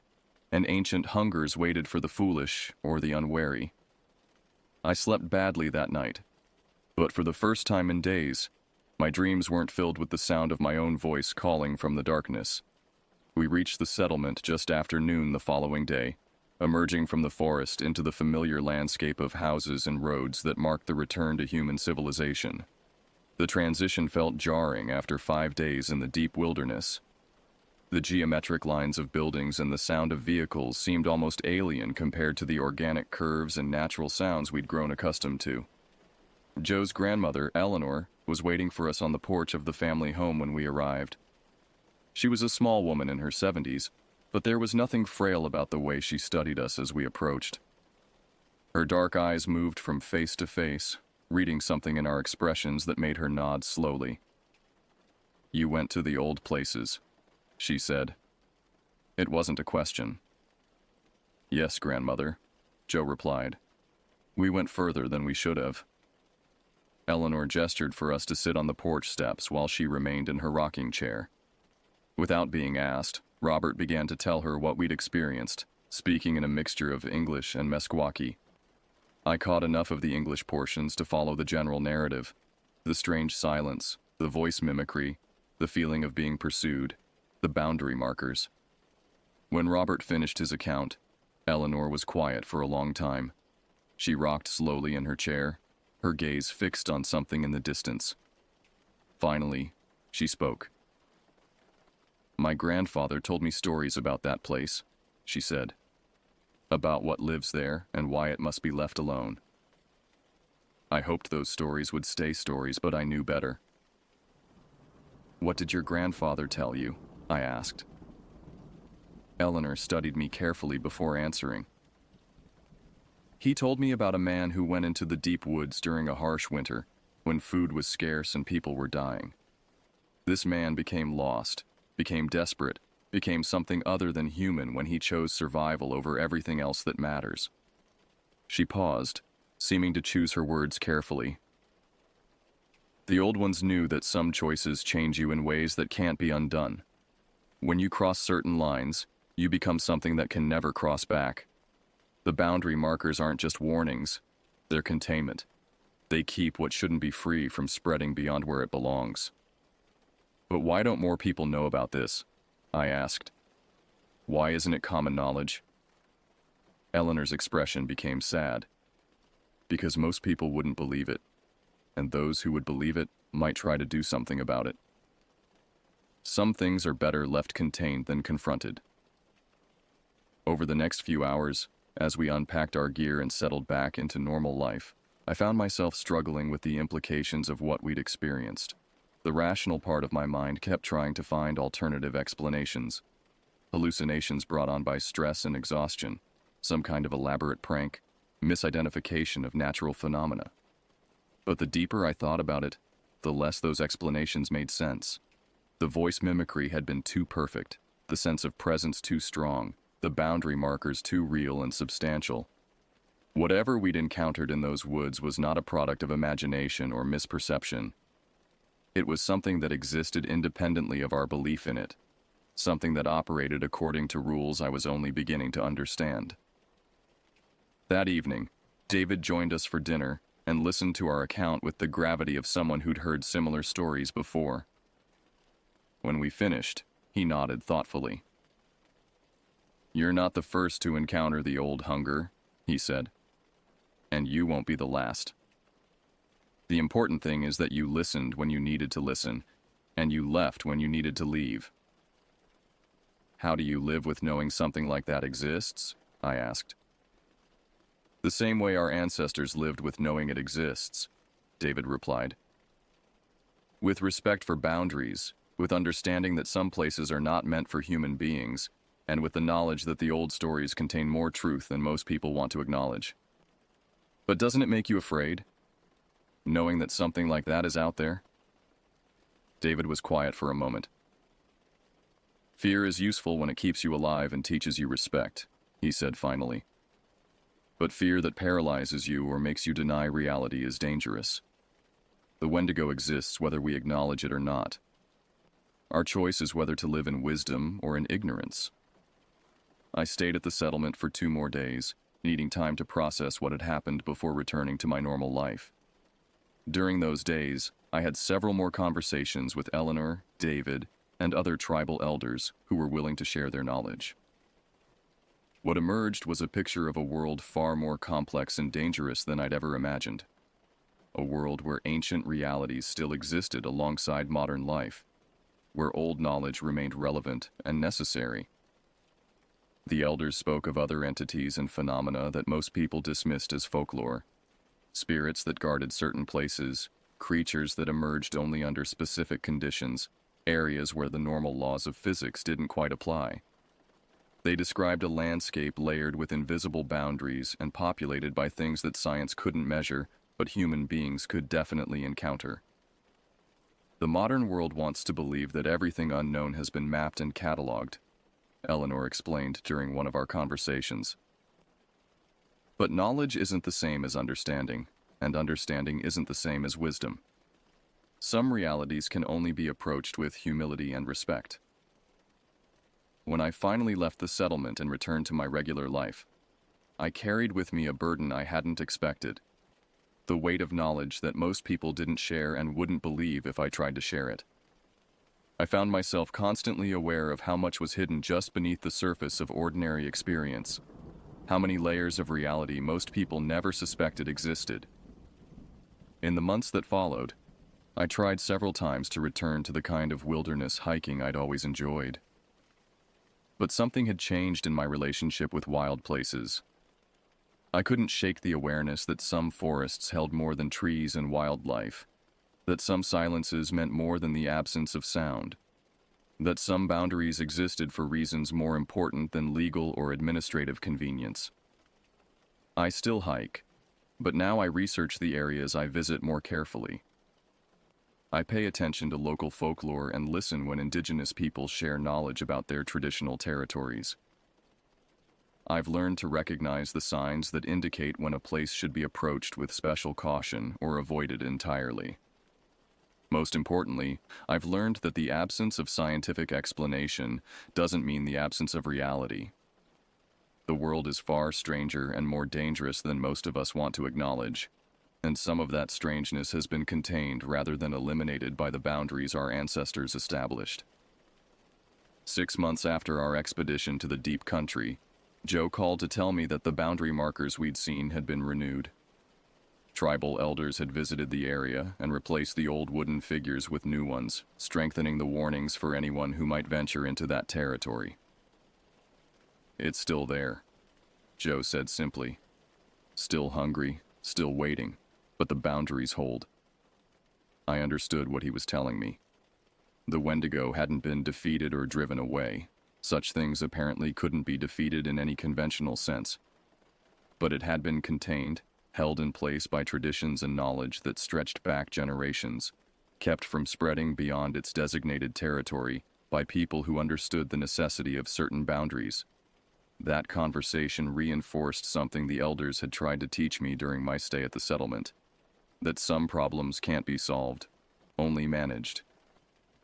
and ancient hungers waited for the foolish or the unwary. I slept badly that night, but for the first time in days, my dreams weren't filled with the sound of my own voice calling from the darkness. We reached the settlement just after noon the following day, emerging from the forest into the familiar landscape of houses and roads that marked the return to human civilization. The transition felt jarring after 5 days in the deep wilderness. The geometric lines of buildings and the sound of vehicles seemed almost alien compared to the organic curves and natural sounds we'd grown accustomed to. Joe's grandmother, Eleanor, was waiting for us on the porch of the family home when we arrived. She was a small woman in her 70s, but there was nothing frail about the way she studied us as we approached. Her dark eyes moved from face to face, reading something in our expressions that made her nod slowly. "You went to the old places," she said. It wasn't a question. "Yes, grandmother," Joe replied. "We went further than we should have." Eleanor gestured for us to sit on the porch steps while she remained in her rocking chair. Without being asked, Robert began to tell her what we'd experienced, speaking in a mixture of English and Meskwaki. I caught enough of the English portions to follow the general narrative: the strange silence, the voice mimicry, the feeling of being pursued, the boundary markers. When Robert finished his account, Eleanor was quiet for a long time. She rocked slowly in her chair, her gaze fixed on something in the distance. Finally, she spoke. "My grandfather told me stories about that place," she said. "About what lives there and why it must be left alone. I hoped those stories would stay stories, but I knew better." "What did your grandfather tell you?" I asked. Eleanor studied me carefully before answering. "He told me about a man who went into the deep woods during a harsh winter, when food was scarce and people were dying. This man became lost, became desperate, became something other than human when he chose survival over everything else that matters." She paused, seeming to choose her words carefully. "The old ones knew that some choices change you in ways that can't be undone. When you cross certain lines, you become something that can never cross back. The boundary markers aren't just warnings, they're containment. They keep what shouldn't be free from spreading beyond where it belongs." "But why don't more people know about this?" I asked. "Why isn't it common knowledge?" Eleanor's expression became sad. "Because most people wouldn't believe it, and those who would believe it might try to do something about it. Some things are better left contained than confronted." Over the next few hours, as we unpacked our gear and settled back into normal life, I found myself struggling with the implications of what we'd experienced. The rational part of my mind kept trying to find alternative explanations. Hallucinations brought on by stress and exhaustion, some kind of elaborate prank, misidentification of natural phenomena. But the deeper I thought about it, the less those explanations made sense. The voice mimicry had been too perfect, the sense of presence too strong, the boundary markers too real and substantial. Whatever we'd encountered in those woods was not a product of imagination or misperception. It was something that existed independently of our belief in it, something that operated according to rules I was only beginning to understand. That evening, David joined us for dinner and listened to our account with the gravity of someone who'd heard similar stories before. When we finished, he nodded thoughtfully. "You're not the first to encounter the old hunger," he said. "And you won't be the last. The important thing is that you listened when you needed to listen, and you left when you needed to leave." "How do you live with knowing something like that exists?" I asked. "The same way our ancestors lived with knowing it exists," David replied. "With respect for boundaries, with understanding that some places are not meant for human beings, and with the knowledge that the old stories contain more truth than most people want to acknowledge." "But doesn't it make you afraid, knowing that something like that is out there?" David was quiet for a moment. "Fear is useful when it keeps you alive and teaches you respect," he said finally. "But fear that paralyzes you or makes you deny reality is dangerous. The Wendigo exists whether we acknowledge it or not. Our choice is whether to live in wisdom or in ignorance. I stayed at the settlement for 2 more days, needing time to process what had happened before returning to my normal life. During those days, I had several more conversations with Eleanor, David, and other tribal elders who were willing to share their knowledge. What emerged was a picture of a world far more complex and dangerous than I'd ever imagined. A world where ancient realities still existed alongside modern life, where old knowledge remained relevant and necessary. The elders spoke of other entities and phenomena that most people dismissed as folklore. Spirits that guarded certain places, creatures that emerged only under specific conditions, areas where the normal laws of physics didn't quite apply. They described a landscape layered with invisible boundaries and populated by things that science couldn't measure, but human beings could definitely encounter. The modern world wants to believe that everything unknown has been mapped and cataloged, Eleanor explained during one of our conversations. But knowledge isn't the same as understanding, and understanding isn't the same as wisdom. Some realities can only be approached with humility and respect. When I finally left the settlement and returned to my regular life, I carried with me a burden I hadn't expected. The weight of knowledge that most people didn't share and wouldn't believe if I tried to share it. I found myself constantly aware of how much was hidden just beneath the surface of ordinary experience, how many layers of reality most people never suspected existed. In the months that followed, I tried several times to return to the kind of wilderness hiking I'd always enjoyed. But something had changed in my relationship with wild places. I couldn't shake the awareness that some forests held more than trees and wildlife, that some silences meant more than the absence of sound, that some boundaries existed for reasons more important than legal or administrative convenience. I still hike, but now I research the areas I visit more carefully. I pay attention to local folklore and listen when indigenous people share knowledge about their traditional territories. I've learned to recognize the signs that indicate when a place should be approached with special caution or avoided entirely. Most importantly, I've learned that the absence of scientific explanation doesn't mean the absence of reality. The world is far stranger and more dangerous than most of us want to acknowledge, and some of that strangeness has been contained rather than eliminated by the boundaries our ancestors established. 6 months after our expedition to the deep country, Joe called to tell me that the boundary markers we'd seen had been renewed. Tribal elders had visited the area and replaced the old wooden figures with new ones, strengthening the warnings for anyone who might venture into that territory. "It's still there," Joe said simply. "Still hungry, still waiting, but the boundaries hold." I understood what he was telling me. The Wendigo hadn't been defeated or driven away. Such things apparently couldn't be defeated in any conventional sense. But it had been contained, held in place by traditions and knowledge that stretched back generations, kept from spreading beyond its designated territory by people who understood the necessity of certain boundaries. That conversation reinforced something the elders had tried to teach me during my stay at the settlement: that some problems can't be solved, only managed.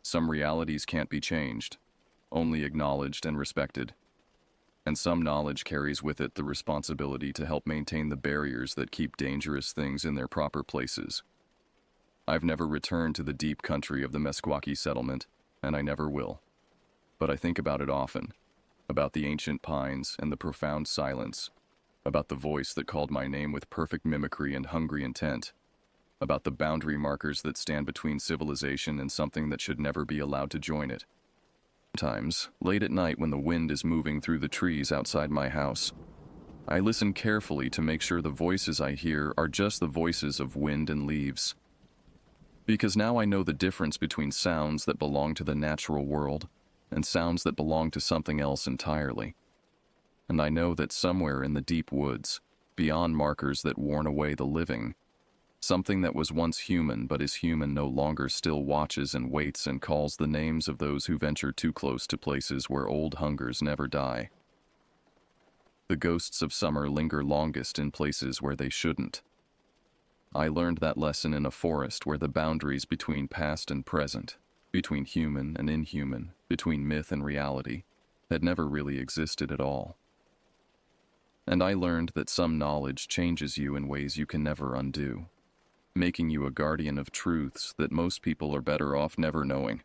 Some realities can't be changed, only acknowledged and respected. And some knowledge carries with it the responsibility to help maintain the barriers that keep dangerous things in their proper places. I've never returned to the deep country of the Meskwaki settlement, and I never will. But I think about it often, about the ancient pines and the profound silence, about the voice that called my name with perfect mimicry and hungry intent, about the boundary markers that stand between civilization and something that should never be allowed to join it. Sometimes, late at night when the wind is moving through the trees outside my house, I listen carefully to make sure the voices I hear are just the voices of wind and leaves. Because now I know the difference between sounds that belong to the natural world and sounds that belong to something else entirely. And I know that somewhere in the deep woods, beyond markers that warn away the living, something that was once human but is human no longer still watches and waits and calls the names of those who venture too close to places where old hungers never die. The ghosts of summer linger longest in places where they shouldn't. I learned that lesson in a forest where the boundaries between past and present, between human and inhuman, between myth and reality, had never really existed at all. And I learned that some knowledge changes you in ways you can never undo, making you a guardian of truths that most people are better off never knowing.